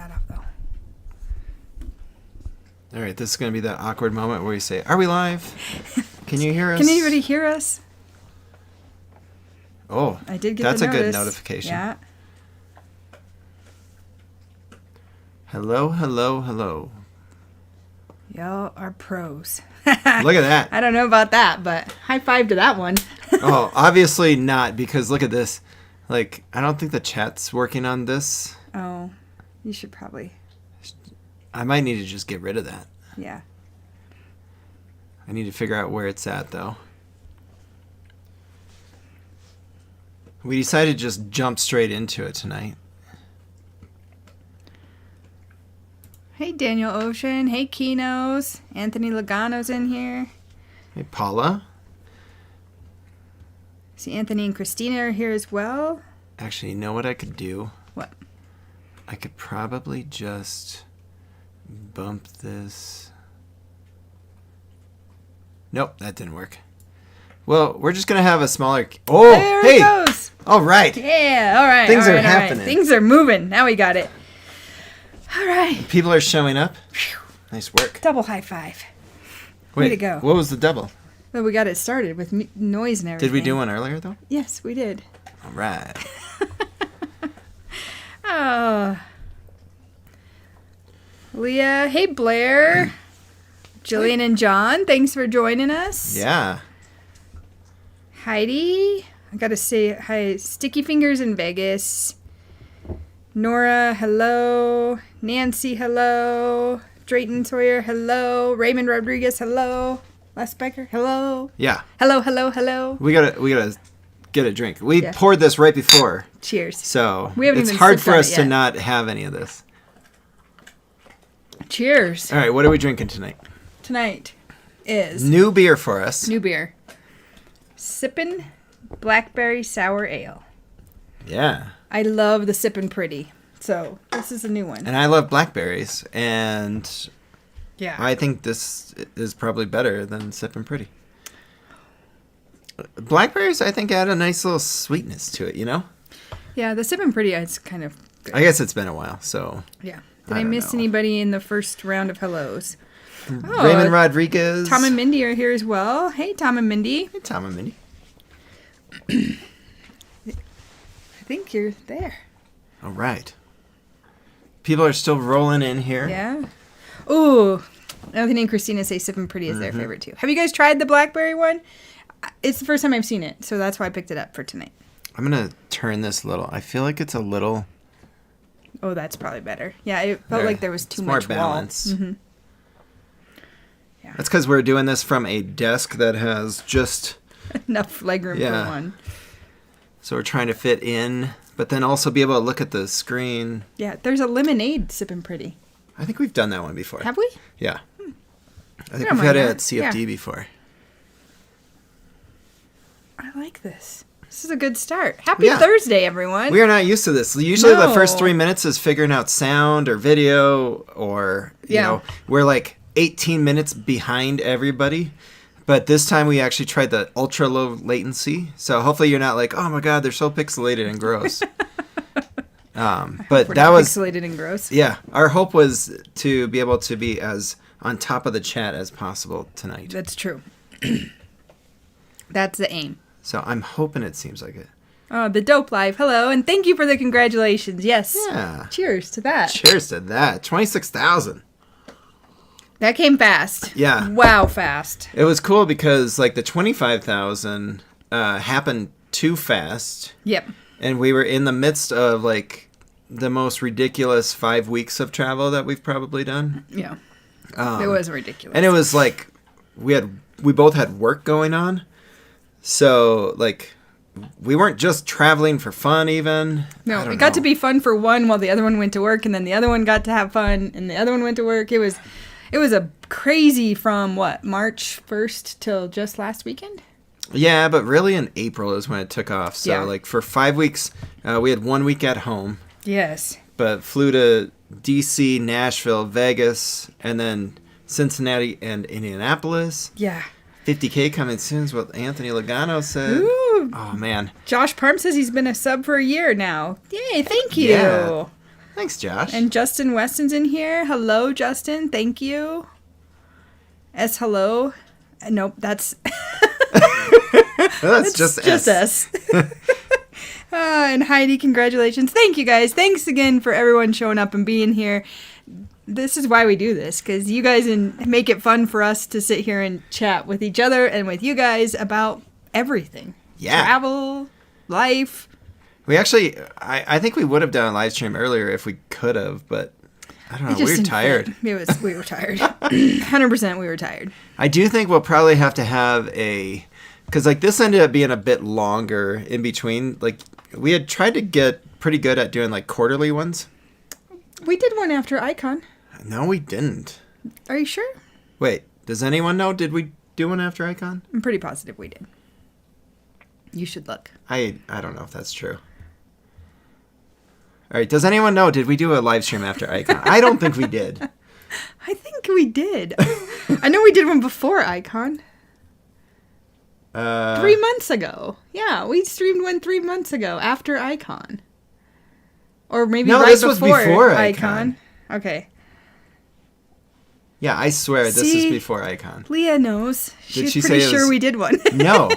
that up, though. All right, this is going to be that awkward moment where we say, "Are we live? Can you hear us? Can anybody hear us?" Oh, I did get that's the a notice. good notification. Yeah. Hello, hello, hello. Y'all are pros. Look at that. I don't know about that, but high five to that one. Oh, obviously not, because look at this. Like, I don't think the chat's working on this. Oh, you should probably. I might need to just get rid of that. Yeah. I need to figure out where it's at, though. We decided to just jump straight into it tonight. Hey, Daniel Ocean. Hey, Kinos. Anthony Logano's in here. Hey, Paula. See, Anthony and Christina are here as well. Actually, you know what I could do? What? I could probably just bump this. Nope, that didn't work. Well, we're just going to have a smaller... Oh, there hey! It goes. All right. Yeah, all right. Things all are right, happening. All right. Things are moving. Now we got it. All right. People are showing up. Nice work. Double high five. Wait, Way to go. What was the double? Well, we got it started with noise and everything. Did we do one earlier, though? Yes, we did. All right. Oh. Leah. Hey, Blair. Jillian and John, thanks for joining us. Yeah. Heidi. I got to say hi. Sticky Fingers in Vegas. Nora, hello. Nancy, hello. Drayton Sawyer, hello. Raymond Rodriguez, hello. Les Becker, hello. Yeah. Hello, hello, hello. We gotta get a drink. We Yeah. poured this right before. Cheers. So We haven't it's even hard sipped for on us it to yet. not have any of this. Cheers. All right, what are we drinking tonight? Tonight is New beer for us. new beer. Sippin' Blackberry Sour Ale. Yeah. I love the Sippin' Pretty. So this is a new one. And I love blackberries, and Yeah. I think this is probably better than Sippin' Pretty. Blackberries, I think, add a nice little sweetness to it, you know? Yeah, the Sippin' Pretty is kind of good. I guess it's been a while, so... Yeah. Did I don't miss know. anybody in the first round of hellos? Oh, Raymond Rodriguez. Tom and Mindy are here as well. Hey, Tom and Mindy. Hey, Tom and Mindy. I think you're there. All right. People are still rolling in here. Yeah. Ooh. Anthony and Christina say Sippin' Pretty is their favorite too. Have you guys tried the blackberry one? It's the first time I've seen it, so that's why I picked it up for tonight. I'm going to turn this a little. I feel like it's a little... Oh, that's probably better. Yeah, it felt like there was too it's much more balanced. wall. Yeah. That's because we're doing this from a desk that has just... Enough legroom Yeah. for one. So we're trying to fit in, but then also be able to look at the screen. Yeah, there's a lemonade Sippin' Pretty. I think we've done that one before. Have we? Yeah. I think don't we've had mind it that. at CFD Yeah. before. I like this. This is a good start. Happy Yeah. Thursday, everyone. We are not used to this. Usually the first No. 3 minutes is figuring out sound or video or, you Yeah. know, we're like 18 minutes behind everybody. But this time we actually tried the ultra low latency. So hopefully you're not like, oh my God, they're so pixelated and gross. But We're that not was, pixelated and gross. yeah, our hope was to be able to be as on top of the chat as possible tonight. That's true. That's the aim. So I'm hoping it seems like it. Oh, the Dope Live. Hello, and thank you for the congratulations. Yes. Yeah. Cheers to that. Cheers to that. 26,000. That came fast. Yeah. Wow, fast. It was cool because like the 25,000 happened too fast, Yep. and we were in the midst of like the most ridiculous 5 weeks of travel that we've probably done. Yeah. It was ridiculous. And it was like we both had work going on. So like we weren't just traveling for fun even. No, I don't it got to know. be fun for one while the other one went to work, and then the other one got to have fun, and the other one went to work. It was a crazy from what, March 1st till just last weekend? Yeah, but really in April is when it took off. So Yeah. like for 5 weeks, we had 1 week at home. Yes. But flew to D.C., Nashville, Vegas, and then Cincinnati and Indianapolis. Yeah. 50K coming soon is what Anthony Logano said. Ooh. Oh, man. Josh Parm says he's been a sub for a year now. Yay, thank you. Yeah. Thanks, Josh. And Justin Weston's in here. Hello, Justin. Thank you. Hello. Nope, that's... That's just S. And Heidi, congratulations. Thank you, guys. Thanks again for everyone showing up and being here. This is why we do this, because you guys make it fun for us to sit here and chat with each other and with you guys about everything. Yeah. Travel, life. We actually, I think we would have done a live stream earlier if we could have, but I don't know. We were tired. We were tired. 100% we were tired. I do think we'll probably have to have because like this ended up being a bit longer in between. Like we had tried to get pretty good at doing like quarterly ones. We did one after Icon. No, we didn't. Are you sure? Wait, does anyone know? Did we do one after Icon? I'm pretty positive we did. You should look. I don't know if that's true. All right, does anyone know? Did we do a live stream after Icon? I don't think we did. I think we did. I know we did one before Icon. 3 months ago. Yeah, we streamed one 3 months ago after Icon. Or maybe no, right this was before Icon. Okay. Yeah, I swear this is before Icon. Leah knows. Did she pretty say sure we did one. No.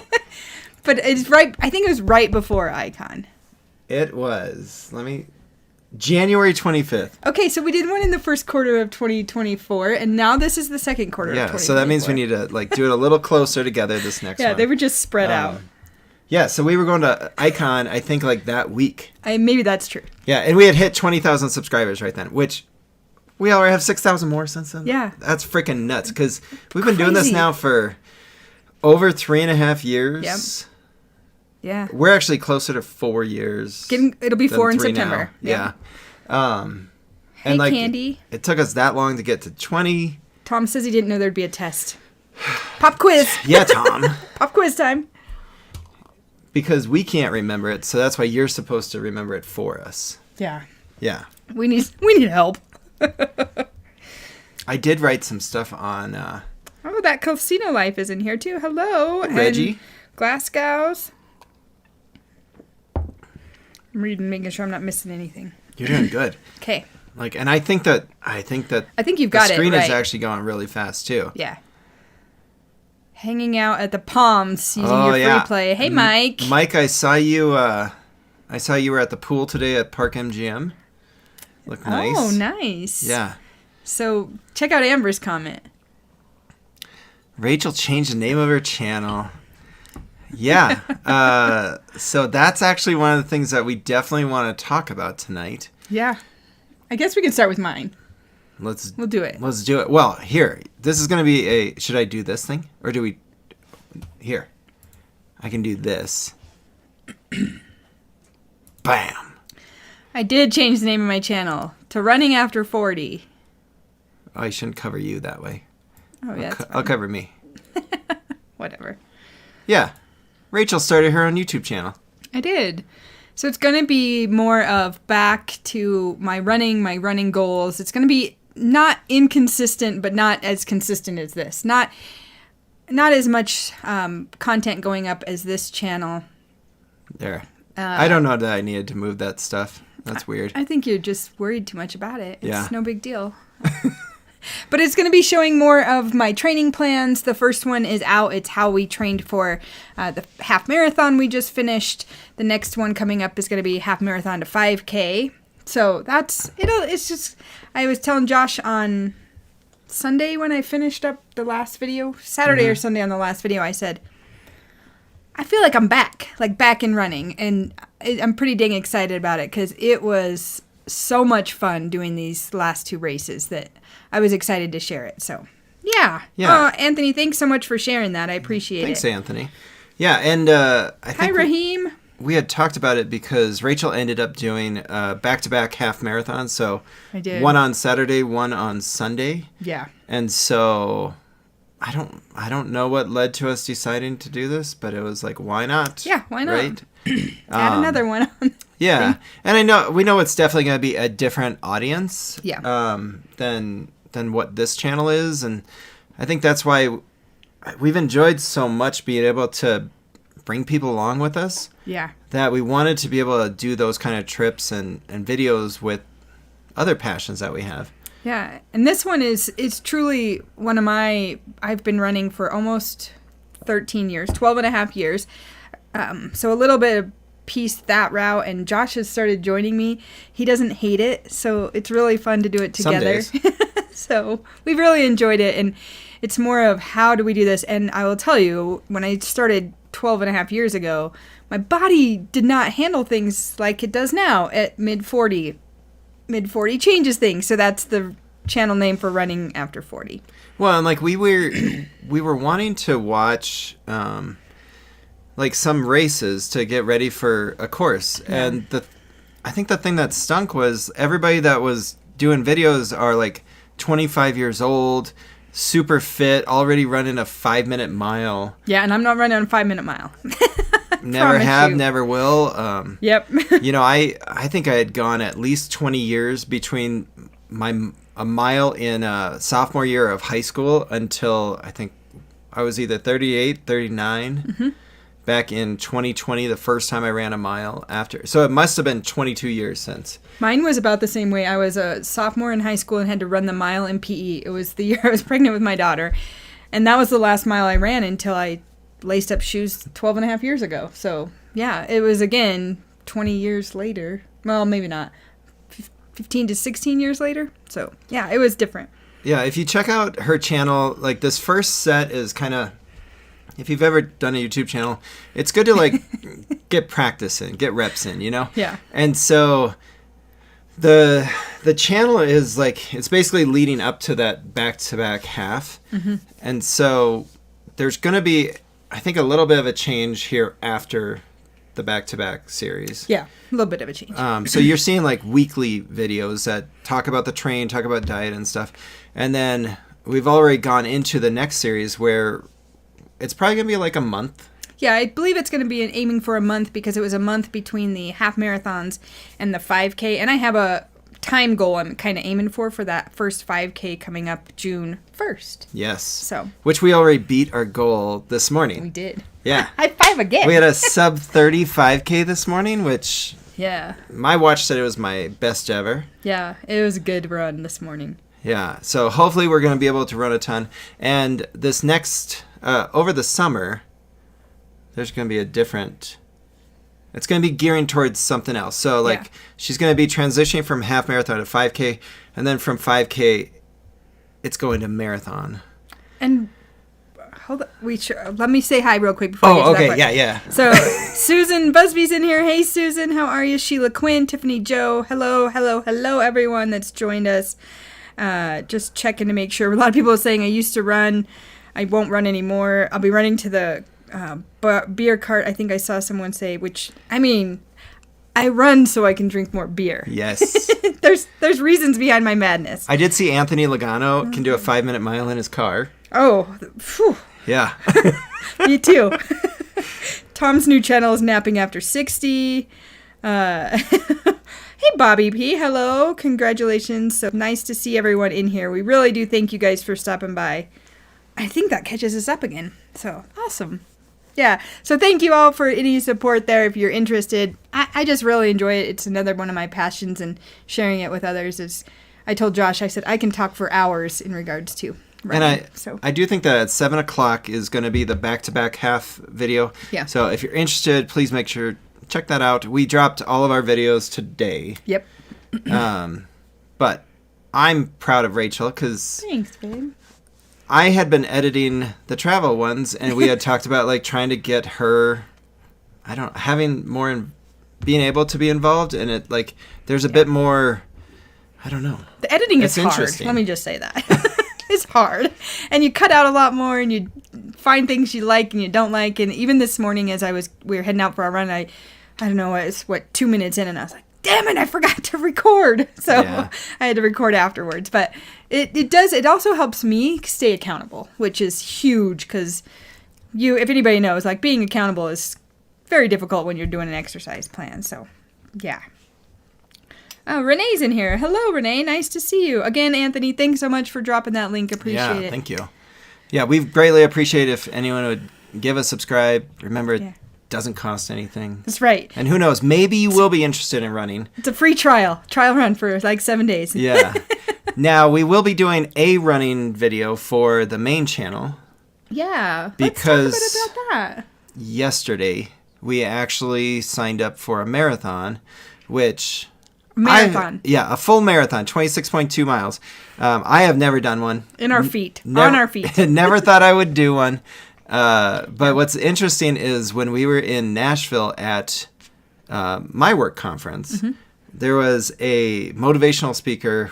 But it's right. I think it was right before Icon. It was. January 25th. Okay, so we did one in the first quarter of 2024, and now this is the second quarter of 2024. Yeah, so that means we need to do it a little closer together this next one. Yeah, they were just spread out. Yeah, so we were going to Icon, I think, that week. Maybe that's true. Yeah, and we had hit 20,000 subscribers right then, which we already have 6,000 more since then. Yeah. That's freaking nuts, because we've been doing this now for over 3.5 years. Yep. Yeah. We're actually closer to 4 years. It'll be 4 in September. Now. Yeah. Hey, and Candy. It took us that long to get to 20. Tom says he didn't know there'd be a test. Pop quiz. Yeah, Tom. Pop quiz time. Because we can't remember it, so that's why you're supposed to remember it for us. Yeah. Yeah. We need help. I did write some stuff on... Oh, that Casino Life is in here too. Hello. Hey, Reggie. And Glasgow's. I'm reading, making sure I'm not missing anything. You're doing good. Okay. And I think you've got the screen it right. is actually going really fast too. Yeah. Hanging out at the Palms using your free play. Hey, Mike. Mike, I saw you. I saw you were at the pool today at Park MGM. Looked nice. Oh, nice. Yeah. So check out Amber's comment. Rachael changed the name of her channel. Yeah. So that's actually one of the things that we definitely want to talk about tonight. Yeah. I guess we can start with mine. We'll do it. Let's do it. Well, here. This is going to be should I do this thing? Or do we... Here. I can do this. Bam. I did change the name of my channel to Running After 40. Oh, I shouldn't cover you that way. Oh, yeah. I'll cover me. Whatever. Yeah. Rachael started her own YouTube channel. I did. So it's going to be more of back to my running goals. It's going to be not inconsistent, but not as consistent as this. Not as much content going up as this channel. There. I don't know that I needed to move that stuff. That's weird. I think you're just worried too much about it. It's no big deal. But it's going to be showing more of my training plans. The first one is out. It's how we trained for the half marathon we just finished. The next one coming up is going to be half marathon to 5K. So it's just, I was telling Josh on Sunday when I finished up the last video, Saturday or Sunday on the last video, I said, I feel like I'm back in running. And I'm pretty dang excited about it because it was so much fun doing these last 2 races that I was excited to share it. So, yeah. Anthony, thanks so much for sharing that. I appreciate Thanks, it. Anthony. Yeah, and I think Hi, Raheem. We had talked about it because Rachael ended up doing back-to-back half marathons. So I did. One on Saturday, one on Sunday. Yeah. And so I don't know what led to us deciding to do this, but it was like, why not? Yeah, why not? Right? Add another one on. Yeah. And we know it's definitely going to be a different audience than what this channel is. And I think that's why we've enjoyed so much being able to bring people along with us. Yeah. That we wanted to be able to do those kind of trips and videos with other passions that we have. Yeah, and this one is truly one of my, I've been running for almost 13 years, 12 and a half years. So a little bit of piece that route, and Josh has started joining me. He doesn't hate it, so it's really fun to do it together. So we've really enjoyed it, and it's more of how do we do this. And I will tell you, when I started 12 and a half years ago, my body did not handle things like it does now at mid 40 changes things. So that's the channel name for running after 40. Well, and like we were wanting to watch like some races to get ready for a course. Yeah. And I think the thing that stunk was everybody that was doing videos are like 25 years old, super fit, already running a 5-minute mile. Yeah, and I'm not running a 5-minute mile. Never have, never will. Yep. You know, I think I had gone at least 20 years between a mile in sophomore year of high school until I think I was either 38, 39. Mm-hmm. Back in 2020, the first time I ran a mile after. So it must have been 22 years since. Mine was about the same way. I was a sophomore in high school and had to run the mile in PE. It was the year I was pregnant with my daughter. And that was the last mile I ran until I laced up shoes 12 and a half years ago. So, yeah, it was, again, 20 years later. Well, maybe not. 15 to 16 years later. So, yeah, it was different. Yeah, if you check out her channel, like this first set is kind of... If you've ever done a YouTube channel, it's good to like get practice in, get reps in, you know? Yeah. And so the channel is like, it's basically leading up to that back-to-back half. Mm-hmm. And so there's going to be, I think, a little bit of a change here after the back-to-back series. Yeah, a little bit of a change. So you're seeing like weekly videos that talk about the train, talk about diet and stuff. And then we've already gone into the next series where it's probably going to be like a month. Yeah, I believe it's going to be aiming for a month because it was a month between the half marathons and the 5K. And I have a time goal I'm kind of aiming for that first 5K coming up June 1st. Yes. So, which we already beat our goal this morning. We did. Yeah. High five again. We had a sub 30 5K this morning, which... Yeah. My watch said it was my best ever. Yeah, it was a good run this morning. Yeah, so hopefully we're going to be able to run a ton. And this next... over the summer, there's going to be a different... It's going to be gearing towards something else. So, like, she's going to be transitioning from half marathon to 5K, and then from 5K, it's going to marathon. And hold on, let me say hi real quick before I get to that part. Yeah. So, Susan Busby's in here. Hey, Susan, how are you? Sheila Quinn, Tiffany Joe. Hello, everyone that's joined us. Just checking to make sure. A lot of people are saying I used to run. I won't run anymore. I'll be running to the beer cart. I think I saw someone say, which, I mean, I run so I can drink more beer. Yes. There's reasons behind my madness. I did see Anthony Logano can do a 5-minute mile in his car. Oh, phew. Yeah. Me too. Tom's new channel is napping after 60. Hey, Bobby P. Hello. Congratulations. So nice to see everyone in here. We really do thank you guys for stopping by. I think that catches us up again. So, awesome. Yeah. So, thank you all for any support there if you're interested. I just really enjoy it. It's another one of my passions, and sharing it with others. I told Josh, I said, I can talk for hours in regards to running. And I do think that at 7 o'clock is going to be the back-to-back half video. Yeah. So, if you're interested, please make sure, check that out. We dropped all of our videos today. Yep. But I'm proud of Rachael because... Thanks, babe. I had been editing the travel ones, and we had talked about like trying to get her, having more, being able to be involved, and it like there's a bit more, I don't know. The editing is hard. Let me just say that. It's hard, and you cut out a lot more, and you find things you like and you don't like, and even this morning as we were heading out for our run, I don't know, it's 2 minutes in, and I was like, damn it, I forgot to record. So I had to record afterwards. But it also helps me stay accountable, which is huge because if anybody knows, like being accountable is very difficult when you're doing an exercise plan. So, yeah. Oh, Renee's in here. Hello, Renee. Nice to see you. Again, Anthony, thanks so much for dropping that link. Appreciate it. Yeah, thank you. Yeah, we greatly appreciate if anyone would give us subscribe. Remember, doesn't cost anything. That's right. And who knows, maybe you will be interested in running. It's a free trial run for like 7 days. Yeah. Now, we will be doing a running video for the main channel. Yeah. Because let's talk a bit about that. Yesterday, we actually signed up for a marathon, which... Marathon. A full marathon, 26.2 miles. I have never done one. On our feet. Never thought I would do one. But what's interesting is when we were in Nashville at my work conference, there was a motivational speaker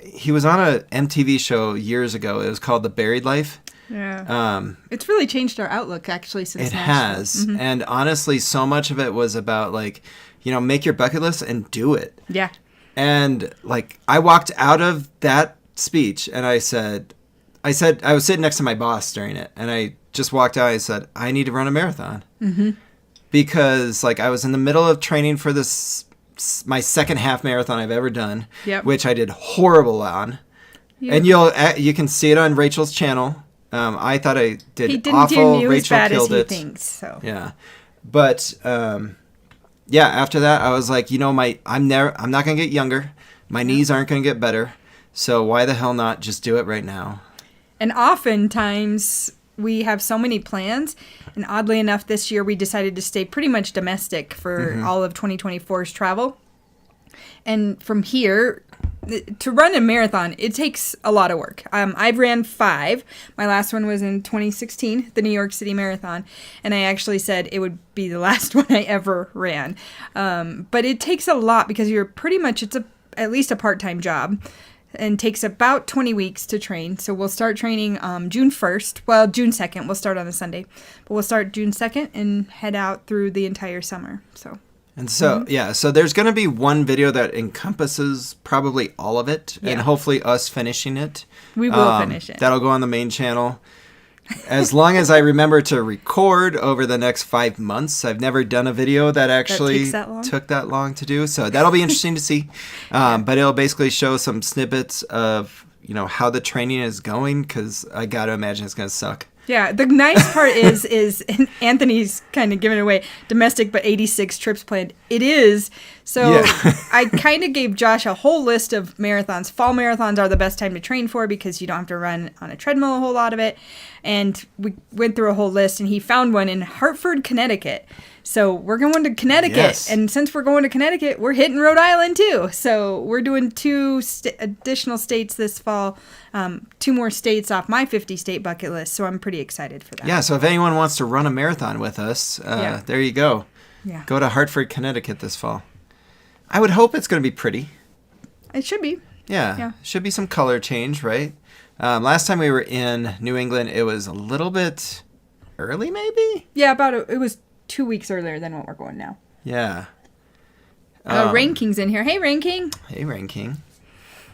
he was on a MTV show years ago. It was called The Buried Life. Yeah. It's really changed our outlook, actually, since Nashville. It has. And honestly, so much of it was about, like, make your bucket list and do it. Yeah. And, like, I walked out of that speech and I was sitting next to my boss during it. And I just walked out and I said, I need to run a marathon. Because, like, I was in the middle of training for my second half marathon I've ever done, which I did horrible on. Yep. And you can see it on Rachel's channel. I thought I did he didn't awful. Do Rachel as bad killed as he it. Thinks, so. Yeah, but after that I was like, I'm not gonna get younger. My knees aren't gonna get better. So why the hell not just do it right now? And oftentimes we have so many plans, and oddly enough, this year we decided to stay pretty much domestic for all of 2024's travel. And from here, to run a marathon, it takes a lot of work. I've ran 5. My last one was in 2016, the New York City Marathon. And I actually said it would be the last one I ever ran. But it takes a lot because you're pretty much, at least a part-time job. And takes about 20 weeks to train. So we'll start training June 1st. Well, June 2nd. We'll start on a Sunday. But we'll start June 2nd and head out through the entire summer. So there's going to be one video that encompasses probably all of it, and hopefully us finishing it. We will finish it. That'll go on the main channel. As long as I remember to record over the next 5 months. I've never done a video that actually took that long to do, so that'll be interesting to see. But it'll basically show some snippets of how the training is going, because I got to imagine it's going to suck. Yeah, the nice part is Anthony's kind of giving away domestic, but 86 trips planned. It is. So I kind of gave Josh a whole list of marathons. Fall marathons are the best time to train for because you don't have to run on a treadmill a whole lot of it. And we went through a whole list, and he found one in Hartford, Connecticut. So we're going to Connecticut. Yes. And since we're going to Connecticut, we're hitting Rhode Island too. So we're doing 2 additional states this fall. 2 more states off my 50-state bucket list. So I'm pretty excited for that. Yeah, so if anyone wants to run a marathon with us, there you go. Yeah. Go to Hartford, Connecticut this fall. I would hope it's going to be pretty. It should be. Yeah. Should be some color change, right? Last time we were in New England, it was a little bit early, maybe? Yeah, it was 2 weeks earlier than what we're going now. Yeah. Rain King's in here. Hey, Rain King. Hey, Rain King.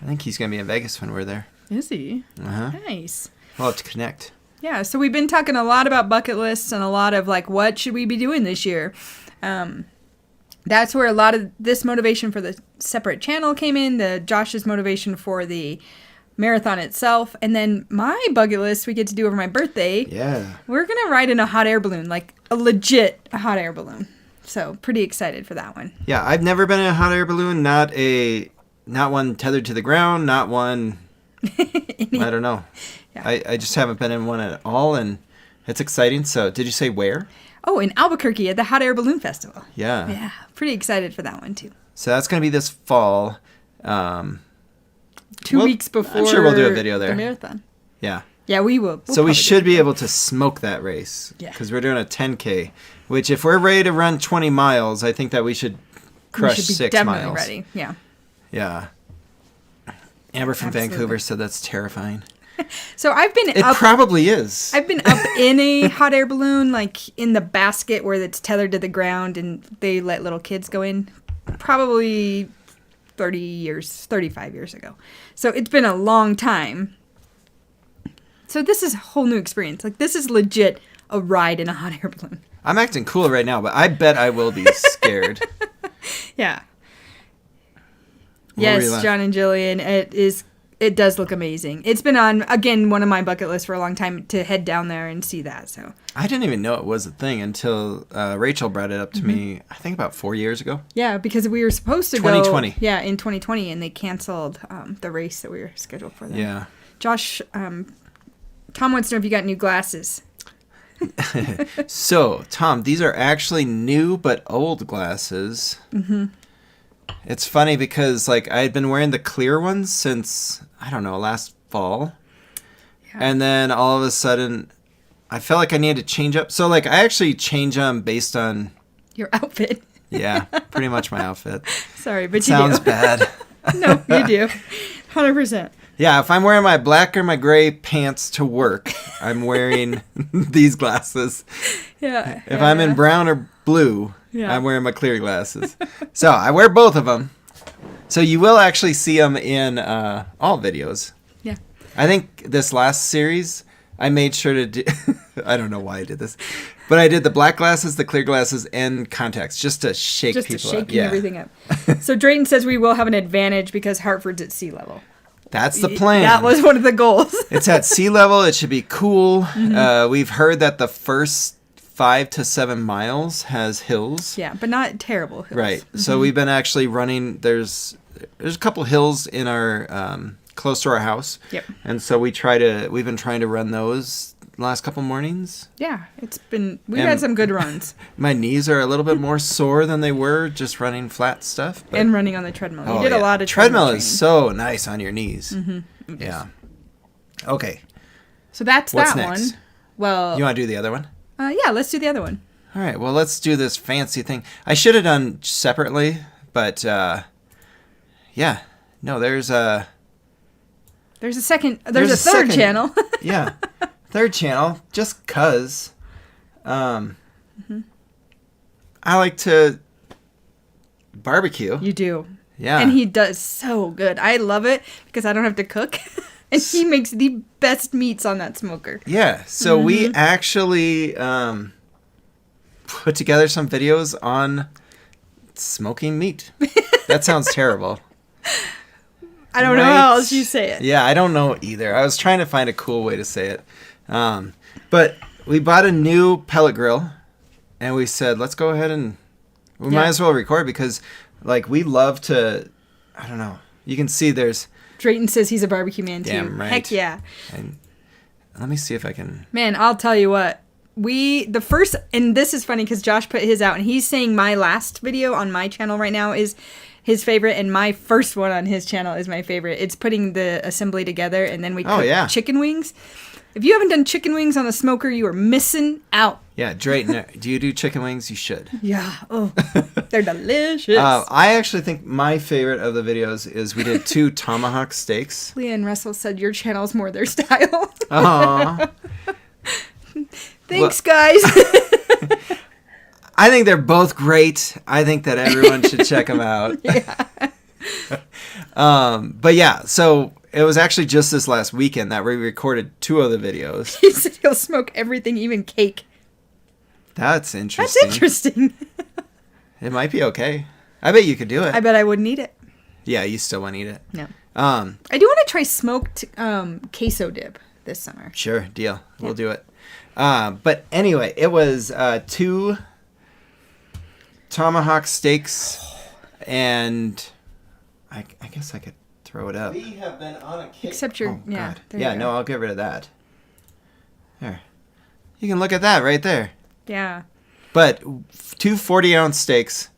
I think he's going to be in Vegas when we're there. Is he? Uh-huh. Nice. We'll have to connect. Yeah, so we've been talking a lot about bucket lists and a lot of, like, what should we be doing this year? That's where a lot of this motivation for the separate channel came in, Josh's motivation for the marathon itself, and then my bucket list we get to do over my birthday. Yeah. We're going to ride in a hot air balloon, like a legit hot air balloon. So pretty excited for that one. Yeah, I've never been in a hot air balloon, not one tethered to the ground, not one, I don't know. Yeah. I just haven't been in one at all, and it's exciting. So did you say where? Oh, in Albuquerque at the Hot Air Balloon Festival. Yeah. Yeah, pretty excited for that one, too. So that's going to be this fall. 2 weeks before I'm sure we'll do a video there. The marathon. Yeah. Yeah, we will. So we should be able to smoke that race. Yeah. Because we're doing a 10K, which if we're ready to run 20 miles, I think that we should crush 6 miles. Definitely ready, yeah. Yeah. Amber from Vancouver said that's terrifying. So I've been It probably is. I've been up in a hot air balloon, like in the basket where it's tethered to the ground and they let little kids go in, probably 35 years ago. So it's been a long time. So this is a whole new experience. Like, this is legit a ride in a hot air balloon. I'm acting cool right now, but I bet I will be scared. Yeah. Yes, John and Jillian, It does look amazing. It's been on, again, one of my bucket lists for a long time to head down there and see that. So I didn't even know it was a thing until Rachael brought it up to me, I think about 4 years ago. Yeah, because we were supposed to 2020. go. Yeah, in 2020, and they canceled the race that we were scheduled for then. Yeah. Josh, Tom wants to know if you got new glasses. So, Tom, these are actually new but old glasses. Mm-hmm. It's funny because, like, I had been wearing the clear ones since, I don't know, last fall. Yeah. And then all of a sudden, I felt like I needed to change up. So, like, I actually change them based on... Your outfit. Yeah, pretty much my outfit. Sorry, but Sounds bad. No, you do. 100%. Yeah, if I'm wearing my black or my gray pants to work, I'm wearing these glasses. Yeah. If I'm in brown or blue, I'm wearing my clear glasses. So I wear both of them. So you will actually see them in all videos. Yeah. I think this last series, I made sure to do... I don't know why I did this. But I did the black glasses, the clear glasses, and contacts just to shake people up. Just to shake everything up. So Drayton says we will have an advantage because Hartford's at sea level. That's the plan. That was one of the goals. It's at sea level. It should be cool. Mm-hmm. We've heard that the first 5 to 7 miles has hills. Yeah, but not terrible hills. Right. Mm-hmm. So we've been actually running. There's a couple hills in our close to our house. Yep. And so we've been trying to run those last couple mornings. Yeah, we've had some good runs. My knees are a little bit more sore than they were just running flat stuff. And running on the treadmill. You did a lot of treadmill training. is so nice on your knees. Mm-hmm. Yeah. Okay. So that's What's that next? one. Well, you want to do the other one? Yeah, let's do the other one. All right. Well, let's do this fancy thing. I should have done separately, but yeah. No, there's a third channel. Yeah. Third channel, just 'cause I like to barbecue. You do. Yeah. And he does so good. I love it because I don't have to cook. And he makes the best meats on that smoker. Yeah. So we actually put together some videos on smoking meat. That sounds terrible. I don't know how else you say it. Yeah, I don't know either. I was trying to find a cool way to say it. But we bought a new pellet grill, and we said, let's go ahead and we might as well record because, like, we love to, I don't know. You can see there's... Drayton says he's a barbecue man, too. Damn right. Heck yeah. And let me see if I can... Man, I'll tell you what. And this is funny because Josh put his out, and he's saying my last video on my channel right now is his favorite, and my first one on his channel is my favorite. It's putting the assembly together, and then we cook chicken wings. If you haven't done chicken wings on the smoker, you are missing out. Yeah, Drayton, do you do chicken wings? You should. Yeah. Oh, they're delicious. I actually think my favorite of the videos is we did 2 tomahawk steaks. Leah and Russell said your channel's more their style. Aww. Thanks, guys. I think they're both great. I think that everyone should check them out. Yeah. But yeah, so it was actually just this last weekend that we recorded 2 of the videos. He said he'll smoke everything, even cake. That's interesting. That's interesting. It might be okay. I bet you could do it. I bet I wouldn't eat it. Yeah, you still wouldn't eat it. No. I do want to try smoked queso dip this summer. Sure, deal. Yeah. We'll do it. But anyway, it was 2 tomahawk steaks, and I guess I could throw it up. We have been on a kick. Except your, God. Yeah, no, I'll get rid of that. There. You can look at that right there. Yeah. But 2 40-ounce steaks.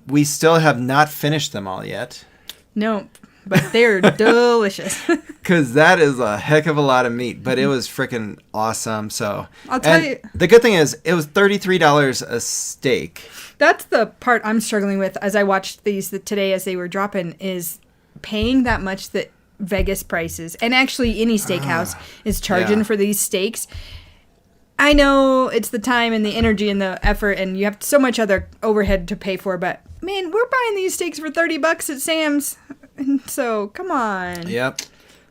We still have not finished them all yet. No, but they're delicious. Because that is a heck of a lot of meat, but it was freaking awesome. So I'll tell you. The good thing is, it was $33 a steak. That's the part I'm struggling with as I watched these today as they were dropping, is paying that much that Vegas prices, and actually any steakhouse is charging for these steaks. I know it's the time and the energy and the effort, and you have so much other overhead to pay for, but man, we're buying these steaks for $30 at Sam's. And so, come on. Yep.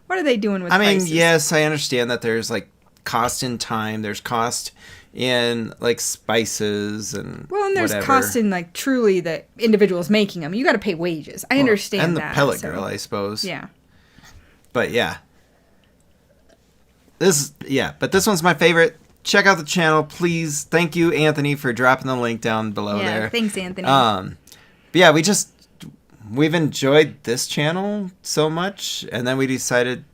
What are they doing with prices? I mean, yes, I understand that there's like cost in time, there's cost in like spices and there's cost in like truly the individuals making them. You got to pay wages. I understand and that. And the pellet grill, I suppose. Yeah. But yeah. But this one's my favorite. Check out the channel, please. Thank you, Anthony, for dropping the link down below there. Thanks, Anthony. But yeah, we've enjoyed this channel so much, and then we decided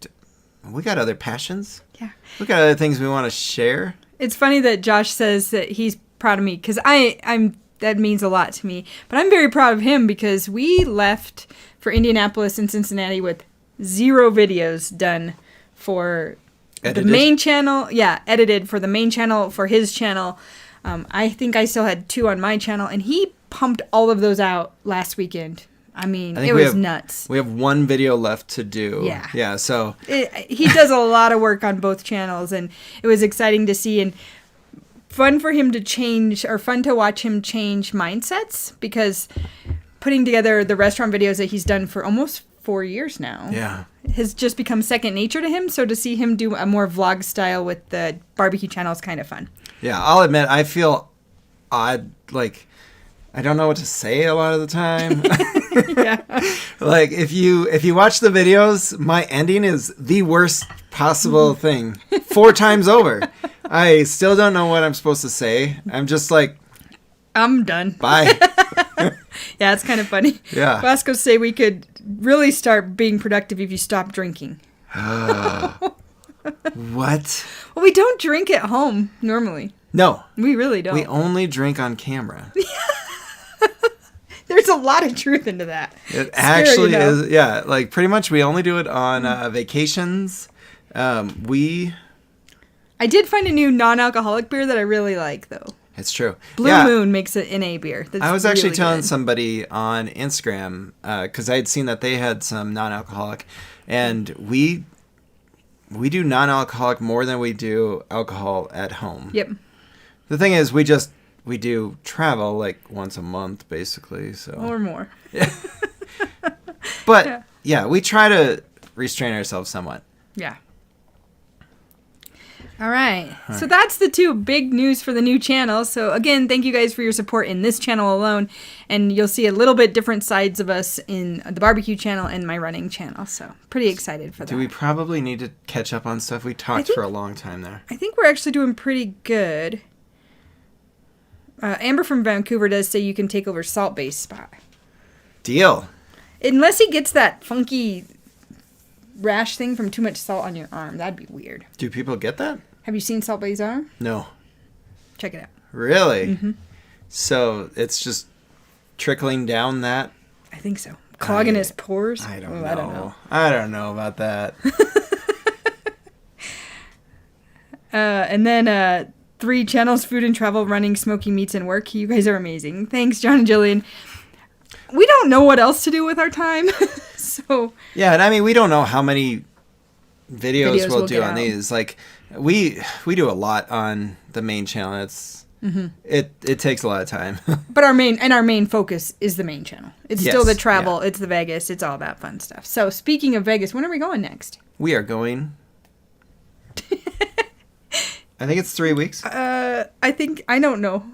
we got other passions. Yeah. We got other things we want to share. It's funny that Josh says that he's proud of me, because that means a lot to me. But I'm very proud of him because we left for Indianapolis and Cincinnati with 0 videos done for Edited? the main channel. Yeah, edited for the main channel, for his channel. I think I still had 2 on my channel, and he pumped all of those out last weekend. I mean, it was nuts. We have 1 video left to do. Yeah. Yeah, so. He does a lot of work on both channels, and it was exciting to see and fun for him to change, or fun to watch him change mindsets, because putting together the restaurant videos that he's done for almost 4 years now. Yeah. Has just become second nature to him. So to see him do a more vlog style with the barbecue channel is kind of fun. Yeah, I'll admit, I feel odd. Like, I don't know what to say a lot of the time. Yeah. Like, if you watch the videos, my ending is the worst possible thing 4 times over. I still don't know what I'm supposed to say. I'm just like, I'm done. Bye. Yeah, it's kind of funny. Yeah. Vasco say we could really start being productive if you stop drinking. What? Well, we don't drink at home normally. No. We really don't. We only drink on camera. There's a lot of truth into that. It actually is. Yeah, like pretty much we only do it on vacations. I did find a new non-alcoholic beer that I really like, though. It's true. Blue Moon makes an NA beer. That's I was actually really telling good. somebody on Instagram, because I had seen that they had some non-alcoholic, and we do non-alcoholic more than we do alcohol at home. Yep. The thing is, we do travel like once a month, basically. So Or more. But yeah, we try to restrain ourselves somewhat. Yeah. All right. So that's the 2 big news for the new channel. So again, thank you guys for your support in this channel alone. And you'll see a little bit different sides of us in the barbecue channel and my running channel. So pretty excited for that. Do we probably need to catch up on stuff? We talked for a long time there. I think we're actually doing pretty good. Amber from Vancouver does say you can take over Salt Bay's spot. Deal. Unless he gets that funky rash thing from too much salt on your arm. That'd be weird. Do people get that? Have you seen Salt Bay's arm? No. Check it out. Really? Mm-hmm. So it's just trickling down that? I think so. Clogging his pores? I don't know. I don't know. I don't know about that. And then 3 channels, food and travel, running, smoking meats, and work. You guys are amazing. Thanks, John and Jillian. We don't know what else to do with our time. So yeah, and I mean, we don't know how many videos we'll do on out. these. Like, we do a lot on the main channel. It's it takes a lot of time. But our main focus is the main channel. It's Yes, still the travel. yeah. It's the Vegas. It's all that fun stuff. So speaking of Vegas, when are we going next? We are going. I think it's 3 weeks. I don't know.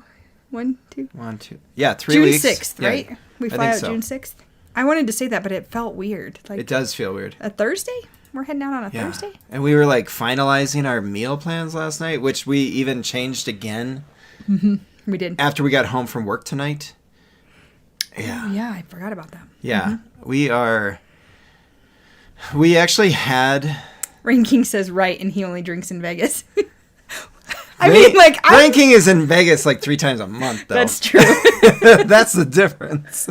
1, 2. 1, 2. Yeah, 3 June weeks. 6th, Yeah, right? We I fly think out so. June 6th. I wanted to say that, but it felt weird. Like It does feel weird. a Thursday? We're heading out on a Yeah. Thursday? And we were like finalizing our meal plans last night, which we even changed again We did. after we got home from work tonight. Yeah. Oh, yeah, I forgot about that. Yeah. We actually had Rain King says right, and he only drinks in Vegas. Ranking is in Vegas like 3 times a month, though. That's true. That's the difference.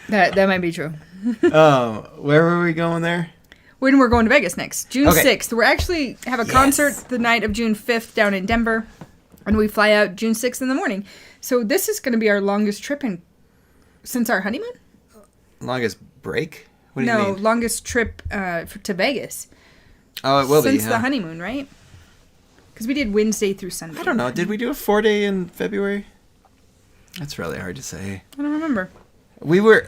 That might be true. Where were we going there? When we're going to Vegas next, June Okay. 6th. We're actually have a concert the night of June 5th down in Denver, and we fly out June 6th in the morning. So this is going to be our longest trip since our honeymoon. Longest break? What do you No, mean? longest trip to Vegas. Oh, it will be. Since Huh? the honeymoon, right? Because we did Wednesday through Sunday. I don't know. Did we do a 4-day in February? That's really hard to say. I don't remember.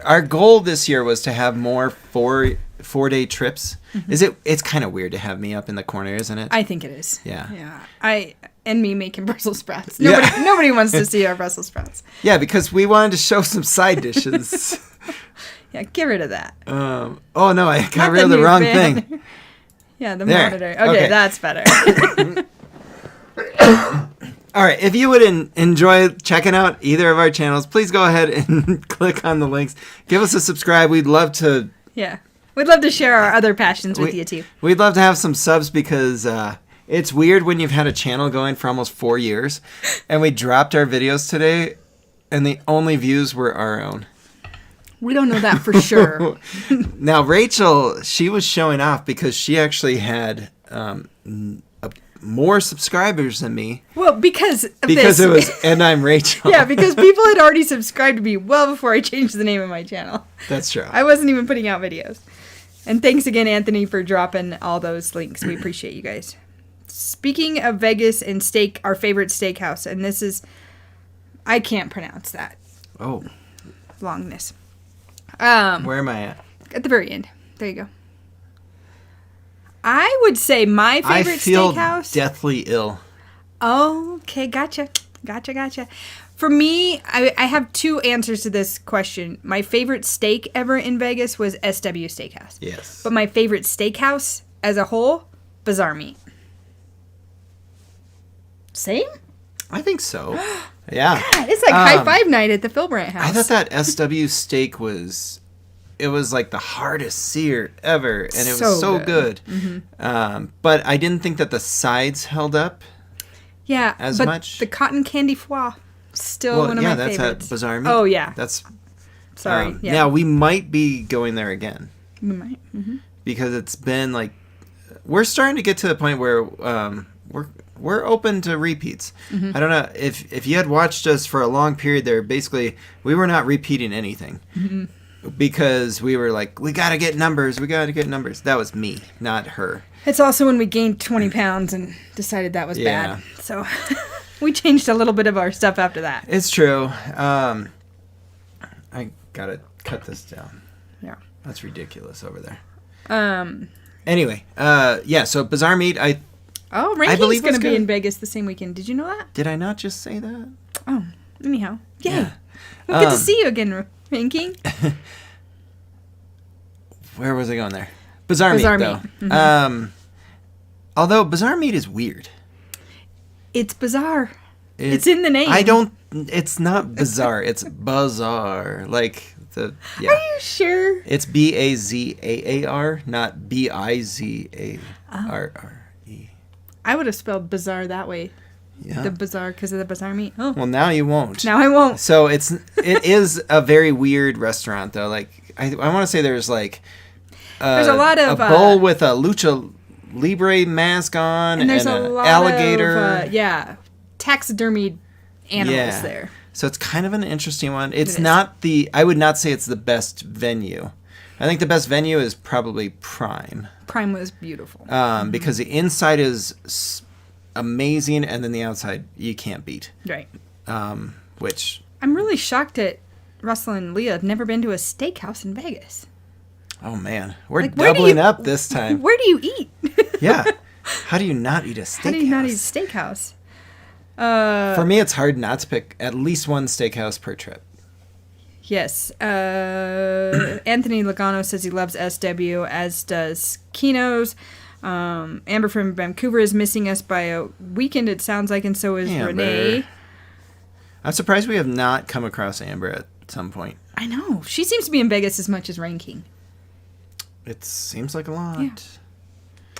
Our goal this year was to have more 4-day trips. Mm-hmm. It's kind of weird to have me up in the corner, isn't it? I think it is. Yeah. Yeah. And me making Brussels sprouts. Yeah. Nobody wants to see our Brussels sprouts. Yeah, because we wanted to show some side dishes. Yeah, get rid of that. Oh no, I got Not rid of the new wrong banner. thing. Yeah, the There. monitor. Okay, that's better. All right, if you would enjoy checking out either of our channels, please go ahead and click on the links. Give us a subscribe. We'd love to. Yeah, we'd love to share our other passions with you too. We'd love to have some subs because it's weird when you've had a channel going for almost 4 years, and we dropped our videos today, and the only views were our own. We don't know that for sure. Now, Rachael, she was showing off because she actually had more subscribers than me. Well, because of because this. it was, and I'm Rachael. Yeah, because people had already subscribed to me well before I changed the name of my channel. That's true. I wasn't even putting out videos. And thanks again, Anthony, for dropping all those links. We appreciate you guys. Speaking of Vegas and steak, our favorite steakhouse, and this is, I can't pronounce that. Oh. Longness. Where am I at? At the very end. There you go. I would say my favorite I feel steakhouse. deathly ill. Oh, okay, gotcha. For me, I have two answers to this question. My favorite steak ever in Vegas was SW Steakhouse. Yes. But my favorite steakhouse as a whole, Bazaar Meat. Same? I think so. Yeah. God, it's like high five night at the Philbrandt house. I thought that SW steak was like the hardest sear ever, and it was so good. Mm-hmm. But I didn't think that the sides held up. Yeah, as but much. The cotton candy foie, still one of my favorites. That's at Bazaar Meat. Oh yeah. That's. Sorry. Yeah. Now we might be going there again. We might. Mm-hmm. Because it's been like, we're starting to get to the point where we're open to repeats. Mm-hmm. I don't know if you had watched us for a long period there. Basically, we were not repeating anything. Mm-hmm. Because we were like, we got to get numbers. That was me, not her. It's also when we gained 20 pounds and decided that was bad. So we changed a little bit of our stuff after that. It's true. I got to cut this down. Yeah. That's ridiculous over there. Anyway, so Bazaar Meat, Ranking's going to be in Vegas the same weekend. Did you know that? Did I not just say that? Oh, anyhow. Yay. Yeah. Well, good to see you again, Ranking. Where was I going there? Bazaar Meat, though. Mm-hmm. Although Bazaar Meat is weird. It's bizarre. It's in the name. It's not bizarre. It's bazaar. Like the. Yeah. Are you sure? It's Bazaar, not Bizarre. I would have spelled bizarre that way. Yeah. The Bazaar because of the Bazaar Meat. Oh. Well, now you won't. Now I won't. So it is a very weird restaurant, though. Like I want to say there's like. There's a lot of a bull with a lucha libre mask on, and there's an a lot alligator. Of, taxidermied animals there. So it's kind of an interesting one. It's not I would not say it's the best venue. I think the best venue is probably Prime. Prime was beautiful. Because the inside is amazing, and then the outside you can't beat. Right. Which I'm really shocked that Russell and Leah have never been to a steakhouse in Vegas. Oh man, we're doubling up this time. Where do you eat? Yeah. How do you not eat a steakhouse? How do you not eat a steakhouse? For me, it's hard not to pick at least one steakhouse per trip. Yes. Anthony Logano says he loves SW, as does Kino's. Amber from Vancouver is missing us by a weekend, it sounds like, and so is Amber. Renee. I'm surprised we have not come across Amber at some point. I know. She seems to be in Vegas as much as Ranking. It seems like a lot. Yeah.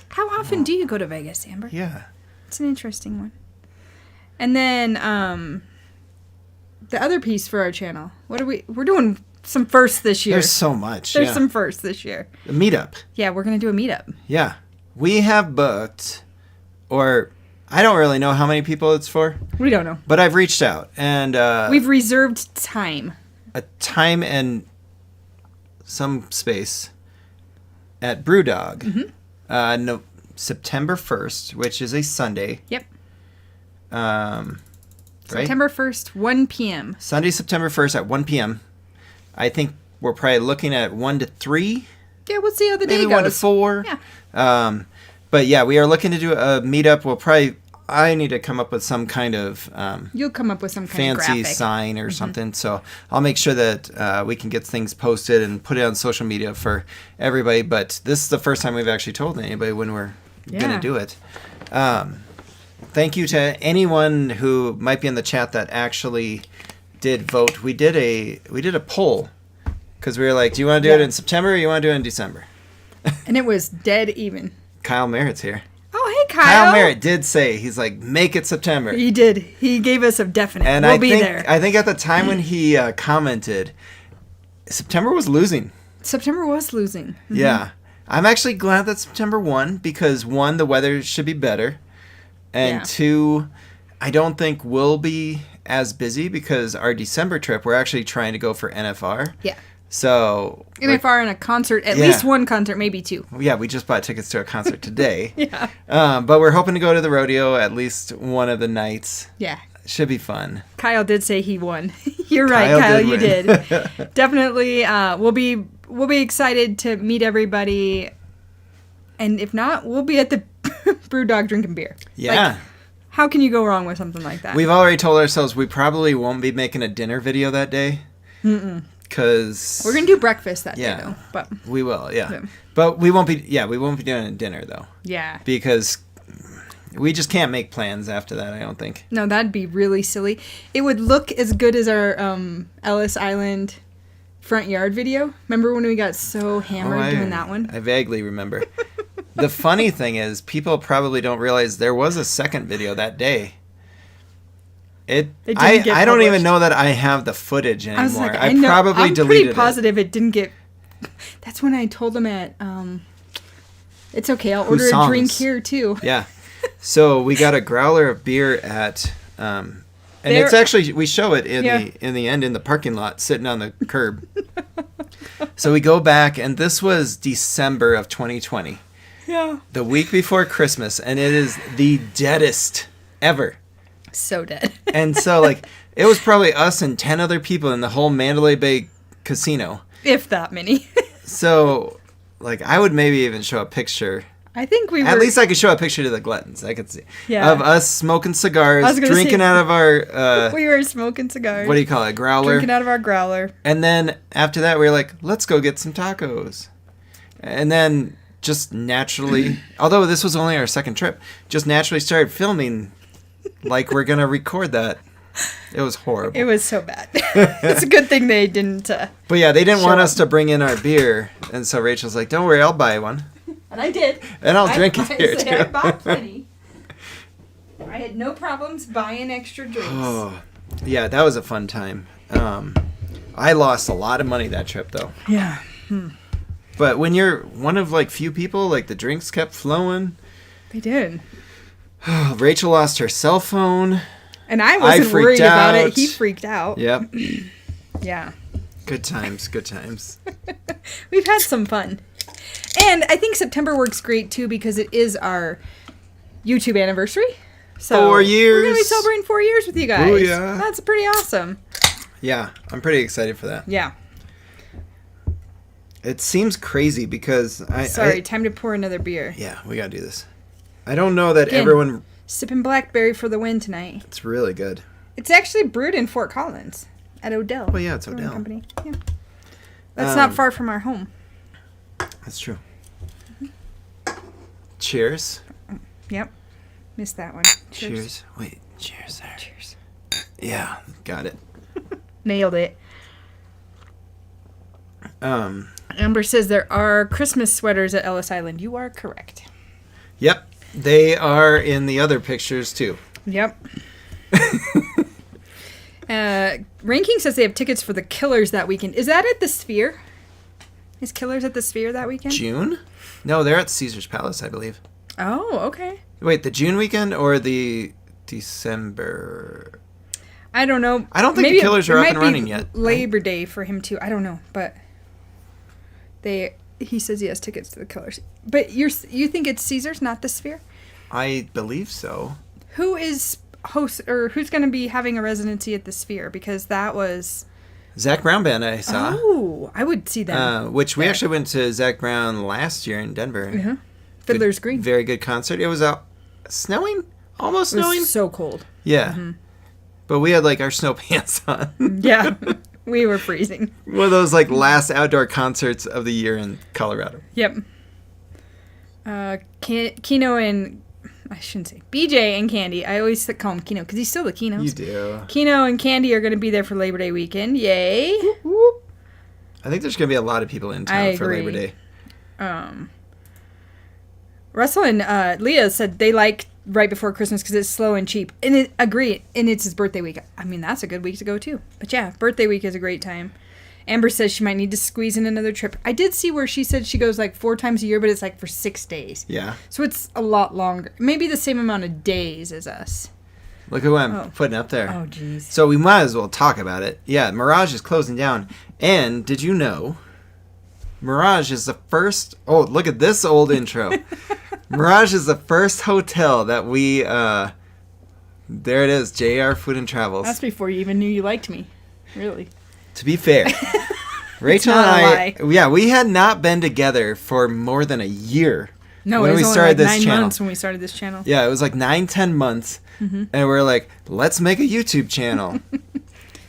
How often do you go to Vegas, Amber? Yeah. It's an interesting one. And then the other piece for our channel. We're doing some firsts this year. There's so much. There's some firsts this year. A meetup. Yeah, we're going to do a meetup. Yeah. We have booked, or I don't really know how many people it's for. We don't know. But I've reached out, and we've reserved time. A time and some space at Brewdog. Mm-hmm. September 1st, which is a Sunday. Yep. Right? September 1st, 1 p.m. Sunday, September 1st at 1 p.m. I think we're probably looking at 1 to 3. Yeah, we'll see how the day goes. Maybe 1 to 4. Yeah. But yeah, we are looking to do a meetup. We'll probably I need to come up with some kind of You'll come up with some kind of fancy graphic. sign or something. So I'll make sure that we can get things posted and put it on social media for everybody. But this is the first time we've actually told anybody when we're going to do it. Thank you to anyone who might be in the chat that actually did vote. We did a poll because we were like, do you want to do it in September or you want to do it in December? And it was dead even. Kyle Merritt's here. Oh, hey, Kyle. Kyle Merritt did say, he's like, make it September. He did. He gave us a definite. And we'll be there. I think at the time when he commented, September was losing. September was losing. Mm-hmm. Yeah. I'm actually glad that September won because, one, the weather should be better. And two, I don't think we'll be as busy because our December trip, we're actually trying to go for NFR. Yeah. So NFR in a concert, at least one concert, maybe two. Yeah, we just bought tickets to a concert today. Yeah. But we're hoping to go to the rodeo at least one of the nights. Yeah. Should be fun. Kyle did say he won. You're right, Kyle, you did. Definitely we'll be excited to meet everybody. And if not, we'll be at the Brewdog drinking beer. Yeah. Like, how can you go wrong with something like that? We've already told ourselves we probably won't be making a dinner video that day. Because we're gonna do breakfast that day though. But we will, But we won't be doing a dinner though. Yeah. Because we just can't make plans after that, I don't think. No, that'd be really silly. It would look as good as our Ellis Island front yard video. Remember when we got so hammered doing that one? I vaguely remember. The funny thing is, people probably don't realize there was a second video that day. I don't even know that I have the footage anymore. I was like, I probably deleted it. I'm pretty positive it didn't get... That's when I told them at... it's okay, I'll order a drink here too. Yeah. So we got a growler of beer at... and it's actually... We show it in the end in the parking lot, sitting on the curb. So we go back, and this was December of 2020. Yeah. The week before Christmas, and it is the deadest ever. So dead. And so, like, it was probably us and 10 other people in the whole Mandalay Bay casino. If that many. So, like, I would maybe even show a picture. I think we were... At least I could show a picture to the Gluttons. I could see. Yeah. Of us smoking cigars, drinking out of our... we were smoking cigars. What do you call it? Growler? Drinking out of our growler. And then, after that, we were like, let's go get some tacos. And then, just naturally... although this was only our second trip, just naturally started filming... like we're gonna record that. It was horrible. It was so bad. It's a good thing they didn't. But yeah, they didn't want us to bring in our beer, and so Rachel's like, "Don't worry, I'll buy one." And I did. And I'll drink it here too. I bought plenty. I had no problems buying extra drinks. Oh, yeah, that was a fun time. I lost a lot of money that trip though. Yeah. But when you're one of like few people, like the drinks kept flowing. They did. Rachel lost her cell phone. And I wasn't worried about it. He freaked out. Yep. Yeah. Good times, good times. We've had some fun. And I think September works great too because it is our YouTube anniversary. So 4 years. We're going to be celebrating 4 years with you guys. Oh, yeah. That's pretty awesome. Yeah, I'm pretty excited for that. Yeah. It seems crazy because time to pour another beer. Yeah, we gotta do this. I don't know that everyone... Sipping blackberry for the win tonight. It's really good. It's actually brewed in Fort Collins at Odell. Oh, yeah, it's Odell. Company. Yeah. That's not far from our home. That's true. Mm-hmm. Cheers. Yep. Missed that one. Cheers. Wait, cheers there. Cheers. Yeah, got it. Nailed it. Amber says there are Christmas sweaters at Ellis Island. You are correct. Yep. They are in the other pictures, too. Yep. Ranking says they have tickets for the Killers that weekend. Is that at the Sphere? Is Killers at the Sphere that weekend? June? No, they're at Caesar's Palace, I believe. Oh, okay. Wait, the June weekend or the December? I don't know. I don't think the Killers are up and running yet. Labor Day for him, too. I don't know, but he says he has tickets to the Killers. But you think it's Caesar's, not the Sphere? I believe so. Who is host, or who's going to be having a residency at the Sphere? Because that was... Zach Brown Band I saw. Oh, I would see them. Which we actually went to Zach Brown last year in Denver. Uh-huh. Fiddler's Green. Very good concert. It was out snowing almost It was snowing. so cold. Yeah. But we had like our snow pants on. Yeah. We were freezing. One of those like last outdoor concerts of the year in Colorado. Yep. Kino and... I shouldn't say. BJ and Candy. I always call him Kino because he's still the Kinos. You do. Kino and Candy are going to be there for Labor Day weekend. Yay. Whoop, whoop. I think there's going to be a lot of people in town for Labor Day. Russell and Leah said they like right before Christmas because it's slow and cheap. And agree. And it's his birthday week. I mean, that's a good week to go too. But yeah, birthday week is a great time. Amber says she might need to squeeze in another trip. I did see where she said she goes like 4 times a year, but it's like for 6 days. Yeah. So it's a lot longer. Maybe the same amount of days as us. Look at what I'm putting up there. Oh, jeez. So we might as well talk about it. Yeah, Mirage is closing down. And did you know Mirage is the first... Oh, look at this old intro. Mirage is the first hotel that we... There it is, JR Food and Travels. That's before you even knew you liked me. Really. To be fair, Rachael and I, we had not been together for more than a year. No, when it was we only started like this 9 channel. months when we started this channel. Yeah, it was like 9-10 months, and we're like, let's make a YouTube channel.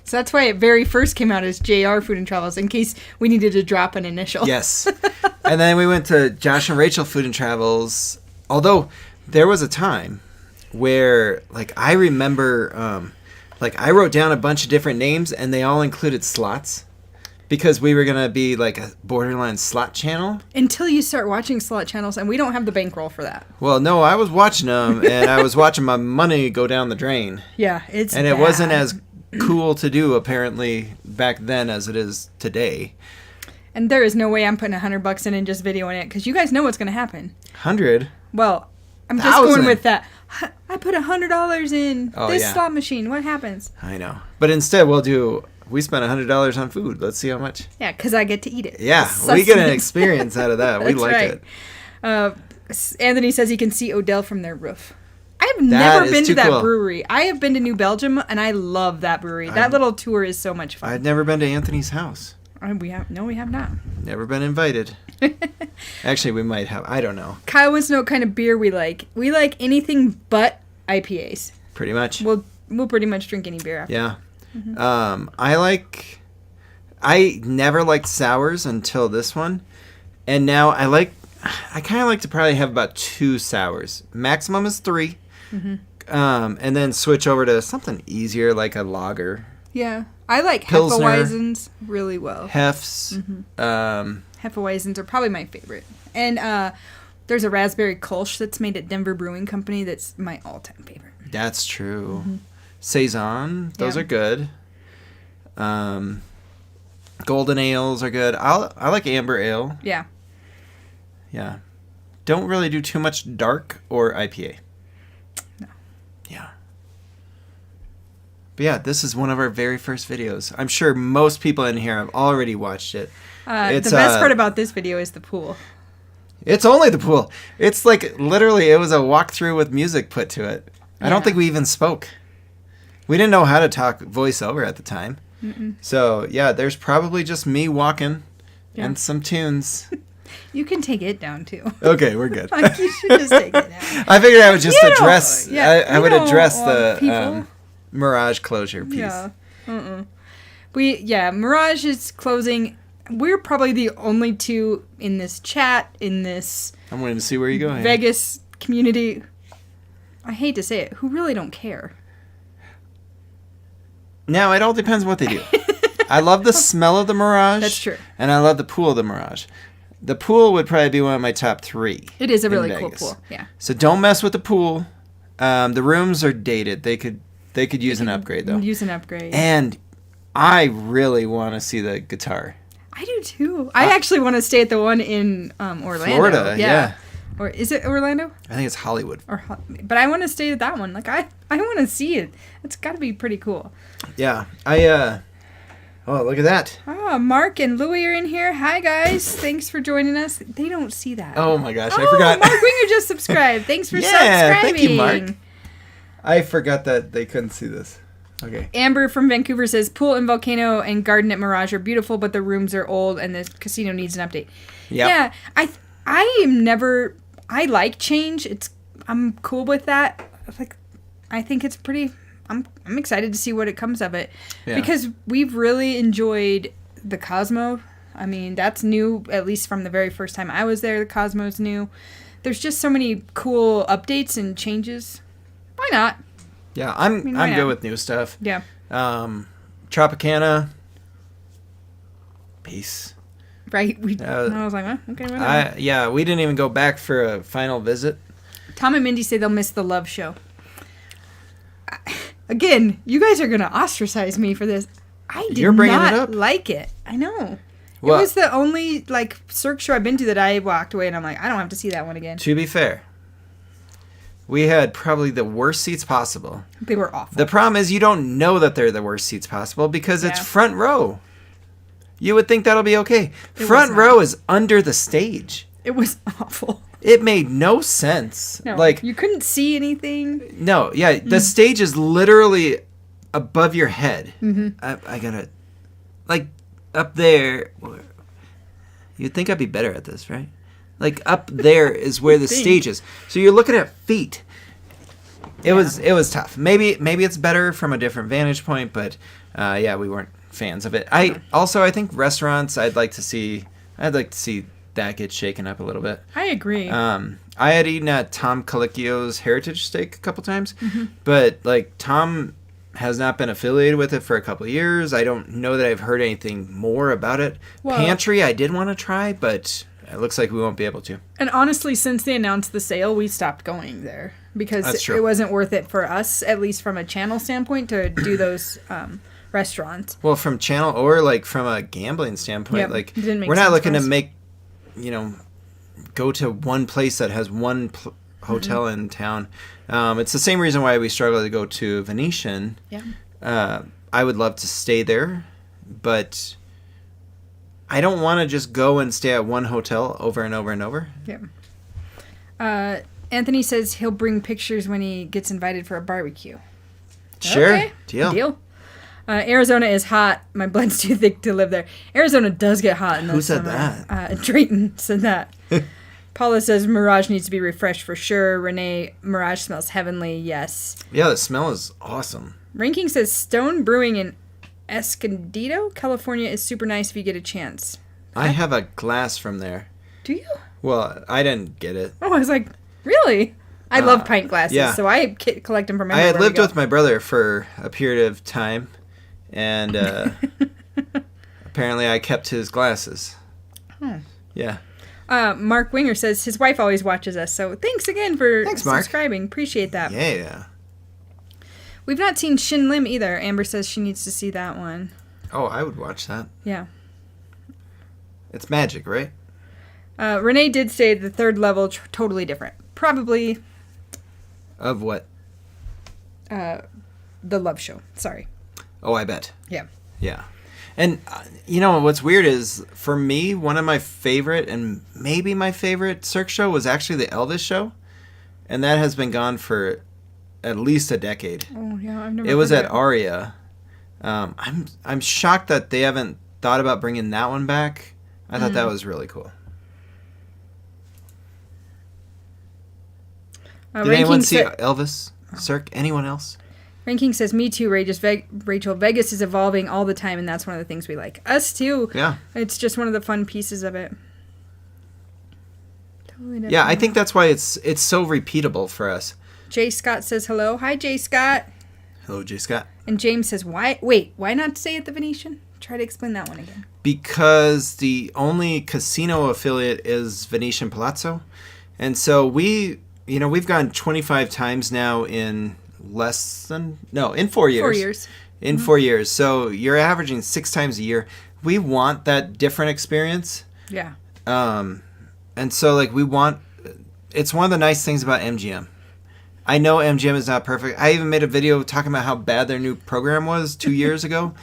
So that's why it very first came out as JR Food and Travels, in case we needed to drop an initial. Yes. And then we went to Josh and Rachael Food and Travels, although there was a time where, like, I remember... like, I wrote down a bunch of different names, and they all included slots. Because we were going to be, like, a borderline slot channel. Until you start watching slot channels, and we don't have the bankroll for that. Well, no, I was watching them, and I was watching my money go down the drain. Yeah, it's And bad. it wasn't as cool to do, apparently, back then as it is today. And there is no way I'm putting $100 in and just videoing it, because you guys know what's going to happen. 100? Well, I'm just 1,000. going with that. I put $100 in this yeah. slot machine. What happens? I know. But instead, we spent $100 on food. Let's see how much. Yeah, because I get to eat it. Yeah, we get an experience out of that. We like right. it. Anthony says he can see Odell from their roof. I've never been to that cool. brewery. I have been to New Belgium, and I love that brewery. That little tour is so much fun. I've never been to Anthony's house. We have not. Never been invited. Actually, we might have. I don't know. Kyle wants to know what kind of beer we like. We like anything but IPAs. Pretty much. We'll pretty much drink any beer after. Yeah. I never liked sours until this one. And now I kind of like to probably have about 2 sours. Maximum is 3. And then switch over to something easier like a lager. Yeah. I like Pilsner. Hefeweizens really well. Hefs. Hefeweizens are probably my favorite. And there's a raspberry Kolsch that's made at Denver Brewing Company that's my all-time favorite. That's true. Saison, those are good. Golden ales are good. I like amber ale. Yeah. Yeah. Don't really do too much dark or IPA. No. Yeah. But yeah, this is one of our very first videos. I'm sure most people in here have already watched it. The best part about this video is the pool. It's only the pool. It's like literally it was a walkthrough with music put to it. I don't think we even spoke. We didn't know how to talk voiceover at the time. So yeah, there's probably just me walking and some tunes. You can take it down too. Okay, we're good. Like, you should just take it down. I figured I would just address. I would don't address want the Mirage closure piece. Yeah. Mirage is closing. We're probably the only 2 in this chat, in this I'm waiting to see where you go. Vegas community. I hate to say it, who really don't care. Now, it all depends on what they do. I love the smell of the Mirage. That's true. And I love the pool of the Mirage. The pool would probably be one of my top 3. It is a really Vegas. cool pool. Yeah. So don't mess with the pool. The rooms are dated. They could use an upgrade though. Use an upgrade. And I really want to see the guitar. I do too. I actually want to stay at the one in Orlando. Florida, yeah. Or is it Orlando? I think it's Hollywood. But I want to stay at that one. Like I want to see it. It's got to be pretty cool. Yeah. Oh, look at that. Oh, Mark and Louie are in here. Hi guys. Thanks for joining us. They don't see that. Oh my gosh, I forgot. Mark Winger just subscribed. Thanks for subscribing. Thank you, Mark. I forgot that they couldn't see this. Okay. Amber from Vancouver says, pool and volcano and garden at Mirage are beautiful, but the rooms are old and the casino needs an update. Yep. Yeah. I like change. I'm cool with that. Like I think it's pretty. I'm excited to see what it comes of it, Yeah. because we've really enjoyed the Cosmo. I mean, that's new, at least from the very first time I was there. The Cosmo's new. There's just so many cool updates and changes. Why not? Yeah, I'm why good not? with new stuff. Yeah. Tropicana. Peace. Right. I was like, okay, whatever. We didn't even go back for a final visit. Tom and Mindy say they'll miss the love show. Again, you guys are going to ostracize me for this. I did You're bringing not it up. like it. I know. Well, it was the only Cirque show I've been to that I walked away and I'm like, I don't have to see that one again. To be fair, we had probably the worst seats possible. They were awful. The problem is you don't know that they're the worst seats possible because it's Yeah. front row. You would think that'll be okay. It Front was not. row is under the stage. It was awful. It made no sense. No, Like, you couldn't see anything. no, yeah, the stage is literally above your head. Mm-hmm. I gotta, like, up there. You'd think I'd be better at this, right? Like, up there is where the think. stage is. So you're looking at feet. It was tough. Maybe it's better from a different vantage point, but we weren't fans of it. I think restaurants. I'd like to see that get shaken up a little bit. I agree. I had eaten at Tom Colicchio's Heritage Steak a couple times, Mm-hmm. but like Tom has not been affiliated with it for a couple of years. I don't know that I've heard anything more about it. Well- Pantry, I did want to try, but it looks like we won't be able to. And honestly, since they announced the sale, we stopped going there because That's true. it wasn't worth it for us, at least from a channel standpoint, to do those restaurants. Well, from channel or like from a gambling standpoint, Yep, like it didn't make we're not sense looking for to us. make, go to one place that has one hotel in town. It's the same reason why we struggle to go to Venetian. Yeah. I would love to stay there, but I don't want to just go and stay at one hotel over and over and over. Yeah. Anthony says he'll bring pictures when he gets invited for a barbecue. Sure. Okay. Deal. Arizona is hot. My blood's too thick to live there. Arizona does get hot in the Who said summer. that? Drayton said that. Paula says Mirage needs to be refreshed for sure. Renee, Mirage smells heavenly. Yes. Yeah, the smell is awesome. Ranking says Stone Brewing in Escondido, California is super nice if you get a chance. I have a glass from there. Do you? Well, I didn't get it. Oh, I was like, really? I love pint glasses, yeah. so I collect them from I everywhere. had lived with my brother for a period of time, and apparently I kept his glasses. Yeah. Mark Winger says his wife always watches us, so thanks again for Thanks, Mark. subscribing. Appreciate that. Yeah. We've not seen Shin Lim either. Amber says she needs to see that one. Oh, I would watch that. Yeah. It's magic, right? Renee did say the third level totally different. Probably Of what? the love show. Sorry. Oh, I bet. Yeah. Yeah. And, what's weird is, for me, one of my favorite, and maybe my favorite Cirque show was actually the Elvis show. And that has been gone for at least a decade. Oh, yeah. I've never It was heard at of it. Aria. I'm shocked that they haven't thought about bringing that one back. I thought that was really cool. Did anyone see Elvis Cirque? Anyone else? Ranking says, me too, Rachel. Vegas is evolving all the time, and that's one of the things we like. Us too. Yeah. It's just one of the fun pieces of it. Totally Yeah, I think that's why it's so repeatable for us. Jay Scott says hello. Hi, Jay Scott. Hello, J. Scott. And James says, why not stay at the Venetian? Try to explain that one again. Because the only casino affiliate is Venetian Palazzo. And so we've gone 25 times now in in 4 years. 4 years. In 4 years. So you're averaging 6 times a year. We want that different experience. Yeah. And so it's one of the nice things about MGM. I know MGM is not perfect. I even made a video talking about how bad their new program was 2 years ago.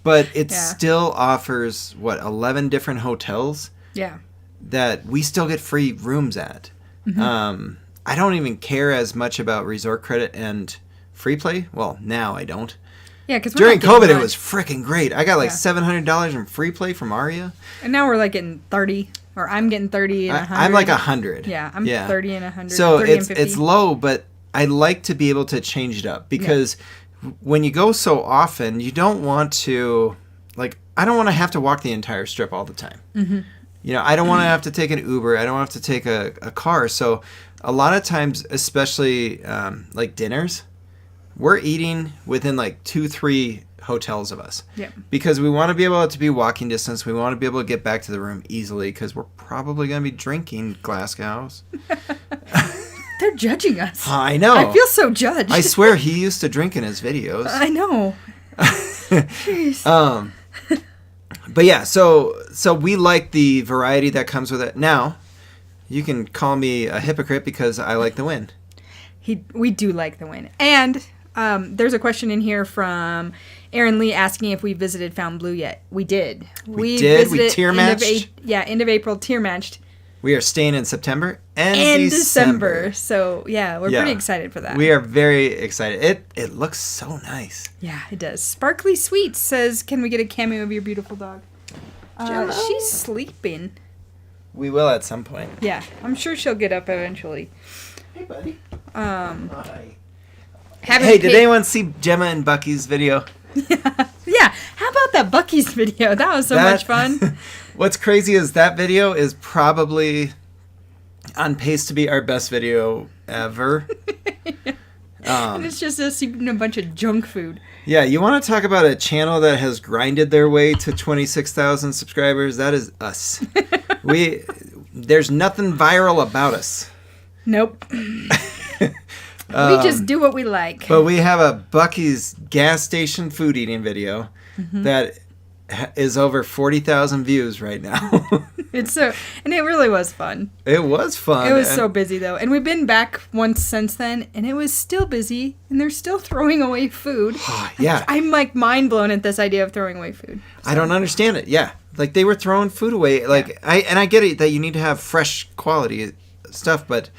But it still offers, 11 different hotels? Yeah. That we still get free rooms at. Mm-hmm. I don't even care as much about resort credit and free play. Well, now I don't. Yeah, because During COVID, it was freaking great. I got $700 in free play from Aria. And now we're getting 30, or I'm getting 30 and 100. I'm like 100. Yeah, I'm 30 and 100. So 30 and 50. it's low, but I like to be able to change it up because when you go so often, you don't want to, like, I don't want to have to walk the entire strip all the time. Mm-hmm. You know, I don't want to have to take an Uber. I don't have to take a car. So a lot of times, especially like dinners, we're eating within like 2-3 hotels of us. Yep. Because we want to be able to be walking distance. We want to be able to get back to the room easily because we're probably going to be drinking Glasgow's. They're judging us. I know. I feel so judged. I swear he used to drink in his videos. I know. Jeez. But yeah, so we like the variety that comes with it. Now, you can call me a hypocrite because I like the win. We do like the win. And there's a question in here from Aaron Lee asking if we visited Found Blue yet. We did. We did. We tier matched. End of April, tier matched. We are staying in September and December. So, yeah, we're pretty excited for that. We are very excited. It looks so nice. Yeah, it does. Sparkly Sweets says, can we get a cameo of your beautiful dog? She's sleeping. We will at some point. Yeah, I'm sure she'll get up eventually. Hey, buddy. Hi. Hey, did anyone see Gemma and Bucc-ee's video? Yeah. How about that Bucc-ee's video? That was so much fun. What's crazy is that video is probably on pace to be our best video ever. And it's just us eating a bunch of junk food. Yeah, you want to talk about a channel that has grinded their way to 26,000 subscribers? That is us. There's nothing viral about us. Nope. We just do what we like. But we have a Bucc-ee's gas station food eating video that is over 40,000 views right now. And it really was fun. It was fun. It was so busy though. And we've been back once since then and it was still busy and they're still throwing away food. Yeah. I'm like mind blown at this idea of throwing away food. So. I don't understand it. Yeah. Like they were throwing food away. Like I get it that you need to have fresh quality stuff, but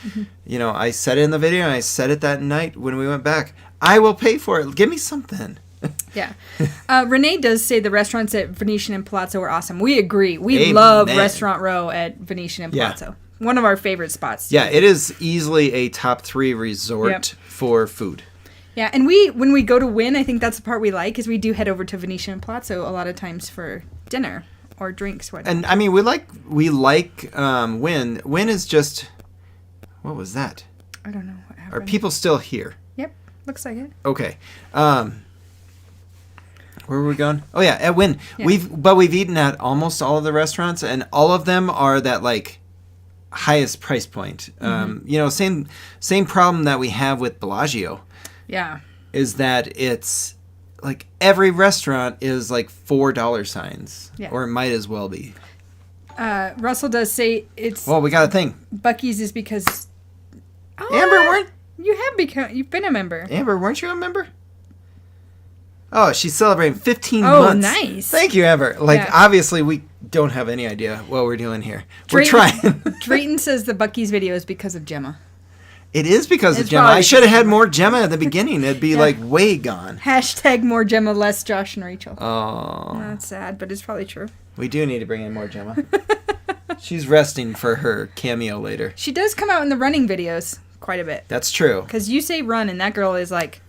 you know, I said it in the video and I said it that night when we went back. I will pay for it. Give me something. Yeah. Renee does say the restaurants at Venetian and Palazzo are awesome. We agree. We love Restaurant Row at Venetian and Palazzo. One of our favorite spots. Yeah, it is easily a top 3 resort for food. Yeah, and when we go to Wynn, I think that's the part we like, is we do head over to Venetian and Palazzo a lot of times for dinner or drinks. Whatever. And I mean, we like Wynn. Wynn is just, what was that? I don't know what happened. Are people still here? Yep, looks like it. Okay. Where were we going? Oh yeah, at Wynn. Yeah. We've eaten at almost all of the restaurants, and all of them are that like highest price point. You know, same problem that we have with Bellagio. Yeah. Is that it's like every restaurant is like $4 signs, or it might as well be. Russell does say it's. Well, we got a thing. Bucc-ee's is because. Amber, you've been a member. Amber, weren't you a member? Oh, she's celebrating 15 Oh, months. nice. Thank you, Amber. Like, obviously, we don't have any idea what we're doing here. We're trying. Drayton says the Bucc-ee's video is because of Gemma. It is because of Gemma. I should have had more Gemma at the beginning. It'd be, like, way gone. Hashtag more Gemma, less Josh and Rachel. Oh. That's sad, but it's probably true. We do need to bring in more Gemma. She's resting for her cameo later. She does come out in the running videos quite a bit. That's true. Because you say run, and that girl is like...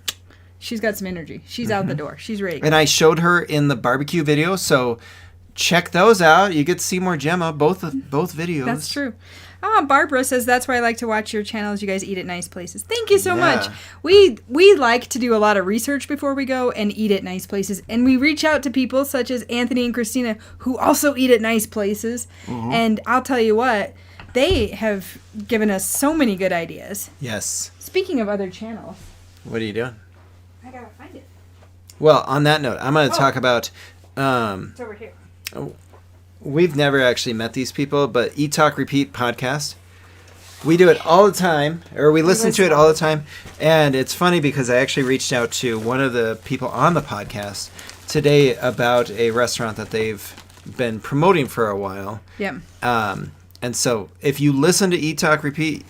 She's got some energy. She's out the door. She's ready. And I showed her in the barbecue video, so check those out. You get to see more Gemma, both videos. That's true. Barbara says that's why I like to watch your channels. You guys eat at nice places. Thank you so much. We like to do a lot of research before we go and eat at nice places. And we reach out to people such as Anthony and Christina who also eat at nice places. And I'll tell you what, they have given us so many good ideas. Yes. Speaking of other channels. What are you doing? I gotta find it. Well, on that note, I'm going to talk about... it's over here. We've never actually met these people, but Eat, Talk, Repeat podcast. We do it all the time, or we listen to it all the time. And it's funny because I actually reached out to one of the people on the podcast today about a restaurant that they've been promoting for a while. Yeah. And so if you listen to Eat, Talk, Repeat,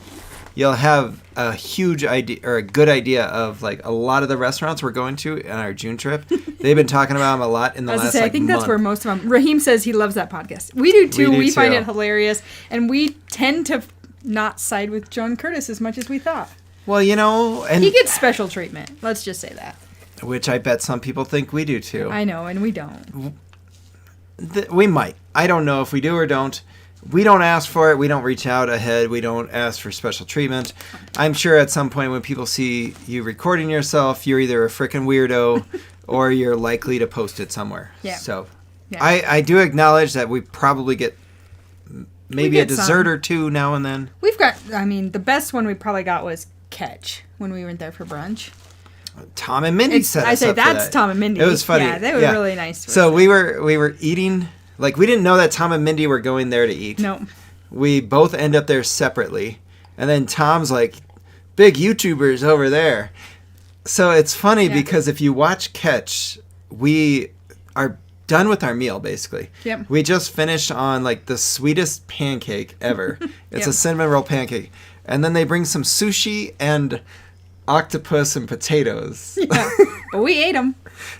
you'll have a huge idea or a good idea of like a lot of the restaurants we're going to on our June trip. They've been talking about them a lot in the last I think that's where most of them. Raheem says he loves that podcast. We do too. We find it hilarious, and we tend to not side with John Curtis as much as we thought. Well, you know, and He gets special treatment. Let's just say that. which I bet some people think we do too. I know, and we don't. We might. I don't know if we do or don't. We don't ask for it. We don't reach out ahead. We don't ask for special treatment. I'm sure at some point when people see you recording yourself, you're either a freaking weirdo or you're likely to post it somewhere. Yeah. So Yeah. I do acknowledge that we probably get maybe We a get dessert some. or two now and then. We've got, I mean, the best one we probably got was Catch when we went there for brunch. Tom and Mindy set I us say up for that's that. Tom and Mindy. It was funny. Yeah, they were really nice to us. So we were eating, like we didn't know that Tom and Mindy were going there to eat. No. We both end up there separately. And then Tom's like, big YouTubers over there. So it's funny because if you watch Catch, we are done with our meal, basically. Yep. We just finished on like the sweetest pancake ever. It's a cinnamon roll pancake. And then they bring some sushi and octopus and potatoes. Yeah. But we ate them.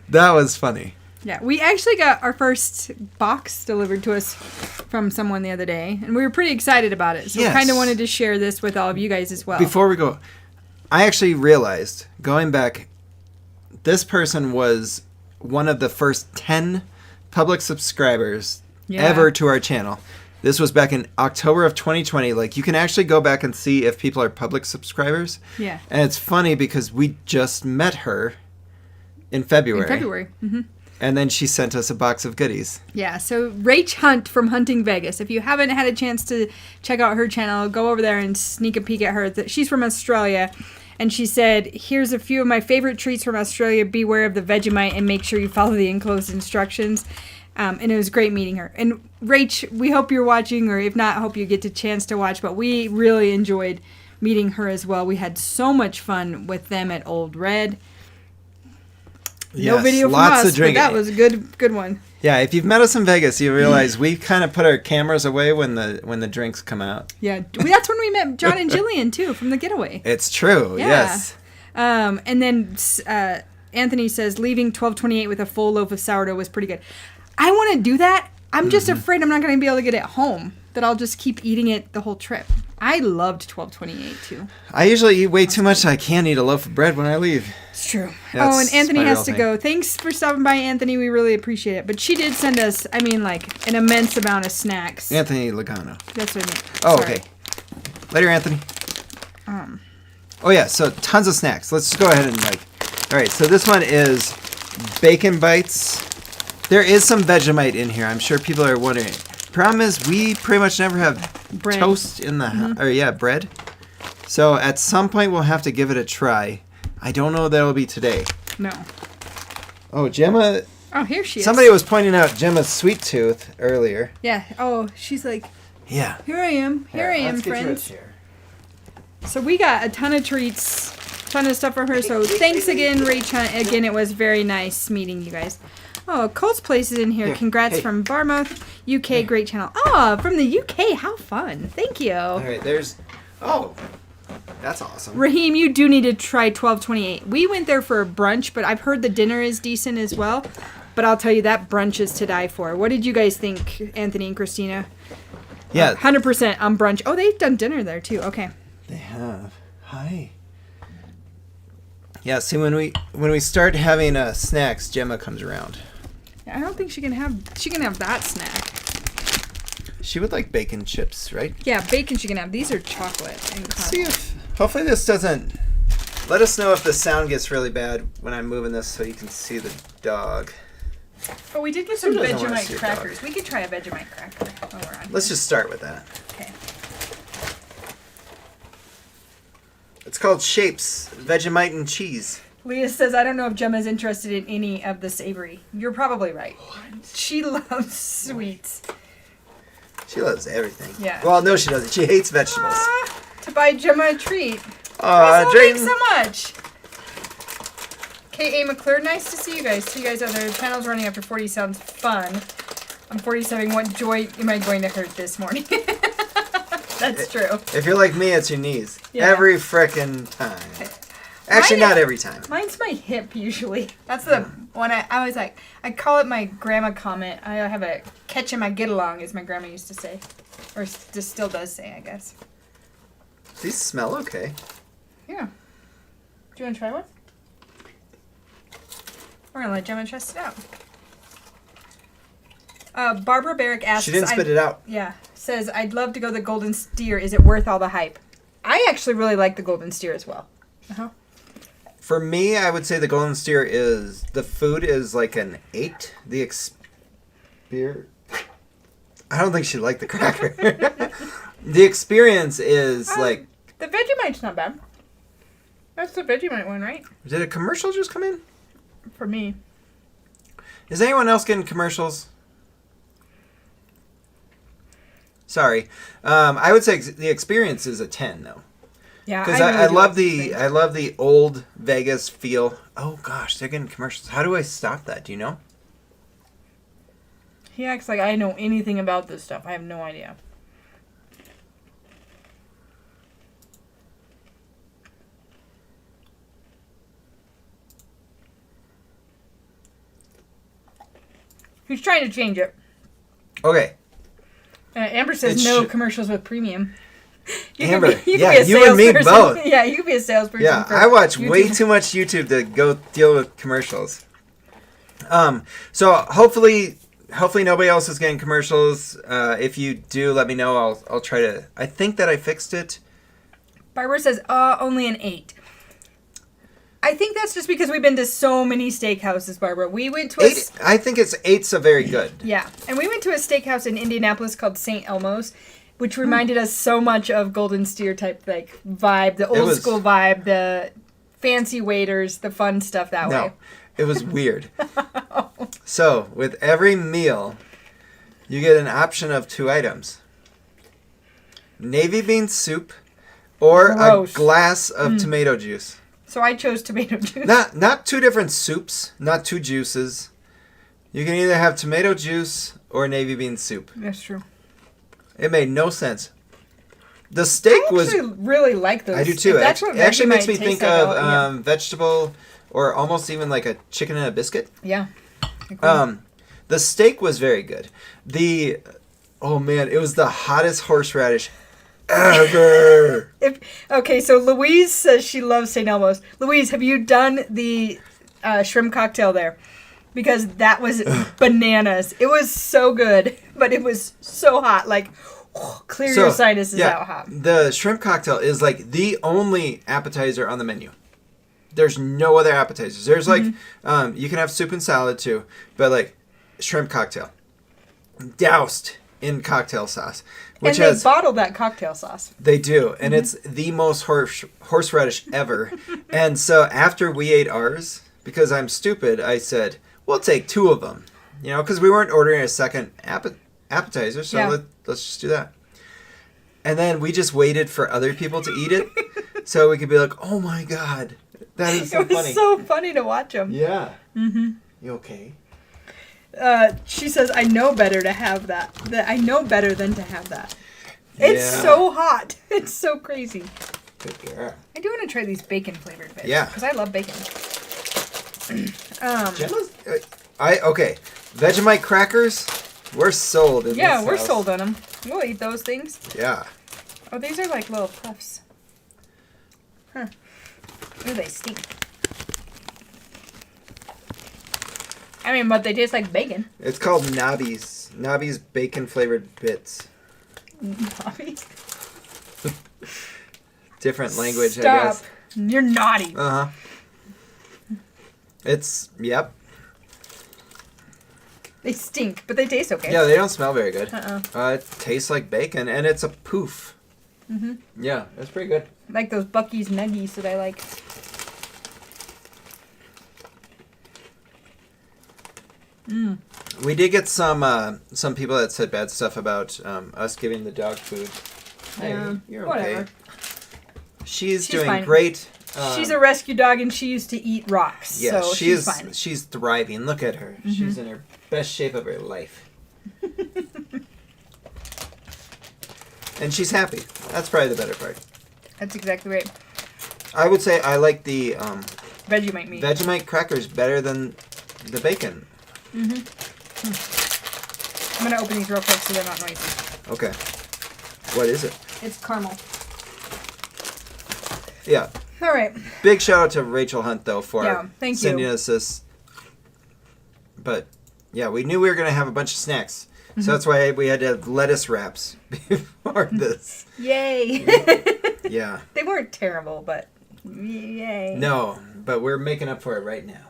That was funny. Yeah, we actually got our first box delivered to us from someone the other day, and we were pretty excited about it. So Yes. we kind of wanted to share this with all of you guys as well. Before we go, I actually realized, going back, this person was one of the first 10 public subscribers ever to our channel. This was back in October of 2020. Like, you can actually go back and see if people are public subscribers. Yeah. And it's funny because we just met her in February. Mm-hmm. And then she sent us a box of goodies. Yeah, so Rach Hunt from Hunting Vegas. If you haven't had a chance to check out her channel, go over there and sneak a peek at her. She's from Australia, and she said, here's a few of my favorite treats from Australia. Beware of the Vegemite and make sure you follow the enclosed instructions. And it was great meeting her. And Rach, we hope you're watching, or if not, hope you get the chance to watch. But we really enjoyed meeting her as well. We had so much fun with them at Old Red. No Yes, video from lots us, of drinking. but that was a good one. Yeah, if you've met us in Vegas, you realize we kind of put our cameras away when the drinks come out. Yeah, that's when we met John and Jillian too from the getaway. It's true. Yeah. Yes. And then Anthony says leaving 1228 with a full loaf of sourdough was pretty good. I want to do that. I'm just afraid I'm not going to be able to get it home. That I'll just keep eating it the whole trip. I loved 1228 too. I usually eat way too much, so I can't eat a loaf of bread when I leave. It's true. That's And Anthony my has real to thing. go. Thanks for stopping by, Anthony. We really appreciate it. But she did send us, I mean, like, an immense amount of snacks. Anthony Logano. That's what I mean. Oh, Sorry. okay. Later, Anthony. Oh, yeah, so tons of snacks. Let's go ahead and, all right, so this one is bacon bites. There is some Vegemite in here. I'm sure people are wondering. Problem is, we pretty much never have Bread. toast in the house. Bread. So at some point, we'll have to give it a try. I don't know that it'll be today. No. Oh, Gemma. Oh, here she is. Somebody was pointing out Gemma's sweet tooth earlier. Yeah. Oh, she's like, Yeah. here I am. Here I am, let's get you a friends. chair. So we got a ton of treats, ton of stuff for her. So thanks again, Rach Hunt. Again, it was very nice meeting you guys. Oh, Cole's Place is in here. Here, Congrats hey. from Barmouth, UK. Great channel. Oh, from the UK. How fun. Thank you. All right, there's. Oh, that's awesome. Raheem, you do need to try 1228. We went there for a brunch, but I've heard the dinner is decent as well. But I'll tell you, that brunch is to die for. What did you guys think, Anthony and Christina? Yeah, 100% on brunch. Oh, they've done dinner there too. Okay. they have. Hi. Yeah, see, when we start having snacks, Gemma comes around. I don't think she can have that snack. She would like bacon chips, right? Yeah, bacon she can have. These are chocolate and See caramel. if. Hopefully this doesn't. Let us know if the sound gets really bad when I'm moving this so you can see the dog. Oh, we did get some Who doesn't wanna see Vegemite a crackers. dog? We could try a Vegemite cracker while we're on. Let's just start with that. Okay. It's called Shapes, Vegemite and Cheese. Leah says, I don't know if Gemma's interested in any of the savory. You're probably right. She loves sweets. She loves everything. Yeah. Well, no, she doesn't. She hates vegetables. To buy Gemma a treat. Aw, Thanks so much. K.A. McClure, nice to see you guys. See you guys out there. The channel's running after 40 sounds fun. I'm 47. What joint am I going to hurt this morning? That's true. If you're like me, it's your knees. Yeah. Every frickin' time. Actually, not every time. Mine's my hip usually. That's the one I always like. I call it my grandma comment. I have a catching my get along, as my grandma used to say. Or just still does say, I guess. These smell okay. Yeah. Do you want to try one? We're going to let Gemma test it out. Barbara Barrick asks... She didn't spit it out. Yeah. Says, I'd love to go the Golden Steer. Is it worth all the hype? I actually really like the Golden Steer as well. Uh-huh. For me, I would say the Golden Steer is... The food is like an 8. The experience... I don't think she liked the cracker. The experience is like... The Vegemite's not bad. That's the Vegemite one, right? Did a commercial just come in? For me. Is anyone else getting commercials? Sorry. I would say the experience is a 10, though. Yeah, because really I do love like the I love the old Vegas feel. Oh gosh, they're getting commercials. How do I stop that? Do you know? He acts like I know anything about this stuff. I have no idea. He's trying to change it. Okay. Amber says no commercials with premium. Amber, you and me both. Yeah, you could be a salesperson. Yeah, I watch way too much YouTube to go deal with commercials. So hopefully nobody else is getting commercials. If you do, let me know. I'll try to. I think that I fixed it. Barbara says, only an 8. I think that's just because we've been to so many steakhouses, Barbara. We went to 8. I think it's 8's a very good. Yeah, and we went to a steakhouse in Indianapolis called St. Elmo's, which reminded us so much of Golden Steer type like vibe, the old school vibe, the fancy waiters, the fun stuff that way. It was weird. So, with every meal, you get an option of 2 items. Navy bean soup or a glass of tomato juice. So I chose tomato juice. Not 2 different soups, not 2 juices. You can either have tomato juice or navy bean soup. That's true. It made no sense. The steak was... I actually really like those. I do too. That's what it actually makes me tastes think like of vegetable or almost even like a chicken and a biscuit. Yeah. The steak was very good. Oh man, it was the hottest horseradish ever. Okay, so Louise says she loves St. Elmo's. Louise, have you done the shrimp cocktail there? Because that was bananas. It was so good, but it was so hot. Like, clear your sinuses out hot. The shrimp cocktail is like the only appetizer on the menu. There's no other appetizers. There's like, you can have soup and salad too, but like shrimp cocktail. Doused in cocktail sauce. And they bottle that cocktail sauce. They do, and it's the most horseradish ever. And so after we ate ours, because I'm stupid, I said, we'll take 2 of them. You know, because we weren't ordering a second appetizer, so let's just do that. And then we just waited for other people to eat it, so we could be like, oh my God, that is so funny. It was so funny to watch them. Yeah. Mm-hmm. You okay? She says, I know better to have that. I know better than to have that. It's so hot. It's so crazy. Good girl. I do want to try these bacon flavored bits. Yeah. Because I love bacon. Okay. Vegemite crackers, we're sold in this house. We're sold on them. We'll eat those things. Yeah. Oh, these are like little puffs. Huh. Ooh, they stink. I mean, but they taste like bacon. It's called Nobby's. Nobby's bacon flavored bits. Nobby's? Different language, Stop. I guess. You're naughty. Uh-huh. Yep. They stink, but they taste okay. Yeah, they don't smell very good. Uh-uh. It tastes like bacon, and it's a poof. Mm-hmm. Yeah, it's pretty good. Like those Bucc-ee's nuggies that I like. We did get some people that said bad stuff about us giving the dog food. Hey, you're okay. Whatever. She's doing fine. great. She's a rescue dog, and she used to eat rocks. Yeah, so she's fine. She's thriving. Look at her. Mm-hmm. She's in her best shape of her life. And she's happy. That's probably the better part. That's exactly right. I would say I like the Vegemite meat. Vegemite crackers better than the bacon. Mm-hmm. I'm going to open these real quick so they're not noisy. Okay. What is it? It's caramel. Yeah. All right. Big shout out to Rachael Hunt, though, for thank sending you. us this. But, yeah, we knew we were going to have a bunch of snacks. Mm-hmm. So that's why we had to have lettuce wraps before this. Yay. Yeah. They weren't terrible, but yay. No, but we're making up for it right now.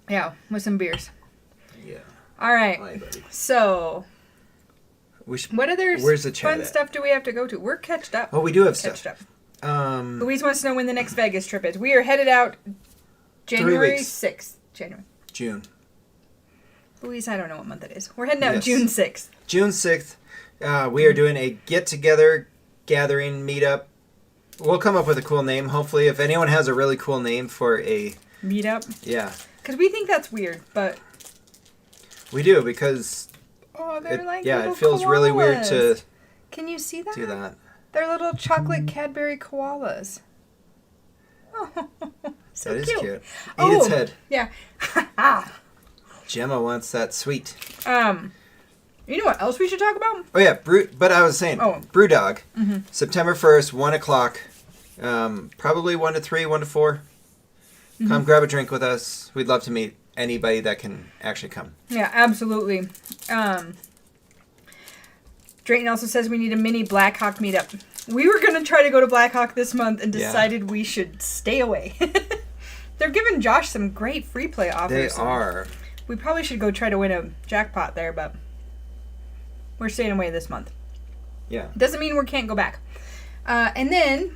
Yeah, with some beers. Yeah. All right. Hi, buddy. So, what other where's the chat fun at? stuff do we have to go to? We're catched up. Oh, we do have Catched stuff. up. Louise wants to know when the next Vegas trip is. We are headed out January 6th. June. Louise, I don't know what month it is. We're heading out Yes. June 6th. June 6th. We are doing a get-together, gathering, meetup. We'll come up with a cool name, hopefully. If anyone has a really cool name for a... Meetup? Yeah. Because we think that's weird, but... We do, because... Oh, they're like yeah, little it feels really weird to Can you see that? do that. They're little chocolate Cadbury koalas. Oh, so That is cute. Oh, Eat its head. Yeah. Gemma wants that sweet. You know what else we should talk about? Oh, yeah. But I was saying, Brewdog, September 1st, 1 o'clock. Probably 1 to 3, 1 to 4. Come grab a drink with us. We'd love to meet anybody that can actually come. Yeah, absolutely. Drayton also says we need a mini Black Hawk meetup. We were going to try to go to Black Hawk this month and decided we should stay away. They're giving Josh some great free play offers. They are. We probably should go try to win a jackpot there, but we're staying away this month. Yeah. Doesn't mean we can't go back. And then,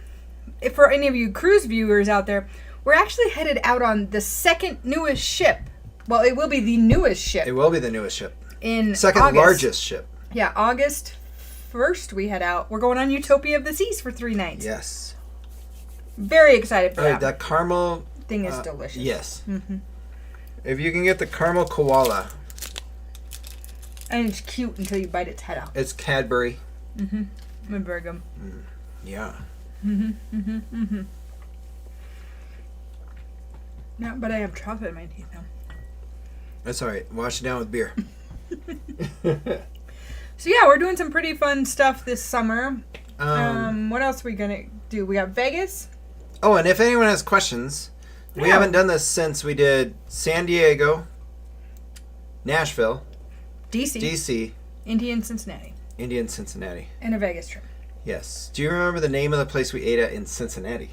if for any of you cruise viewers out there, we're actually headed out on the second newest ship. Well, it will be the newest ship. It will be the newest ship. In Second August. largest ship. Yeah, August 1st we head out. We're going on Utopia of the Seas for 3 nights. Yes. Very excited for that. That caramel... Thing is delicious. Yes. Mm-hmm. If you can get the caramel koala. And it's cute until you bite its head off. It's Cadbury. Mm-hmm. Very good. Yeah. No, but I have chocolate in my teeth now. That's all right. Wash it down with beer. So yeah, we're doing some pretty fun stuff this summer. What else are we gonna do? We got Vegas. Oh, and if anyone has questions, we haven't done this since we did San Diego, Nashville, DC, Indy, and Cincinnati. Indy, and Cincinnati. And a Vegas trip. Yes. Do you remember the name of the place we ate at in Cincinnati?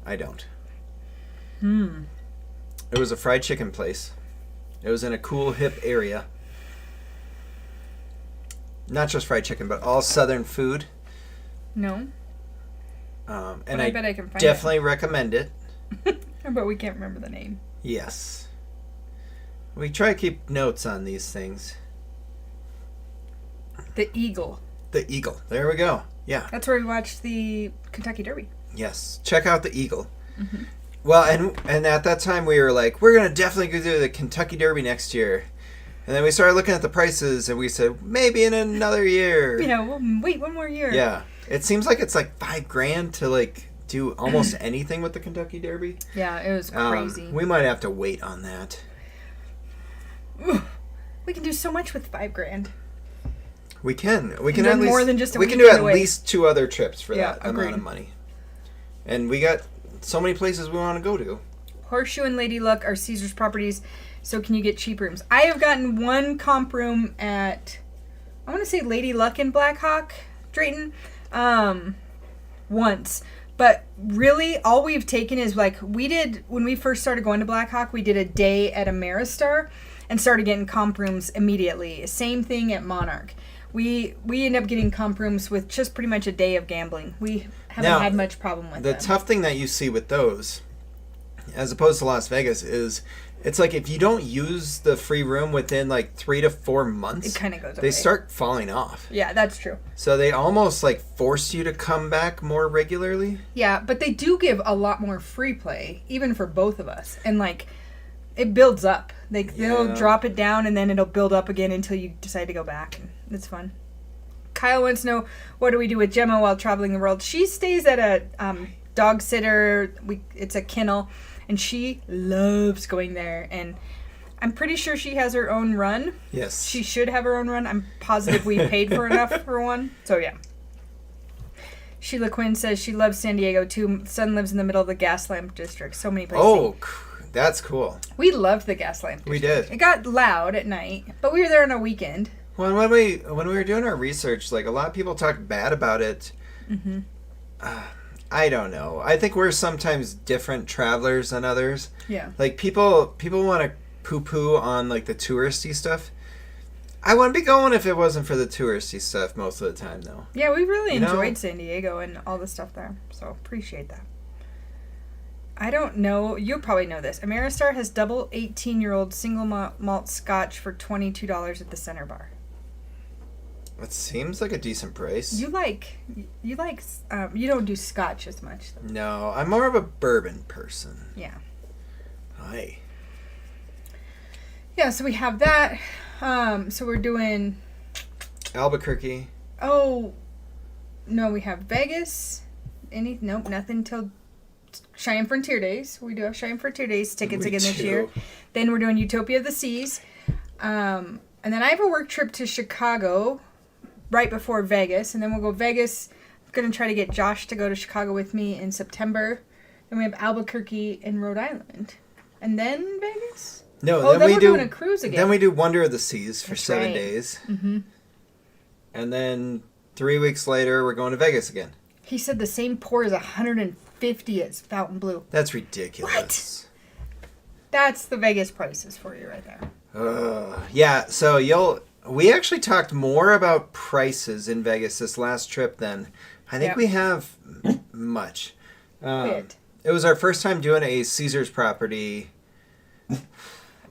I don't. It was a fried chicken place. It was in a cool, hip area. Not just fried chicken, but all Southern food. No. And I bet I can find definitely recommend it. But we can't remember the name. Yes. We try to keep notes on these things. The Eagle. The Eagle. There we go. Yeah. That's where we watched the Kentucky Derby. Yes. Check out the Eagle. Well, and at that time we were like, we're going to definitely go do the Kentucky Derby next year. And then we started looking at the prices and we said, maybe in another year. You know, we'll wait 1 more year. Yeah. It seems like it's like $5,000 to like do almost anything with the Kentucky Derby. Yeah, it was crazy. We might have to wait on that. We can do so much with $5,000. We can. We can do at least more than just a we can do weekend at away. least 2 other trips for Yeah, that agreed. amount of money. And we got so many places we want to go to. Horseshoe and Lady Luck are Caesar's properties, so can you get cheap rooms? I have gotten 1 comp room at, I want to say Lady Luck in Black Hawk, Drayton, once. But really, all we've taken is like, we did, when we first started going to Black Hawk, we did a day at Ameristar and started getting comp rooms immediately. Same thing at Monarch. We end up getting comp rooms with just pretty much a day of gambling. We haven't had much problem with the them. tough thing that you see with those, as opposed to Las Vegas, is it's like if you don't use the free room within like 3 to 4 months, It kinda goes they away. start falling off. Yeah, that's true. So they almost like force you to come back more regularly. Yeah, but they do give a lot more free play, even for both of us. And, like, it builds up. They'll drop it down, and then it'll build up again until you decide to go back. And it's fun. Kyle wants to know, what do we do with Gemma while traveling the world? She stays at a dog sitter. It's a kennel, and she loves going there. And I'm pretty sure she has her own run. Yes. She should have her own run. I'm positive we paid for enough for one. So, yeah. Sheila Quinn says she loves San Diego too. Son lives in the middle of the gas lamp district. So many places. Oh, that's cool. We loved the gas lamp district. We did. It got loud at night, but we were there on a weekend. Well, when we were doing our research, like a lot of people talked bad about it. Mm-hmm. I don't know. I think we're sometimes different travelers than others. Yeah. Like people want to poo-poo on like the touristy stuff. I wouldn't be going if it wasn't for the touristy stuff most of the time, though. Yeah, we really enjoyed San Diego and all the stuff there, so appreciate that. I don't know. You'll probably know this. Ameristar has double 18-year-old single malt scotch for $22 at the center bar. It seems like a decent price. You don't do scotch as much, though. No, I'm more of a bourbon person. Yeah. Hi. Yeah, so we have that. So we're doing... Albuquerque. Oh, no, we have Vegas. Nope, nothing till Cheyenne Frontier Days. We do have Cheyenne Frontier Days tickets again this year. Then we're doing Utopia of the Seas. And then I have a work trip to Chicago right before Vegas. And then we'll go Vegas. I'm going to try to get Josh to go to Chicago with me in September. Then we have Albuquerque and Rhode Island. And then Vegas? No, then we're doing a cruise again. Then we do Wonder of the Seas for That's 7 right. days. Mm-hmm. And then 3 weeks later, we're going to Vegas again. He said the same pour is $150 at Fountain Blue. That's ridiculous. What? That's the Vegas prices for you right there. Yeah, so we actually talked more about prices in Vegas this last trip than I think we have much. It was our first time doing a Caesars property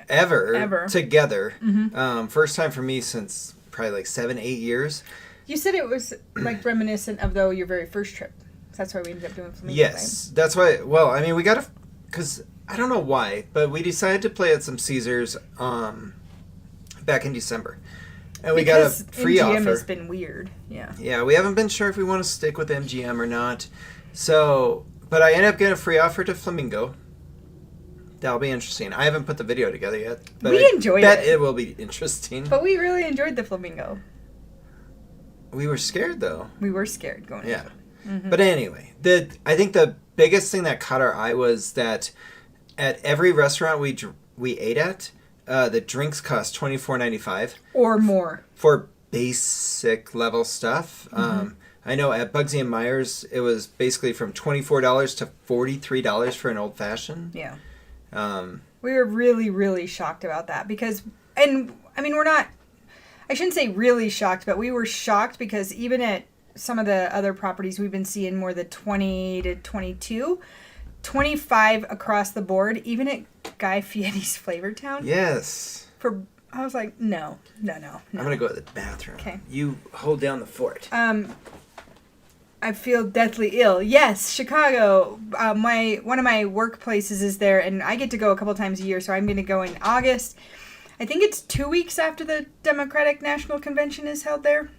ever. Together. Mm-hmm. First time for me since probably like 7-8 years. You said it was like reminiscent of your very first trip. That's why we ended up doing Flamingo. Yes, that's why. Well, I mean, we got to, because I don't know why, but we decided to play at some Caesars back in December, and we got a free MGM offer. has been weird. Yeah. Yeah, we haven't been sure if we want to stick with MGM or not. So, but I ended up getting a free offer to Flamingo. That'll be interesting. I haven't put the video together yet, but we enjoyed it. Bet it will be interesting. But we really enjoyed the Flamingo. We were scared though. We were scared going. Yeah. Mm-hmm. But anyway, I think the biggest thing that caught our eye was that at every restaurant we ate at, the drinks cost $24.95 or more for basic level stuff. Mm-hmm. I know at Bucc-ee and Myers it was basically from $24 to $43 for an old fashioned. Yeah. We were really, really shocked about that because, and I mean, we're not. I shouldn't say really shocked, but we were shocked because even at some of the other properties we've been seeing more the 20 to 22, 25 across the board, even at Guy Fieri's Flavortown. Yes. I was like, no. I'm going to go to the bathroom. Okay. You hold down the fort. I feel deathly ill. Yes, Chicago. One of my workplaces is there, and I get to go a couple times a year, so I'm going to go in August. I think it's 2 weeks after the Democratic National Convention is held there.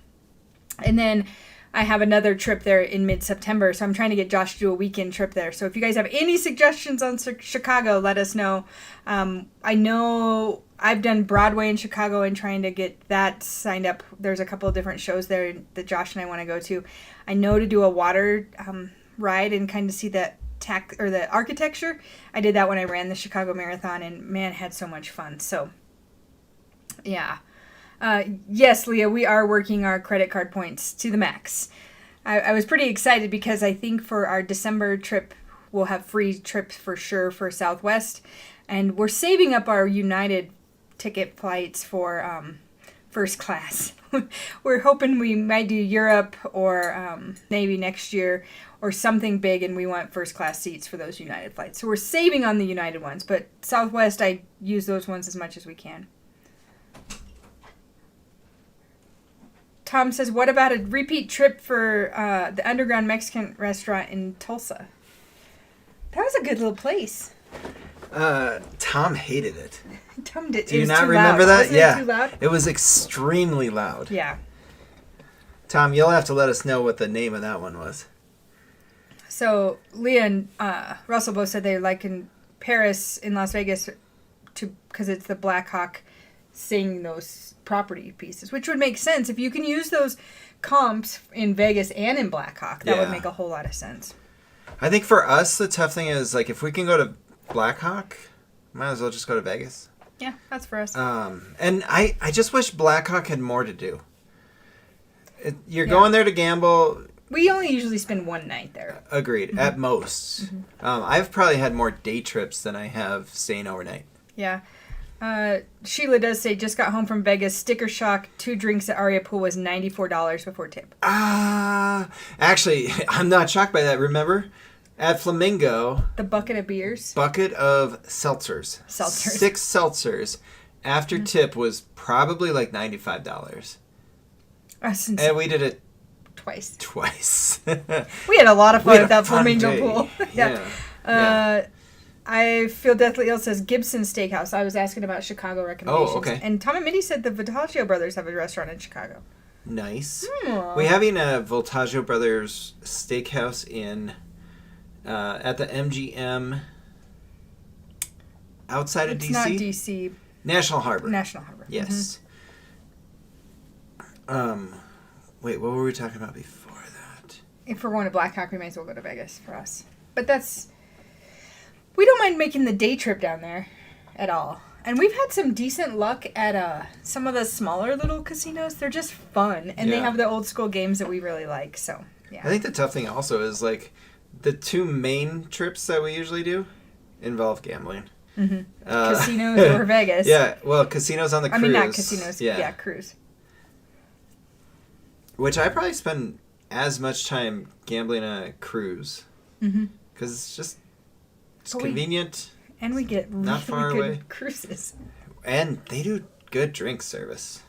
And then I have another trip there in mid-September, so I'm trying to get Josh to do a weekend trip there. So if you guys have any suggestions on Chicago, let us know. I know I've done Broadway in Chicago and trying to get that signed up. There's a couple of different shows there that Josh and I want to go to. I know to do a water ride and kind of see that the architecture. I did that when I ran the Chicago Marathon, and man, had so much fun. So, yeah. Yes, Leah, we are working our credit card points to the max. I was pretty excited because I think for our December trip, we'll have free trips for sure for Southwest. And we're saving up our United ticket flights for first class. We're hoping we might do Europe or maybe next year or something big, and we want first class seats for those United flights. So we're saving on the United ones, but Southwest, I use those ones as much as we can. Tom says, what about a repeat trip for the Underground Mexican restaurant in Tulsa? That was a good little place. Tom hated it. Tom did. Do you not remember that? Wasn't Yeah. it too loud? It was extremely loud. Yeah. Tom, you'll have to let us know what the name of that one was. So Leah and Russell both said they like in Paris in Las Vegas because it's the Black Hawk seeing those property pieces, which would make sense. If you can use those comps in Vegas and in Blackhawk, that would make a whole lot of sense. I think for us, the tough thing is, like, if we can go to Blackhawk, might as well just go to Vegas. Yeah, that's for us. And I just wish Blackhawk had more to do. You're going there to gamble. We only usually spend one night there. Agreed, at most. I've probably had more day trips than I have staying overnight. Yeah. Sheila does say, just got home from Vegas. Sticker shock. 2 drinks at Aria Pool was $94 before tip. Actually, I'm not shocked by that. Remember, at Flamingo, the bucket of beers. Bucket of seltzers. 6 seltzers after tip was probably like $95. And we did it twice. We had a lot of fun at that Flamingo day. Pool. Yeah. I Feel Deathly Ill says Gibson Steakhouse. I was asking about Chicago recommendations. Oh, okay. And Tom and Mitty said the Voltaggio brothers have a restaurant in Chicago. Nice. We're having a Voltaggio Brothers Steakhouse in at the MGM outside of DC. It's not DC. National Harbor. Yes. Wait, what were we talking about before that? If we're going to Blackhawk, we might as well go to Vegas for us. But we don't mind making the day trip down there at all. And we've had some decent luck at some of the smaller little casinos. They're just fun. And they have the old school games that we really like. So, yeah. I think the tough thing also is, like, the 2 main trips that we usually do involve gambling. Casinos or Vegas. Yeah, well, casinos on the cruise. I mean, not casinos. Yeah, cruise. Which I probably spend as much time gambling on a cruise. Because it's convenient. And we get not far really good away. Cruises. And they do good drink service.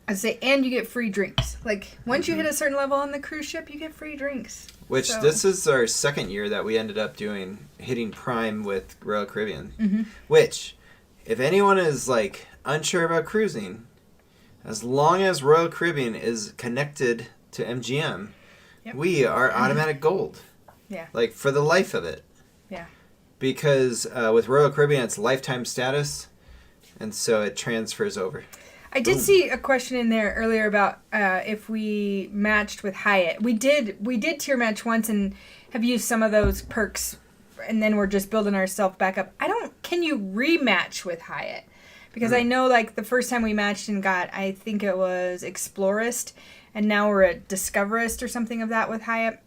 I'd say, and you get free drinks. Like, once you hit a certain level on the cruise ship, you get free drinks. Which, this is our second year that we ended up hitting Prime with Royal Caribbean. Which, if anyone is, like, unsure about cruising, as long as Royal Caribbean is connected to MGM, we are automatic gold. Yeah. Like, for the life of it. Yeah. Because with Royal Caribbean, it's lifetime status, and so it transfers over. I did see a question in there earlier about if we matched with Hyatt. We did tier match once and have used some of those perks, and then we're just building ourselves back up. Can you rematch with Hyatt? Because I know, like, the first time we matched and got, I think it was Explorist, and now we're at Discoverist or something of that with Hyatt.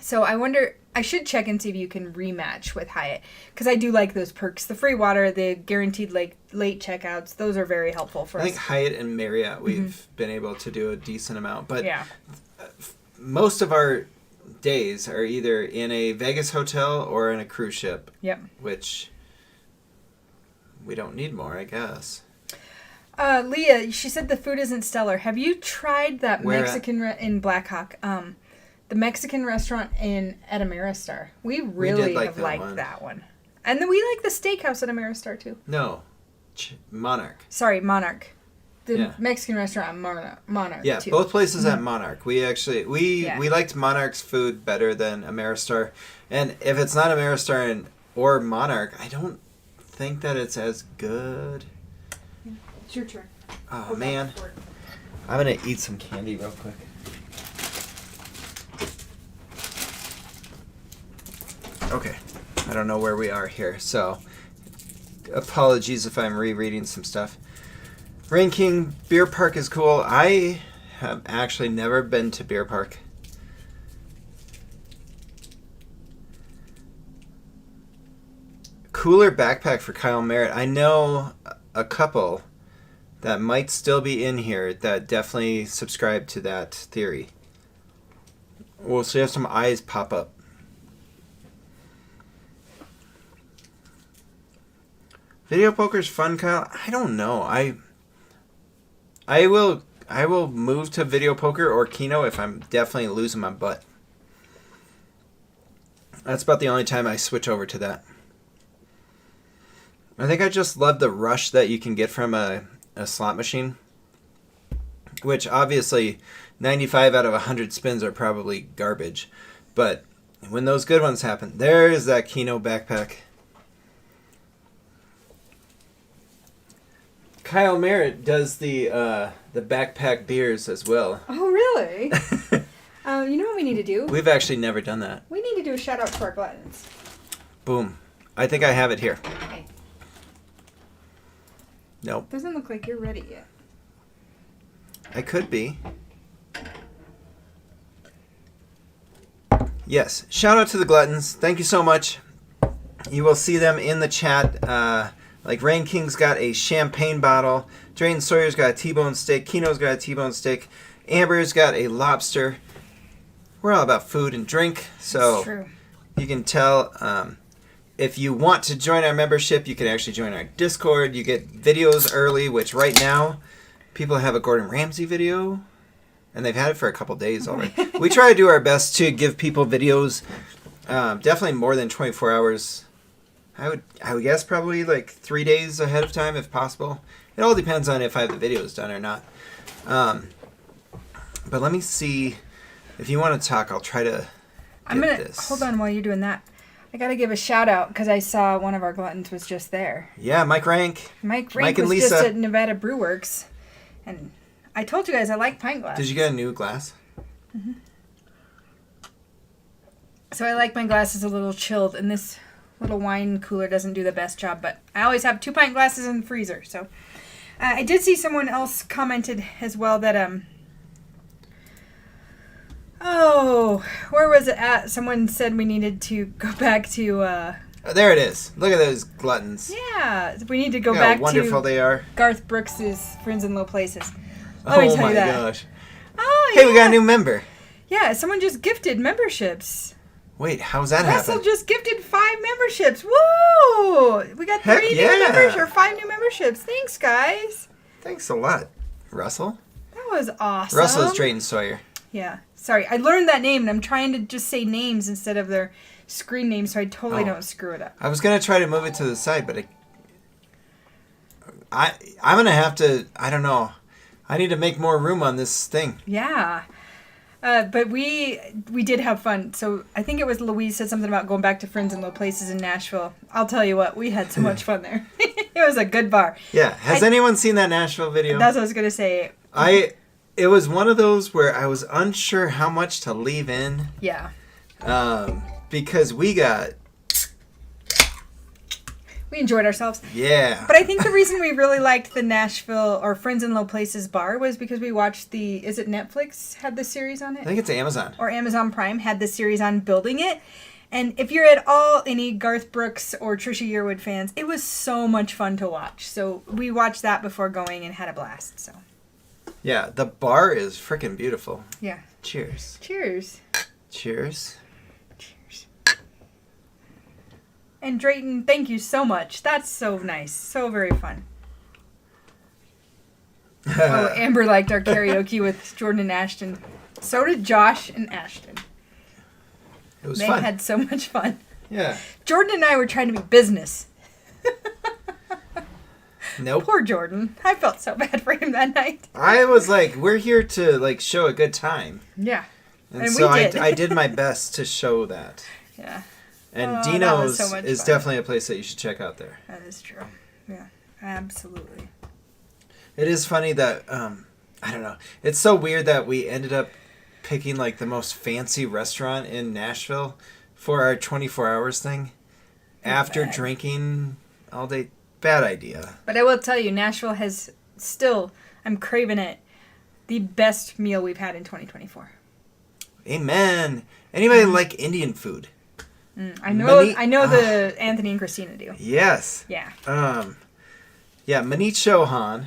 So I wonder, I should check and see if you can rematch with Hyatt. Because I do like those perks. The free water, the guaranteed late checkouts, those are very helpful for us. I think Hyatt and Marriott, we've been able to do a decent amount. But most of our days are either in a Vegas hotel or in a cruise ship. Yep. Which we don't need more, I guess. Leah, she said the food isn't stellar. Have you tried that Mexican in Blackhawk? The Mexican restaurant at Ameristar. We really have liked that one. And then we like the steakhouse at Ameristar too. No. Monarch. Sorry, Monarch. The Mexican restaurant at Monarch yeah, too. Both places at Monarch. We actually we liked Monarch's food better than Ameristar. And if it's not Ameristar or Monarch, I don't think that it's as good. It's your turn. Oh man. I'm gonna eat some candy real quick. Okay, I don't know where we are here, so apologies if I'm rereading some stuff. Rain King Beer Park is cool. I have actually never been to Beer Park. Cooler backpack for Kyle Merritt. I know a couple that might still be in here that definitely subscribe to that theory. We'll see if some eyes pop up. Video poker's fun, Kyle. I don't know. I will move to video poker or Keno if I'm definitely losing my butt. That's about the only time I switch over to that. I think I just love the rush that you can get from a slot machine. Which obviously 95 out of 100 spins are probably garbage. But when those good ones happen, there's that Keno backpack. Kyle Merritt does the backpack beers as well. Oh, really? You know what we need to do? We've actually never done that. We need to do a shout out to our gluttons. Boom. I think I have it here. Okay. Nope. Doesn't look like you're ready yet. I could be. Yes. Shout out to the gluttons. Thank you so much. You will see them in the chat. Like Rain King's got a champagne bottle. Drayton Sawyer's got a T-bone steak. Kino's got a T-bone steak. Amber's got a lobster. We're all about food and drink. So That's true. you can tell if you want to join our membership, you can actually join our Discord. You get videos early, which right now people have a Gordon Ramsay video. And they've had it for a couple days already. We try to do our best to give people videos definitely more than 24 hours. I would guess probably like 3 days ahead of time if possible. It all depends on if I have the videos done or not. But let me see. If you want to talk, I'll try to get this. Hold on while you're doing that. I got to give a shout out because I saw one of our gluttons was just there. Yeah, Mike Rank. Mike Rank and was Lisa. just at Nevada Brew Works. And I told you guys I like pint glasses. Did you get a new glass? Mm-hmm. So I like my glasses a little chilled, and this little wine cooler doesn't do the best job, but I always have 2 pint glasses in the freezer. So I did see someone else commented as well that where was it at? Someone said we needed to go back to There it is. Look at those gluttons. yeah, we need to go Look how back wonderful to they are. Garth Brooks's Friends in Low Places. Let me Oh tell my you that. gosh. Oh, Hey, yeah. we got a new member. Yeah, someone just gifted memberships. Wait, how's that Russell happen? just gifted 5 memberships. Woo! We got Heck 3 yeah. new members or 5 new memberships. Thanks, guys. Thanks a lot, Russell. That was awesome. Russell is Drayton Sawyer. Yeah. Sorry, I learned that name, and I'm trying to just say names instead of their screen names, so I totally don't screw it up. I was gonna try to move it to the side, but I'm gonna have to. I don't know. I need to make more room on this thing. Yeah. But we did have fun. So I think it was Louise said something about going back to Friends in Low Places in Nashville. I'll tell you what, we had so much fun there. It was a good bar. Yeah. Has anyone seen that Nashville video? That's what I was gonna say. It was one of those where I was unsure how much to leave in. Yeah. Because we enjoyed ourselves. Yeah. But I think the reason we really liked the Nashville or Friends in Low Places bar was because we watched is it Netflix had the series on it? I think it's Amazon. Or Amazon Prime had the series on building it. And if you're at all any Garth Brooks or Trisha Yearwood fans, it was so much fun to watch. So we watched that before going and had a blast. So Yeah, the bar is freaking beautiful. yeah. Cheers. Cheers. Cheers. Cheers. And Drayton, thank you so much. That's so nice. So very fun. Oh, Amber liked our karaoke with Jordan and Ashton. So did Josh and Ashton. It was They fun. had so much fun. Yeah. Jordan and I were trying to be business. Nope. Poor Jordan. I felt so bad for him that night. I was like, we're here to like show a good time. Yeah. And so we did. I did my best to show that. Yeah. And Oh, that was Dino's so much is fun. definitely a place that you should check out there. That is true. Yeah. Absolutely. It is funny that I don't know. It's so weird that we ended up picking like the most fancy restaurant in Nashville for our 24 hours thing after bad. drinking all day. Bad idea. But I will tell you, Nashville has still, I'm craving it, the best meal we've had in 2024. Amen. Anybody like Indian food? I know the Anthony and Christina do. Yes. Yeah. Yeah, Manit Chauhan.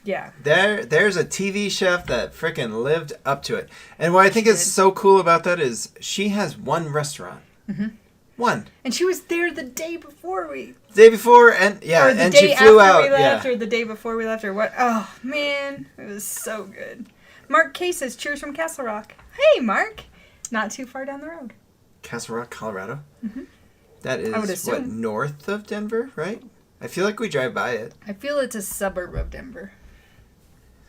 Yeah. There's a TV chef that frickin' lived up to it. And what I think is so cool about that is she has one restaurant. Mm-hmm. One. And she was there the day before we... Day before, and yeah, or the and day she flew after out. we left, Yeah. or the day before we left, or what? Oh, man. It was so good. Mark K says, cheers from Castle Rock. Hey, Mark. Not too far down the road. Castle Rock, Colorado. Mm-hmm. That is, I would assume. north of Denver, right? I feel like we drive by it. I feel it's a suburb of Denver.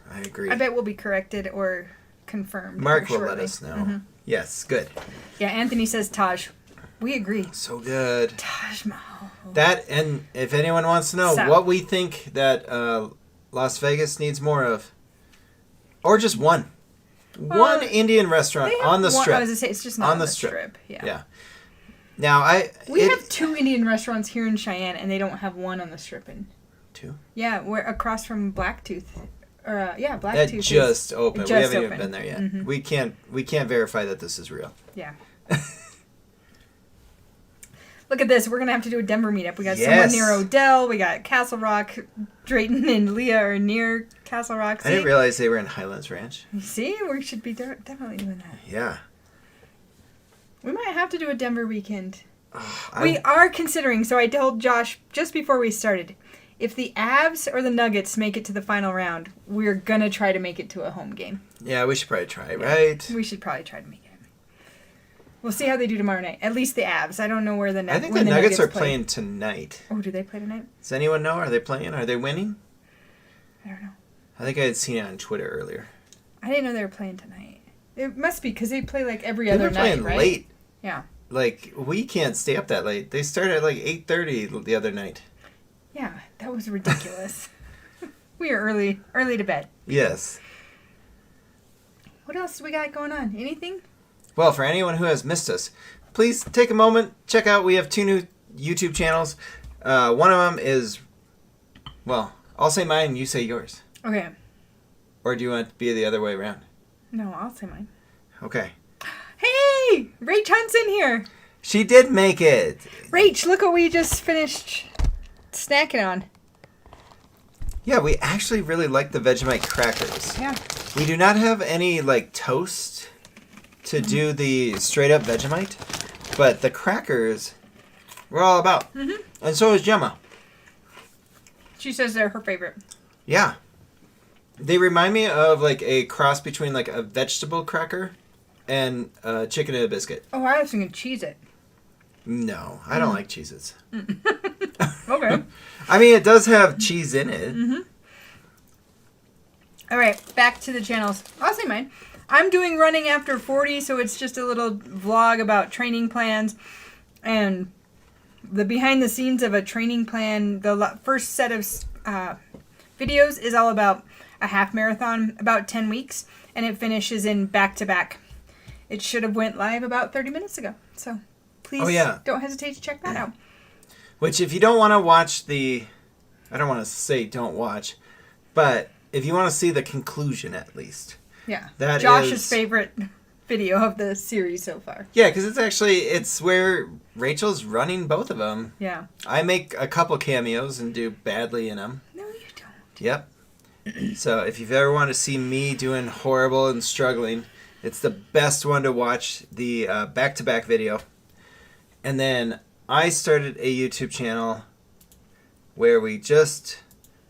I agree. I bet we'll be corrected or confirmed. Mark will shortly. let us know. Mm-hmm. Yes, good. Yeah, Anthony says Taj. We agree. So good. Taj Mahal. That, and if anyone wants to know So- what we think that Las Vegas needs more of. Or just one. Well, one Indian restaurant on the strip. I was going to say, it's just not on the strip. Yeah. Now, we have 2 Indian restaurants here in Cheyenne, and they don't have one on the strip. 2? Yeah, we're across from Blacktooth. Blacktooth. That just opened. We haven't even been there yet. Mm-hmm. We can't verify that this is real. Yeah. Look at this. We're going to have to do a Denver meetup. We got someone near Odell. We got Castle Rock. Drayton and Leah are near Castle Rock. See? I didn't realize they were in Highlands Ranch. See? We should be definitely doing that. Yeah. We might have to do a Denver weekend. We are considering, so I told Josh just before we started, if the Avs or the Nuggets make it to the final round, we're going to try to make it to a home game. Yeah, we should probably try, right? We should probably try to make it. We'll see how they do tomorrow night. At least the Avs. I don't know where the Nuggets I think the Nuggets are playing tonight. Oh, do they play tonight? Does anyone know? Are they playing? Are they winning? I don't know. I think I had seen it on Twitter earlier. I didn't know they were playing tonight. It must be because they play like every other night, right? They're playing late. Yeah. Like, we can't stay up that late. They started at like 8:30 the other night. Yeah, that was ridiculous. We are early to bed. Yes. What else do we got going on? Anything? Well, for anyone who has missed us, please take a moment, check out. We have 2 new YouTube channels. One of them is, well, I'll say mine and you say yours. Okay. Or do you want it to be the other way around? No, I'll say mine. Okay. Hey! Rach Hunt's in here. She did make it. Rach, look what we just finished snacking on. Yeah, we actually really like the Vegemite crackers. Yeah. We do not have any, like, toast to do the straight-up Vegemite, but the crackers we're all about. Mm-hmm. And so is Gemma. She says they're her favorite. Yeah. They remind me of, like, a cross between, like, a vegetable cracker and a chicken and a biscuit. Oh, I was thinking Cheez-It. No, I don't like Cheez-Its. Okay. I mean, it does have cheese in it. Mm-hmm. All right, back to the channels. I'll say mine. I'm doing Running After 40, so it's just a little vlog about training plans and the behind the scenes of a training plan. The first set of videos is all about a half marathon, about 10 weeks, and it finishes in back-to-back. It should have went live about 30 minutes ago, so please don't hesitate to check that out. Which, if you don't want to watch I don't want to say don't watch, but if you want to see the conclusion at least. Yeah, that Josh's favorite video of the series so far. Yeah, because it's where Rachel's running both of them. Yeah. I make a couple cameos and do badly in them. No, you don't. Yep. So if you've ever wanted to see me doing horrible and struggling, it's the best one to watch, the back-to-back video. And then I started a YouTube channel where we just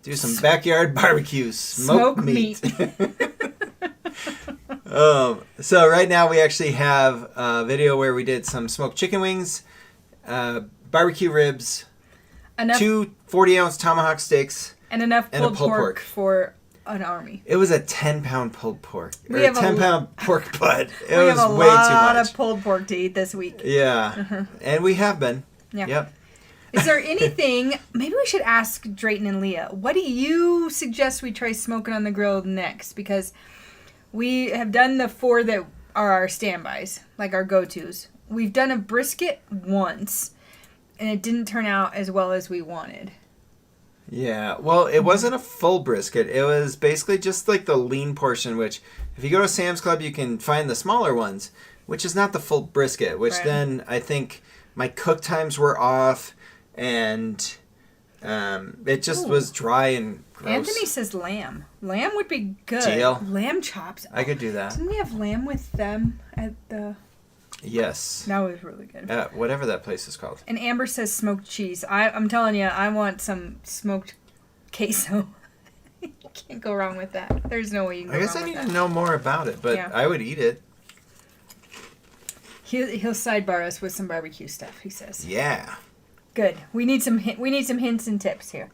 do some backyard barbecue, smoke meat. So right now we actually have a video where we did some smoked chicken wings, barbecue ribs, 2 40-ounce tomahawk steaks, and enough pulled pulled pork for an army. It was a 10-pound pulled pork. We have a 10-pound pork butt. It we was have a way too lot much. of pulled pork to eat this week. Yeah. And we have been. Yeah. Yep. Is there anything, maybe we should ask Drayton and Leah, what do you suggest we try smoking on the grill next? Because we have done the 4 that are our standbys, like our go-tos. We've done a brisket once, and it didn't turn out as well as we wanted. Yeah, well, it wasn't a full brisket. It was basically just like the lean portion, which if you go to Sam's Club, you can find the smaller ones, which is not the full brisket, which then I think my cook times were off, and it just was dry and gross. Anthony says lamb. Lamb would be good. Deal. Lamb chops. I could do that. Didn't we have lamb with them at the... Yes. That was really good. Whatever that place is called. And Amber says smoked cheese. I'm telling you, I want some smoked queso. You can't go wrong with that. There's no way you can go wrong with that. I guess I need to know more about it, but I would eat it. He'll sidebar us with some barbecue stuff, he says. Yeah. Good. We need some hints and tips here.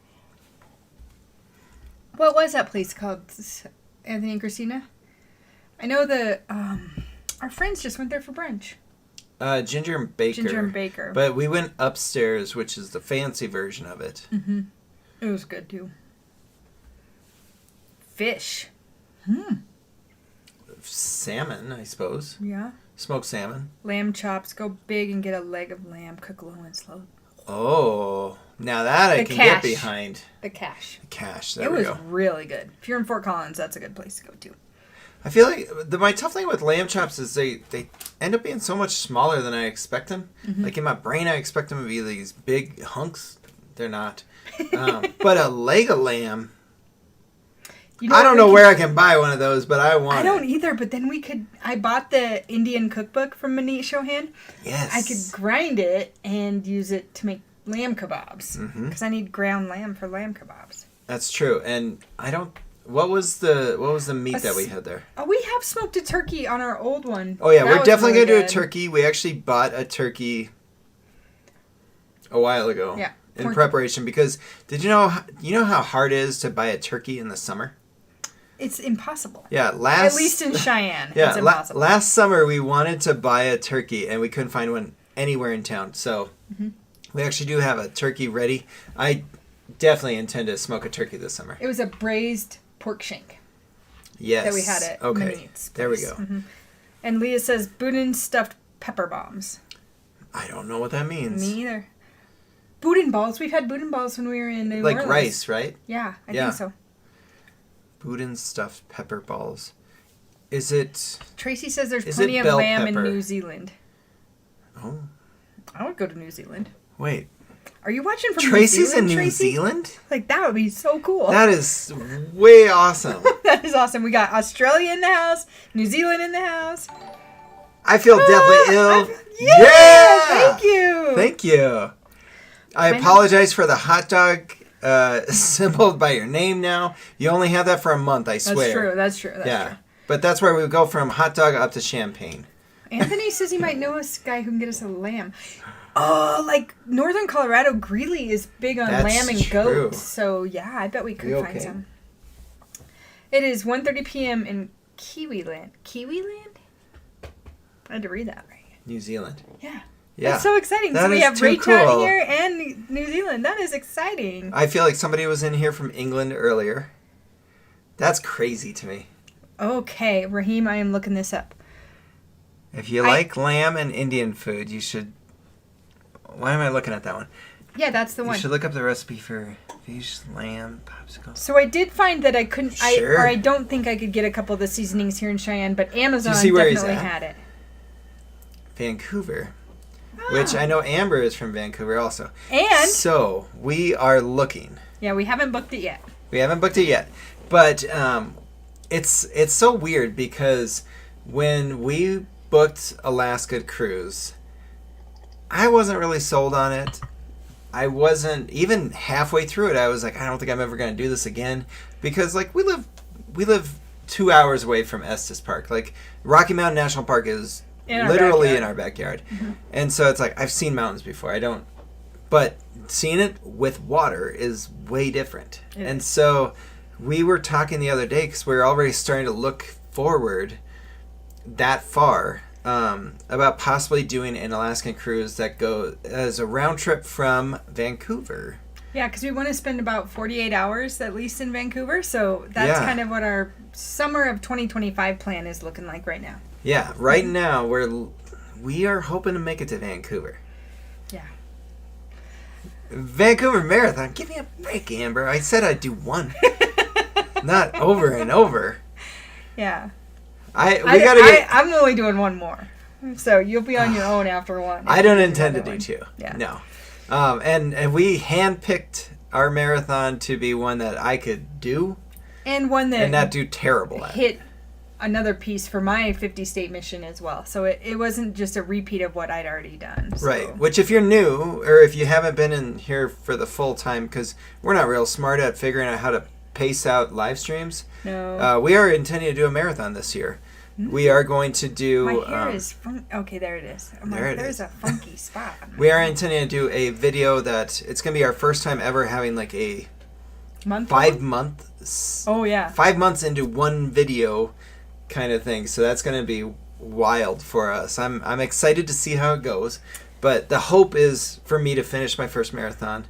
What was that place called, Anthony and Christina? I know our friends just went there for brunch. Ginger and Baker. Ginger and Baker. But we went upstairs, which is the fancy version of it. Mm-hmm. It was good, too. fish. Salmon, I suppose. Yeah. Smoked salmon. Lamb chops. Go big and get a leg of lamb. Cook low and slow. Oh, now that I can get behind. The cache. The cache. It was really good. If you're in Fort Collins, that's a good place to go to. I feel like my tough thing with lamb chops is they end up being so much smaller than I expect them. Mm-hmm. Like in my brain, I expect them to be these big hunks. They're not. But a leg of lamb. I don't know where I can buy one of those, but I want it. I don't either, but then I bought the Indian cookbook from Manit Chauhan. Yes. I could grind it and use it to make lamb kebabs. Because I need ground lamb for lamb kebabs. That's true. And what was the meat that we had there? Oh, we have smoked a turkey on our old one. Oh yeah, we're definitely going to do a turkey. We actually bought a turkey a while ago. Yeah. In preparation, because did you know how hard it is to buy a turkey in the summer? It's impossible. Yeah, at least in Cheyenne, yeah, it's impossible. Last summer we wanted to buy a turkey and we couldn't find one anywhere in town. So we actually do have a turkey ready. I definitely intend to smoke a turkey this summer. It was a braised pork shank. Yes. That we had at Manit's place. There we go. Mm-hmm. And Leah says Boudin stuffed pepper bombs. I don't know what that means. Me either. Boudin balls. We've had Boudin balls when we were in New Orleans. Like rice, right? Yeah, I think so. Boudin stuffed pepper balls. Is it... Tracy says there's plenty of lamb in New Zealand. Oh. I would go to New Zealand. Wait. Are you watching from Tracy's New Zealand, in New Tracy? Zealand? Like, that would be so cool. That is way awesome. That is awesome. We got Australia in the house, New Zealand in the house. I feel deathly ill. Yeah! Thank you. Thank you. I apologize for the hot dog symboled by your name now. You only have that for a month, I swear. That's true. That's true. But that's where we go from hot dog up to champagne. Anthony says he might know a guy who can get us a lamb. Oh, like Northern Colorado, Greeley is big on lamb and goat. So, yeah, I bet we could find some. It is 1:30 p.m. in Kiwiland. Kiwiland? I had to read that right. New Zealand. Yeah. Yeah. That's so exciting. That so we have Rachael cool. here and New Zealand. That is exciting. I feel like somebody was in here from England earlier. That's crazy to me. Okay, Raheem, I am looking this up. If you like lamb and Indian food, you should... Why am I looking at that one? Yeah, that's the one. You should look up the recipe for fish, lamb, popsicle. So I did find that I couldn't... I don't think I could get a couple of the seasonings here in Cheyenne, but Amazon definitely had it. Vancouver. Which I know Amber is from Vancouver also. And... So, we are looking. Yeah, we haven't booked it yet. But it's so weird because when we booked Alaska cruise, I wasn't really sold on it. I wasn't even halfway through it. I was like, I don't think I'm ever going to do this again because like we live 2 hours away from Estes Park. Like Rocky Mountain National Park is literally in our backyard. Mm-hmm. And so it's like I've seen mountains before. But seeing it with water is way different. And so we were talking the other day because we were already starting to look forward that far about possibly doing an Alaskan cruise that goes as a round trip from Vancouver. Yeah, because we want to spend about 48 hours at least in Vancouver. So that's kind of what our summer of 2025 plan is looking like right now. Yeah, right now we are hoping to make it to Vancouver. Yeah. Vancouver Marathon. Give me a break, Amber. I said I'd do one. Not over and over. Yeah. I'm only doing one more. So you'll be on your own after one. I don't intend to do two. Yeah. No. And we handpicked our marathon to be one that I could do. And one that... And not do terrible at. Hit another piece for my 50-state mission as well. So it wasn't just a repeat of what I'd already done. So. Right. Which if you're new, or if you haven't been in here for the full time, because we're not real smart at figuring out how to pace out live streams. No. We are intending to do a marathon this year. Mm-hmm. We are going to do... My hair is... Okay, there it is. There's a funky spot. We are intending to do a video that... It's going to be our first time ever having like a... Month? 5 month... Oh, yeah. 5 months into one video kind of thing. So that's going to be wild for us. I'm excited to see how it goes. But the hope is for me to finish my first marathon.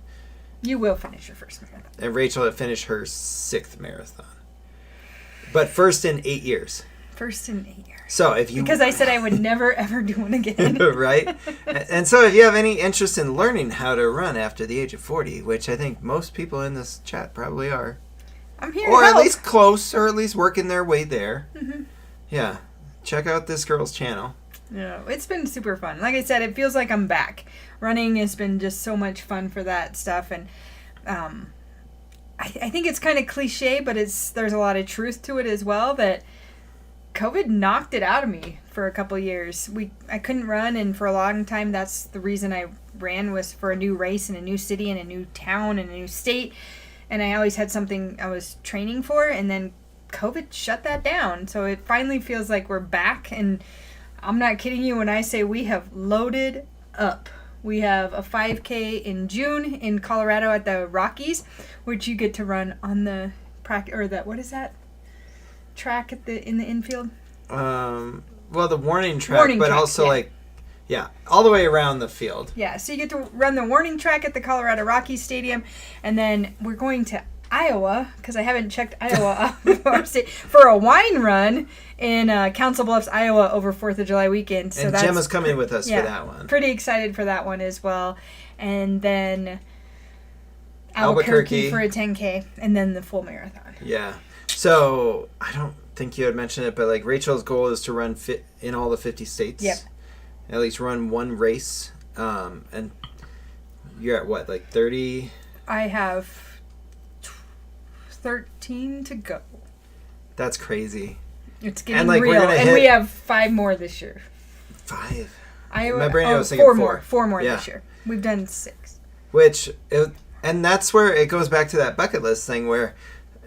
You will finish your first marathon. And Rachael to finish her 6th marathon. But first in 8 years. First in 8 years. So if you... Because I said I would never, ever do one again. Right? And so if you have any interest in learning how to run after the age of 40, which I think most people in this chat probably are. I'm here or to help. at least close, or at least working their way there. Mm-hmm. Yeah. Check out this girl's channel. Yeah, it's been super fun. Like I said, it feels like I'm back. Running has been just so much fun for that stuff. And I think it's kind of cliche, but there's a lot of truth to it as well, that COVID knocked it out of me for a couple years. I couldn't run, and for a long time, that's the reason I ran, was for a new race in a new city and a new town and a new state. And I always had something I was training for, and then COVID shut that down. So it finally feels like we're back, and I'm not kidding you when I say we have loaded up. We have a 5K in June in Colorado at the Rockies, which you get to run on the what is that track in the infield? Well, the warning track, but also all the way around the field. Yeah, so you get to run the warning track at the Colorado Rockies Stadium, and then we're going to Iowa, because I haven't checked Iowa out before, for a wine run in Council Bluffs, Iowa over 4th of July weekend. So and Gemma's coming with us for that one. Pretty excited for that one as well. And then Albuquerque for a 10K, and then the full marathon. Yeah. So, I don't think you had mentioned it, but like Rachael's goal is to run in all the 50 states. Yep. At least run one race. And you're at what, like 30? I have 13 to go. That's crazy. It's getting real. And we have 5 more this year. 5? My brain was thinking 4. 4 more this year. We've done 6. And that's where it goes back to that bucket list thing where,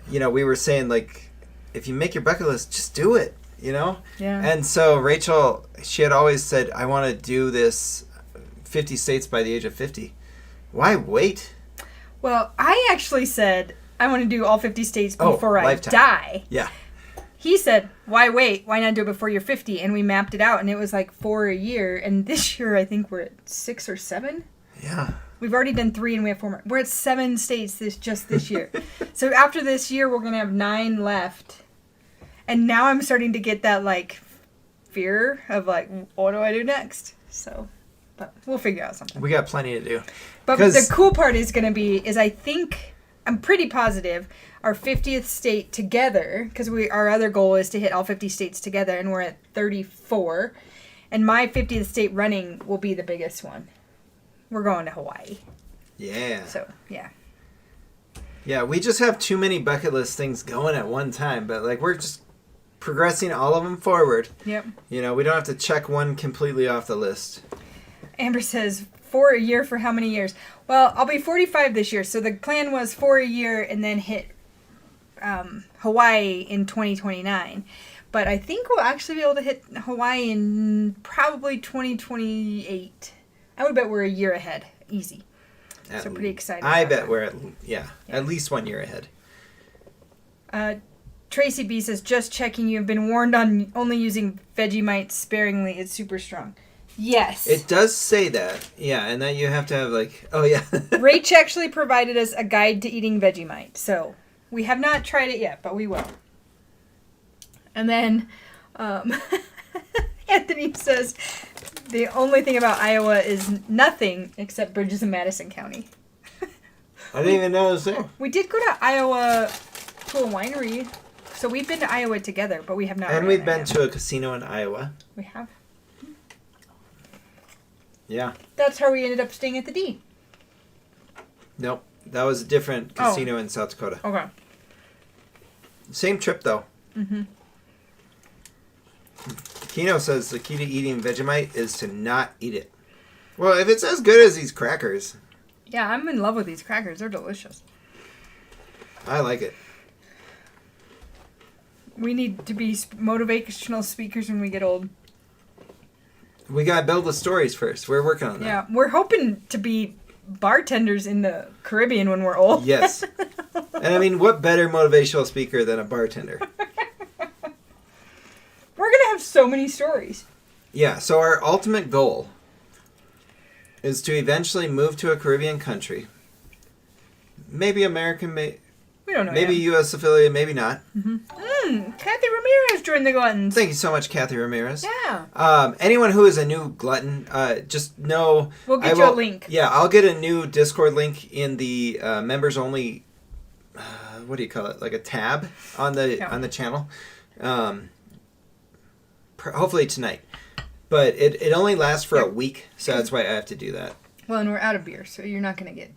we were saying, like, if you make your bucket list, just do it, Yeah. And so Rachael, she had always said, I want to do this 50 states by the age of 50. Why wait? Well, I actually said I want to do all 50 states before I die. Yeah. He said, why wait? Why not do it before you're 50? And we mapped it out, and it was like 4 a year. And this year, I think we're at 6 or 7. Yeah. We've already done 3, and we have 4 more. We're at 7 states this year. So after this year, we're going to have 9 left. And now I'm starting to get that, like, fear of, like, what do I do next? So, but we'll figure out something. We got plenty to do. But the cool part is going to be, I'm pretty positive, our 50th state together, because our other goal is to hit all 50 states together, and we're at 34. And my 50th state running will be the biggest one. We're going to Hawaii. Yeah. So, yeah. Yeah, we just have too many bucket list things going at one time, but like we're just progressing all of them forward. Yep. We don't have to check one completely off the list. Amber says 4 a year for how many years? Well, I'll be 45 this year, so the plan was 4 a year and then hit Hawaii in 2029. But I think we'll actually be able to hit Hawaii in probably 2028. I would bet we're a year ahead. Easy. So pretty excited. I bet we're at least 1 year ahead. Tracy B says, just checking, you have been warned on only using Vegemite sparingly. It's super strong. Yes. It does say that. Yeah, and that you have to have Rach actually provided us a guide to eating Vegemite. So we have not tried it yet, but we will. And then Anthony says, the only thing about Iowa is nothing except Bridges in Madison County. I didn't even know it was there. We did go to Iowa to a winery. So we've been to Iowa together, but we have not. And we've been to a casino in Iowa. We have. Yeah. That's how we ended up staying at the D. Nope. That was a different casino in South Dakota. Okay. Same trip, though. Mm-hmm. Kino says the key to eating Vegemite is to not eat it. Well, if it's as good as these crackers. Yeah, I'm in love with these crackers. They're delicious. I like it. We need to be motivational speakers when we get old. We got to build the stories first. We're working on that. Yeah, we're hoping to be bartenders in the Caribbean when we're old. Yes. And I mean, what better motivational speaker than a bartender? We're going to have so many stories. Yeah, so our ultimate goal is to eventually move to a Caribbean country. Maybe American, we don't know maybe yet. U.S. affiliate, maybe not. Mm-hmm. Kathy Ramirez joined the Gluttons. Thank you so much, Kathy Ramirez. Yeah. Anyone who is a new glutton, just know... We'll get you a link. Yeah, I'll get a new Discord link in the members only... what do you call it? Like a tab on the channel. Hopefully tonight. But it only lasts for a week, so that's why I have to do that. Well, and we're out of beer, so you're not going to get...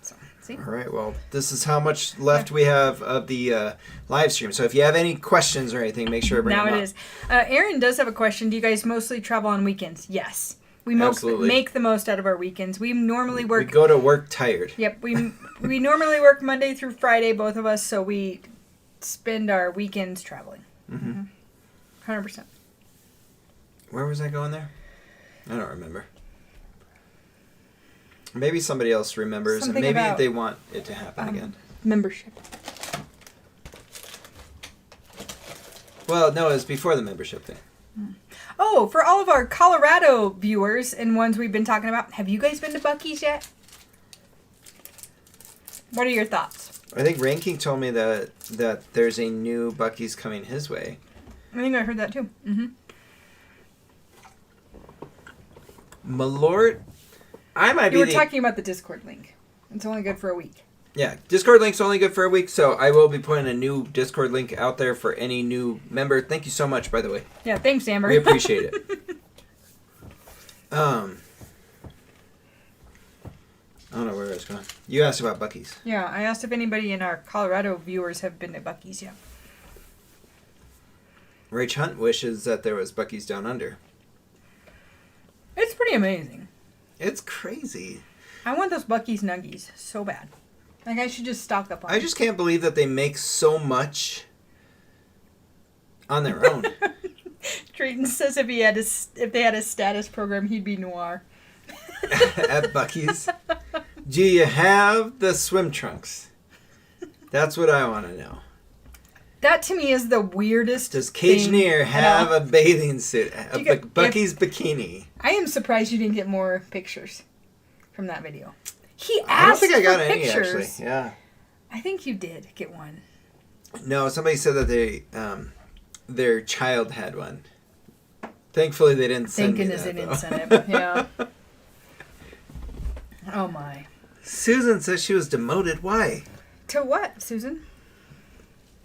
So, see? All right, well, this is how much left we have of the live stream. So if you have any questions or anything, make sure to bring them up. Now it is. Aaron does have a question. Do you guys mostly travel on weekends? Yes. We Absolutely. make the most out of our weekends. We normally work... We go to work tired. Yep. We normally work Monday through Friday, both of us, so we spend our weekends traveling. 100%. Where was I going there? I don't remember. Maybe somebody else remembers. Something Maybe about, they want it to happen again. Membership. Well, no, it was before the membership thing. Oh, for all of our Colorado viewers and ones we've been talking about, have you guys been to Buc-ee's yet? What are your thoughts? I think Ranking told me that there's a new Buc-ee's coming his way. I think I heard that too. Malort, I might be. You were talking about the Discord link. It's only good for a week. Yeah, Discord link's only good for a week, so I will be putting a new Discord link out there for any new member. Thank you so much, by the way. Yeah, thanks, Amber. We appreciate it. I don't know where I was going. You asked about Buc-ee's. Yeah, I asked if anybody in our Colorado viewers have been to Buc-ee's yet. Rach Hunt wishes that there was Buc-ee's Down Under. It's pretty amazing. It's crazy. I want those Buc-ee's nuggies so bad. Like, I should just stock up on I just can't believe that they make so much on their own. Drayton says if they had a status program, he'd be Noir. At Buc-ee's. Do you have the swim trunks? That's what I want to know. That to me is the weirdest Does Cageneer have a bathing suit? Buc-ee's bikini? I am surprised you didn't get more pictures from that video. He asked I don't think I got for any, pictures. actually. Yeah. I think you did get one. No, somebody said that their child had one. Thankfully, they didn't send me that, they didn't send it. Yeah. Oh, my. Susan says she was demoted. Why? To what, Susan?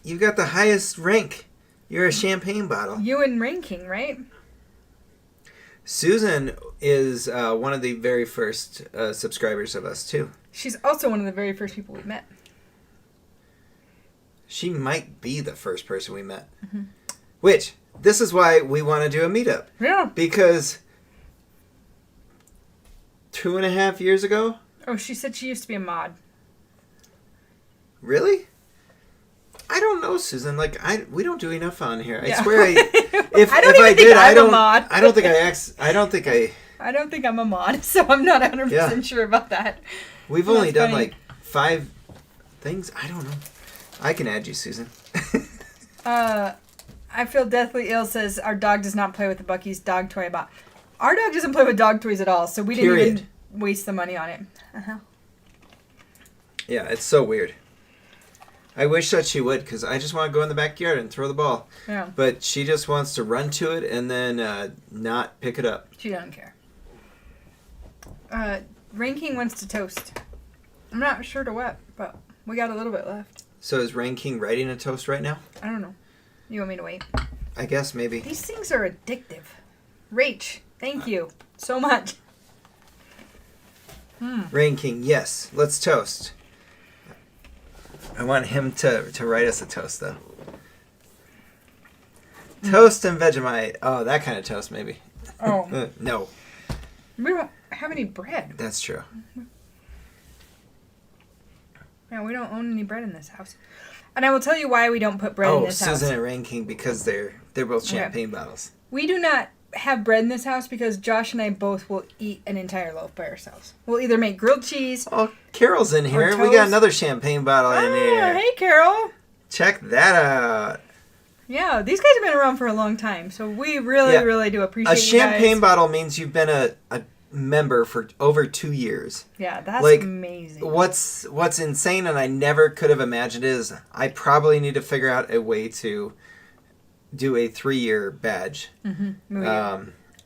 You got the highest rank. You're a champagne bottle. You and Ranking, right? Susan is one of the very first subscribers of us, too. She's also one of the very first people we met. She might be the first person we met. Which, this is why we want to do a meetup. Yeah. Because 2.5 years ago... Oh, she said she used to be a mod. Really? I don't know, Susan. Like, we don't do enough on here. Yeah. I swear, if I don't I even did, think I I'm don't. a mod. I don't think I. I don't think I'm a mod, so I'm not 100% sure about that. We've only done like 5 things. I don't know. I can add you, Susan. I feel deathly ill says our dog does not play with the Buc-ee's dog toy I bought. Our dog doesn't play with dog toys at all, so we didn't even waste the money on it. Yeah, it's so weird. I wish that she would, because I just want to go in the backyard and throw the ball. Yeah. But she just wants to run to it and then not pick it up. She doesn't care. Ranking wants to toast. I'm not sure to what, but we got a little bit left. So is Ranking writing a toast right now? I don't know. You want me to wait? I guess maybe. These things are addictive. Rach, thank you so much. Ranking, yes. Let's toast. I want him to write us a toast, though. Toast and Vegemite. Oh, that kind of toast, maybe. Oh. No. We don't have any bread. That's true. Yeah, we don't own any bread in this house. And I will tell you why we don't put bread in this house. Oh, Susan and Ranking, because they're both champagne bottles. We do not have bread in this house because Josh and I both will eat an entire loaf by ourselves. We'll either make grilled cheese. Oh, Carol's in here. We got another champagne bottle in here. Hey, Carol. Check that out. Yeah, these guys have been around for a long time, so we really do appreciate a champagne bottle means you've been a member for over 2 years. Yeah, that's like, amazing. What's insane, and I never could have imagined, is I probably need to figure out a way to do a 3-year badge.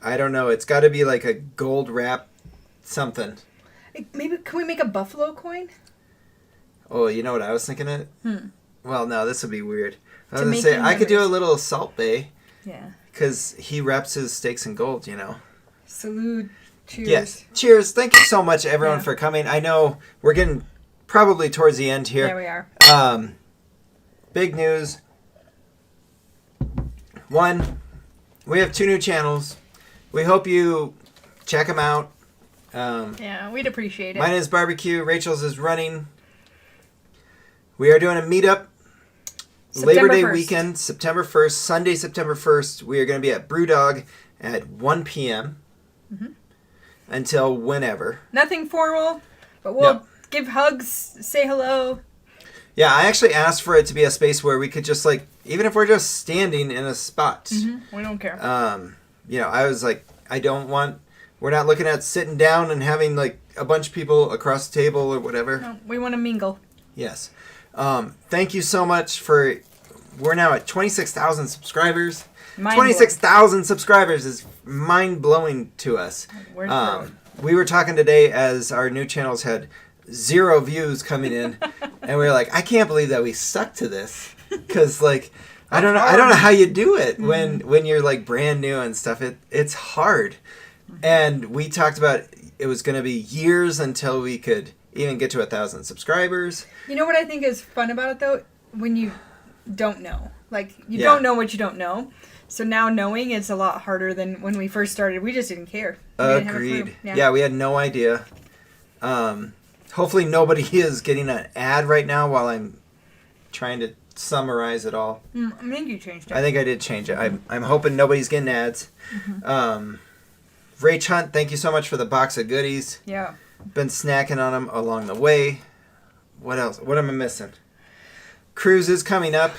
I don't know. It's got to be like a gold wrap something. Maybe can we make a buffalo coin? Oh, you know what I was thinking of? Well, no, this would be weird. I was going to make say, new I could do a memories. little Salt Bay. Yeah. Because he wraps his steaks in gold, you know. Salute. Cheers. Yes. Cheers. Thank you so much, everyone, Yeah. for coming. I know we're getting probably towards the end here. Yeah, we are. Big news. 1, we have 2 new channels. We hope you check them out. Yeah, we'd appreciate it. Mine is Barbecue. Rachel's is Running. We are doing a meetup. Labor Day 1st. weekend, September 1st, Sunday, September 1st. We are going to be at Brewdog at 1 p.m. Until whenever. Nothing formal, but we'll No. give hugs, say hello. Yeah, I actually asked for it to be a space where we could just, like, even if we're just standing in a spot. We don't care. You know, I was like, we're not looking at sitting down and having, like, a bunch of people across the table or whatever. No, we want to mingle. Yes. Thank you so much we're now at 26,000 subscribers. 26,000 subscribers is mind-blowing to us. We're thrilled. We were talking today as our new channels had 0 views coming in, and we were like, I can't believe that we stuck to this. Because, like, I don't know how you do it when you're, like, brand new and stuff. It's hard. And we talked about it was going to be years until we could even get to 1,000 subscribers. You know what I think is fun about it, though? When you don't know. Like, you Yeah. don't know what you don't know. So now knowing it's a lot harder than when we first started. We just didn't care. We didn't have a clue. Agreed. Yeah, we had no idea. Hopefully nobody is getting an ad right now while I'm trying to summarize it all. I think you changed it. I think I did change it. I'm hoping nobody's getting ads. Rach Hunt, thank you so much for the box of goodies. Yeah. Been snacking on them along the way. What else? What am I missing? Cruises coming up.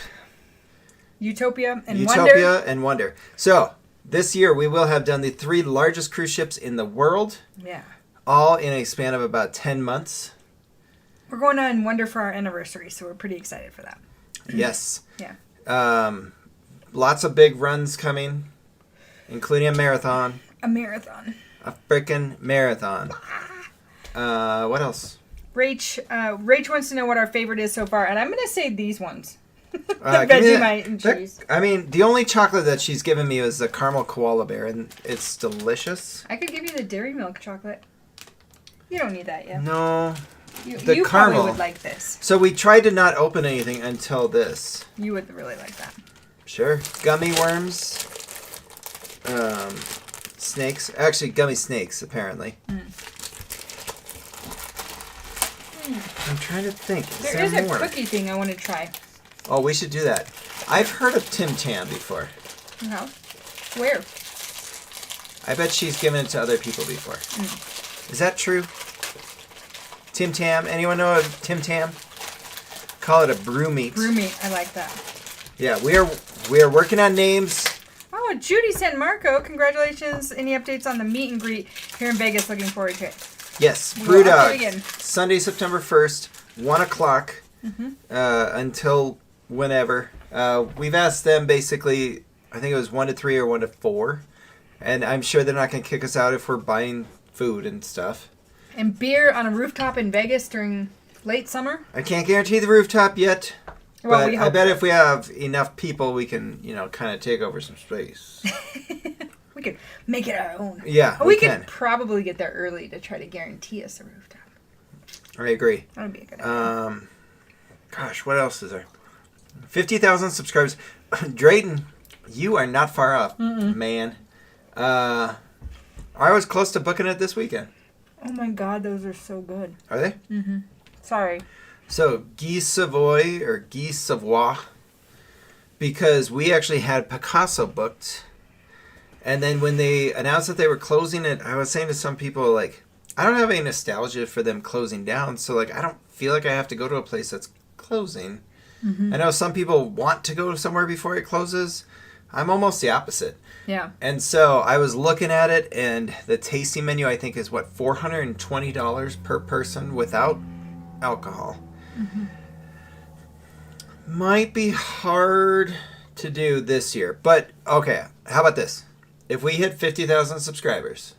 Utopia and Utopia Wonder. and Wonder. So, this year we will have done the 3 largest cruise ships in the world, Yeah. all in a span of about 10 months. We're going on Wonder for our anniversary, so we're pretty excited for that. Yes. Yeah. Lots of big runs coming, including a marathon. A marathon. A frickin' marathon. What else? Rach wants to know what our favorite is so far, and I'm going to say these ones. The Give me Vegemite and cheese. I mean, the only chocolate that she's given me was the caramel koala bear, and it's delicious. I could give you the dairy milk chocolate. You don't need that yet. No. You the probably caramel. would like this. So we tried to not open anything until this. You would really like that. Sure. Gummy worms. Snakes. Actually, gummy snakes, apparently. I'm trying to think. There is a more? cookie thing I want to try. Oh, we should do that. I've heard of Tim Tam before. No. Where? I bet she's given it to other people before. Is that true? Tim Tam? Anyone know of Tim Tam? Call it a brew meat. Brew meat. I like that. Yeah, we are working on names. Oh, Judy San Marco. Congratulations. Any updates on the meet and greet here in Vegas? Looking forward to it. Yes, We'll update Brewdog. again. Sunday, September 1st, 1 o'clock until whenever. We've asked them basically, I think it was 1 to 3 or 1 to 4. And I'm sure they're not going to kick us out if we're buying food and stuff. And beer on a rooftop in Vegas during late summer. I can't guarantee the rooftop yet. Well, But we I hope bet so. if we have enough people, we can, kind of take over some space. We could make it our own. Yeah, we can. could probably get there early to try to guarantee us a rooftop. I agree. That would be a good idea. Gosh, what else is there? 50,000 subscribers. Drayton, you are not far off, man. I was close to booking it this weekend. Oh my god, those are so good. Are they? Sorry. So, Guy Savoy, or Guy Savoy, because we actually had Picasso booked. And then when they announced that they were closing it, I was saying to some people, like, I don't have any nostalgia for them closing down. So, like, I don't feel like I have to go to a place that's closing. I know some people want to go somewhere before it closes. I'm almost the opposite. Yeah. And so I was looking at it, and the tasting menu, I think, is what, $420 per person without alcohol. Mm-hmm. Might be hard to do this year. But, okay, how about this? If we hit 50,000 subscribers,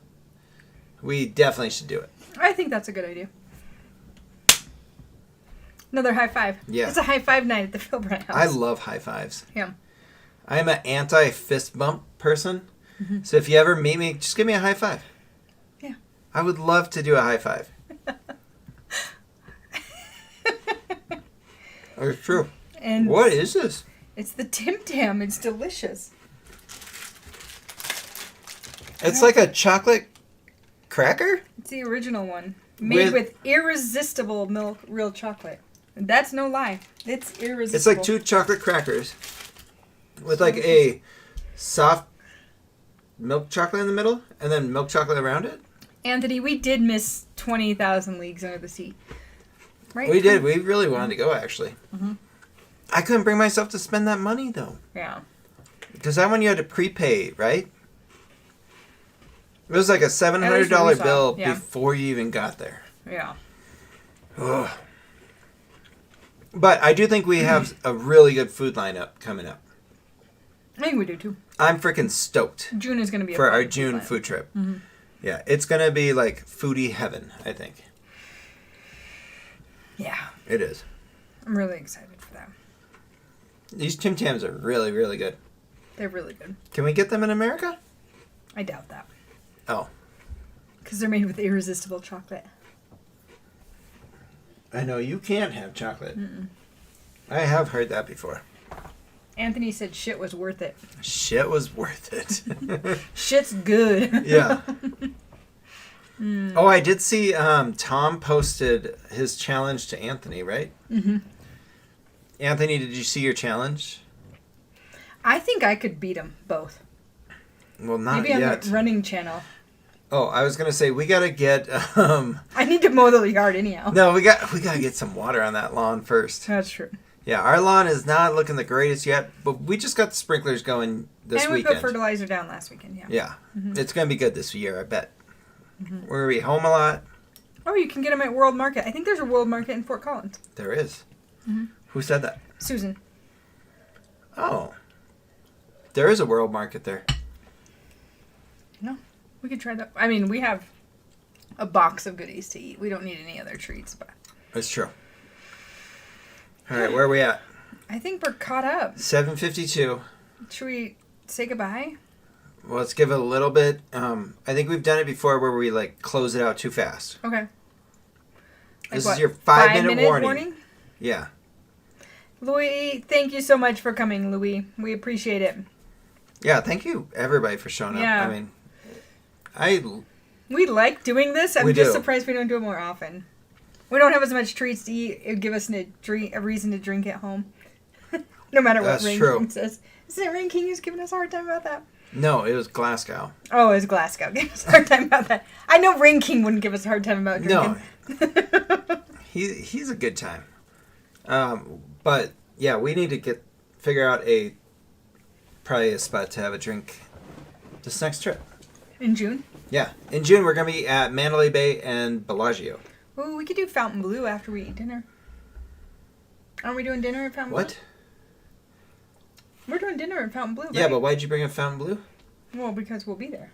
we definitely should do it. I think that's a good idea. Another high five. Yeah. It's a high five night at the Philbrant house. I love high fives. Yeah. I'm an anti-fist bump person. Mm-hmm. So if you ever meet me, just give me a high five. Yeah. I would love to do a high five. It's true. And what is this? It's the Tim Tam. It's delicious. It's like a chocolate cracker? It's the original one. Made with irresistible milk, real chocolate. And that's no lie. It's irresistible. It's like 2 chocolate crackers with like a soft milk chocolate in the middle and then milk chocolate around it. Anthony, we did miss 20,000 Leagues Under the Sea. Right? We did. We really wanted to go, actually. Mm-hmm. I couldn't bring myself to spend that money, though. Yeah. Because that one you had to prepay, right? It was like a $700 bill before you even got there. Yeah. Ugh. But I do think we have a really good food lineup coming up. I think we do, too. I'm freaking stoked. June is going to be for our June food trip. Mm-hmm. Yeah, it's going to be like foodie heaven, I think. Yeah. It is. I'm really excited for that. These Tim Tams are really, really good. They're really good. Can we get them in America? I doubt that. Oh. Because they're made with irresistible chocolate. I know you can't have chocolate. Mm-mm. I have heard that before. Anthony said shit was worth it. Shit was worth it. Shit's good. Yeah. Oh, I did see Tom posted his challenge to Anthony, right? Mm-hmm. Anthony, did you see your challenge? I think I could beat them both. Well, not Maybe yet. on the running channel. Oh, I was gonna say we gotta get. I need to mow the yard anyhow. No, we gotta get some water on that lawn first. That's true. Yeah, our lawn is not looking the greatest yet, but we just got the sprinklers going this weekend. And we put fertilizer down last weekend. Yeah. Yeah, Mm-hmm. It's gonna be good this year, I bet. Mm-hmm. We're gonna be home a lot. Oh, you can get them at World Market. I think there's a World Market in Fort Collins. There is. Mm-hmm. Who said that? Susan. Oh, there is a World Market there. No, we could try that. I mean, we have a box of goodies to eat. We don't need any other treats, but That's true. All right, where are we at? I think we're caught up. 7:52. Should we say goodbye? Well, let's give it a little bit. I think we've done it before where we like close it out too fast. Okay. This is your 5-minute warning. Yeah. Louis, thank you so much for coming, Louis. We appreciate it. Yeah, thank you everybody for showing up. Yeah. I mean, We like doing this. I'm We just do. surprised we don't do it more often. We don't have as much treats to eat. It would give us a reason to drink at home. No matter what That's Rain true. King says. Isn't it Rain King who's giving us a hard time about that? No, it was Glasgow. Oh, it was Glasgow giving us a hard time about that. I know Rain King wouldn't give us a hard time about drinking. No. He's a good time. But yeah, we need to figure out probably a spot to have a drink this next trip. In June? Yeah. In June, we're going to be at Mandalay Bay and Bellagio. Ooh, we could do Fountain Blue after we eat dinner. Aren't we doing dinner at Fountain Blue? What? We're doing dinner at Fountain Blue, Yeah, right? but why'd you bring up Fountain Blue? Well, because we'll be there.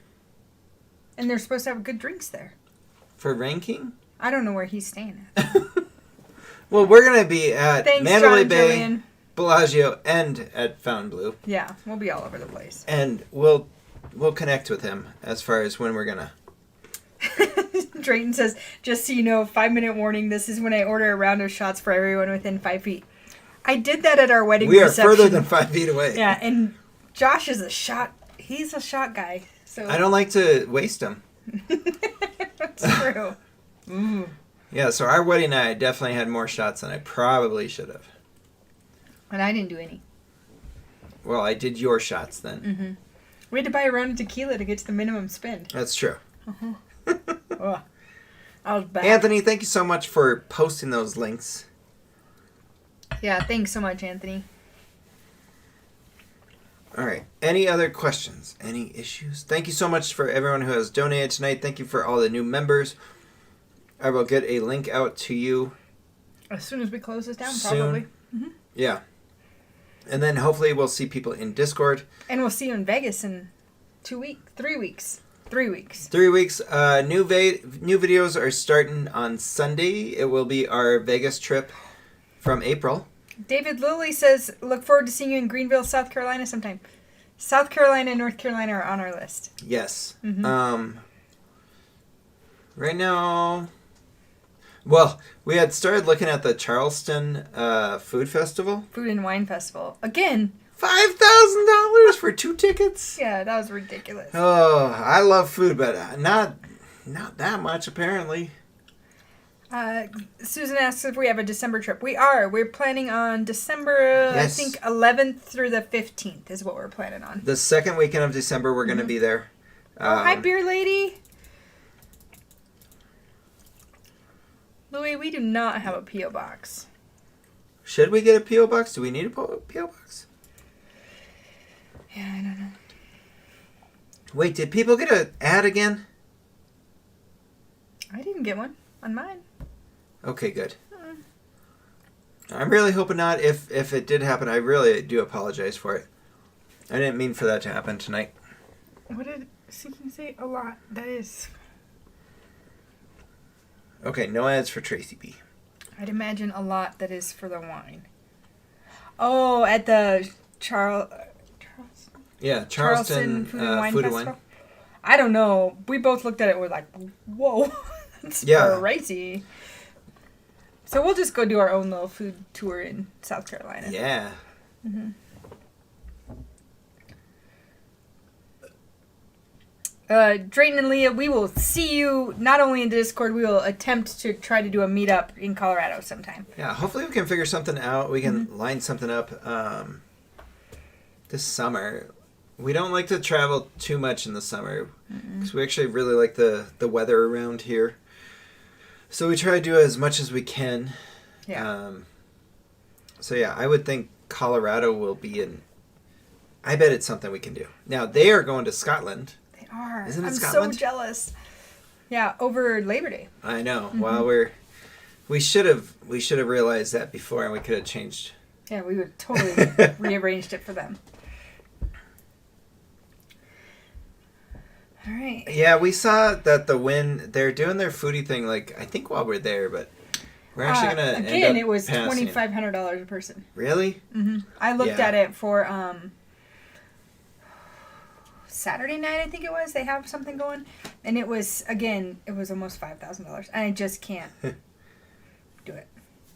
And they're supposed to have good drinks there. For Rain King? I don't know where he's staying at. Well, we're going to be at Thanks, Mandalay John Bay, Jillian. Bellagio, and at Fountain Blue. Yeah, we'll be all over the place. And we'll connect with him as far as when we're going to. Drayton says, just so you know, 5-minute warning, this is when I order a round of shots for everyone within 5 feet. I did that at our wedding We are reception. further than 5 feet away. Yeah, and Josh is he's a shot guy. So I don't like to waste them. That's true. Ooh. Yeah, so our wedding night, I definitely had more shots than I probably should have. And I didn't do any. Well, I did your shots then. Mm-hmm. We had to buy a round of tequila to get to the minimum spend. That's true. Oh, I was bad. Anthony, thank you so much for posting those links. Yeah, thanks so much, Anthony. All right. Any other questions? Any issues? Thank you so much for everyone who has donated tonight. Thank you for all the new members. I will get a link out to you As soon as we close this down, soon. probably. Mm-hmm. Yeah. And then hopefully we'll see people in Discord. And we'll see you in Vegas in 3 weeks. 3 weeks. 3 weeks. New videos are starting on Sunday. It will be our Vegas trip from April. David Lilly says, look forward to seeing you in Greenville, South Carolina sometime. South Carolina and North Carolina are on our list. Yes. Mm-hmm. Right now, well, we had started looking at the Charleston Food Festival. Food and Wine Festival. Again. $5,000 for 2 tickets? Yeah, that was ridiculous. Oh, I love food, but not that much, apparently. Susan asks if we have a December trip. We are. We're planning on December, Yes. I think, 11th through the 15th is what we're planning on. The second weekend of December, we're going to be there. Hi, Beer Lady. Louis, we do not have a P.O. box. Should we get a P.O. box? Do we need a P.O. box? Yeah, I don't know. Wait, did people get an ad again? I didn't get one on mine. Okay, good. I'm really hoping not. If it did happen, I really do apologize for it. I didn't mean for that to happen tonight. What did Seeking say? A lot. That is. Okay, no ads for Tracy B. I'd imagine a lot that is for the wine. Oh, at the Yeah, Charleston Charleston Food and Wine Food and Festival. Wine. I don't know. We both looked at it and we're like, whoa, that's crazy. So we'll just go do our own little food tour in South Carolina. Yeah. Mm-hmm. Drayton and Leah, we will see you not only in Discord, we will attempt to try to do a meetup in Colorado sometime. Yeah, hopefully we can figure something out. We can line something up this summer. We don't like to travel too much in the summer because we actually really like the weather around here. So we try to do as much as we can. Yeah. So yeah, I would think Colorado will be in... I bet it's something we can do. Now, they are going to Scotland. They are. Isn't it I'm Scotland? so jealous. Yeah, over Labor Day. I know. Well, we should have realized that before, and we could have changed. Yeah, we would totally rearranged it for them. All right. Yeah, we saw that they're doing their foodie thing, like, I think while we're there, but we're actually going to end up again, it was passing. $2,500 a person. Really? Mm-hmm. I looked at it for Saturday night, I think it was. They have something going. And it was almost $5,000. And I just can't do it.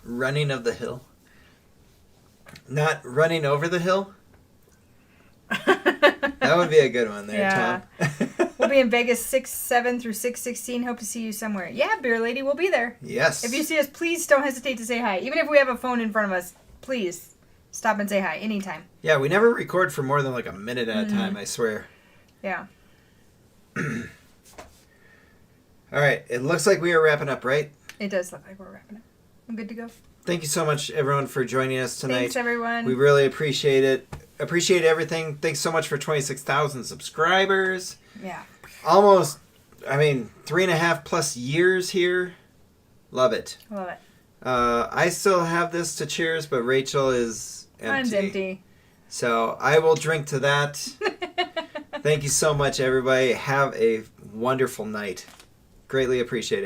Running of the hill? Not running over the hill? That would be a good one there, Tom. We'll be in Vegas 6/7 through 6/16. Hope to see you somewhere. Yeah, Beer Lady, we'll be there. Yes. If you see us, please don't hesitate to say hi. Even if we have a phone in front of us, please stop and say hi anytime. Yeah, we never record for more than like a minute at a time, I swear. Yeah. All right, it looks like we are wrapping up, right? It does look like we're wrapping up. I'm good to go. Thank you so much, everyone, for joining us tonight. Thanks, everyone. We really appreciate it. Appreciate everything. Thanks so much for 26,000 subscribers. Yeah. Almost, 3.5+ years here. Love it. Love it. I still have this to cheers, but Rachel is empty. Mine's empty. So I will drink to that. Thank you so much, everybody. Have a wonderful night. Greatly appreciate it.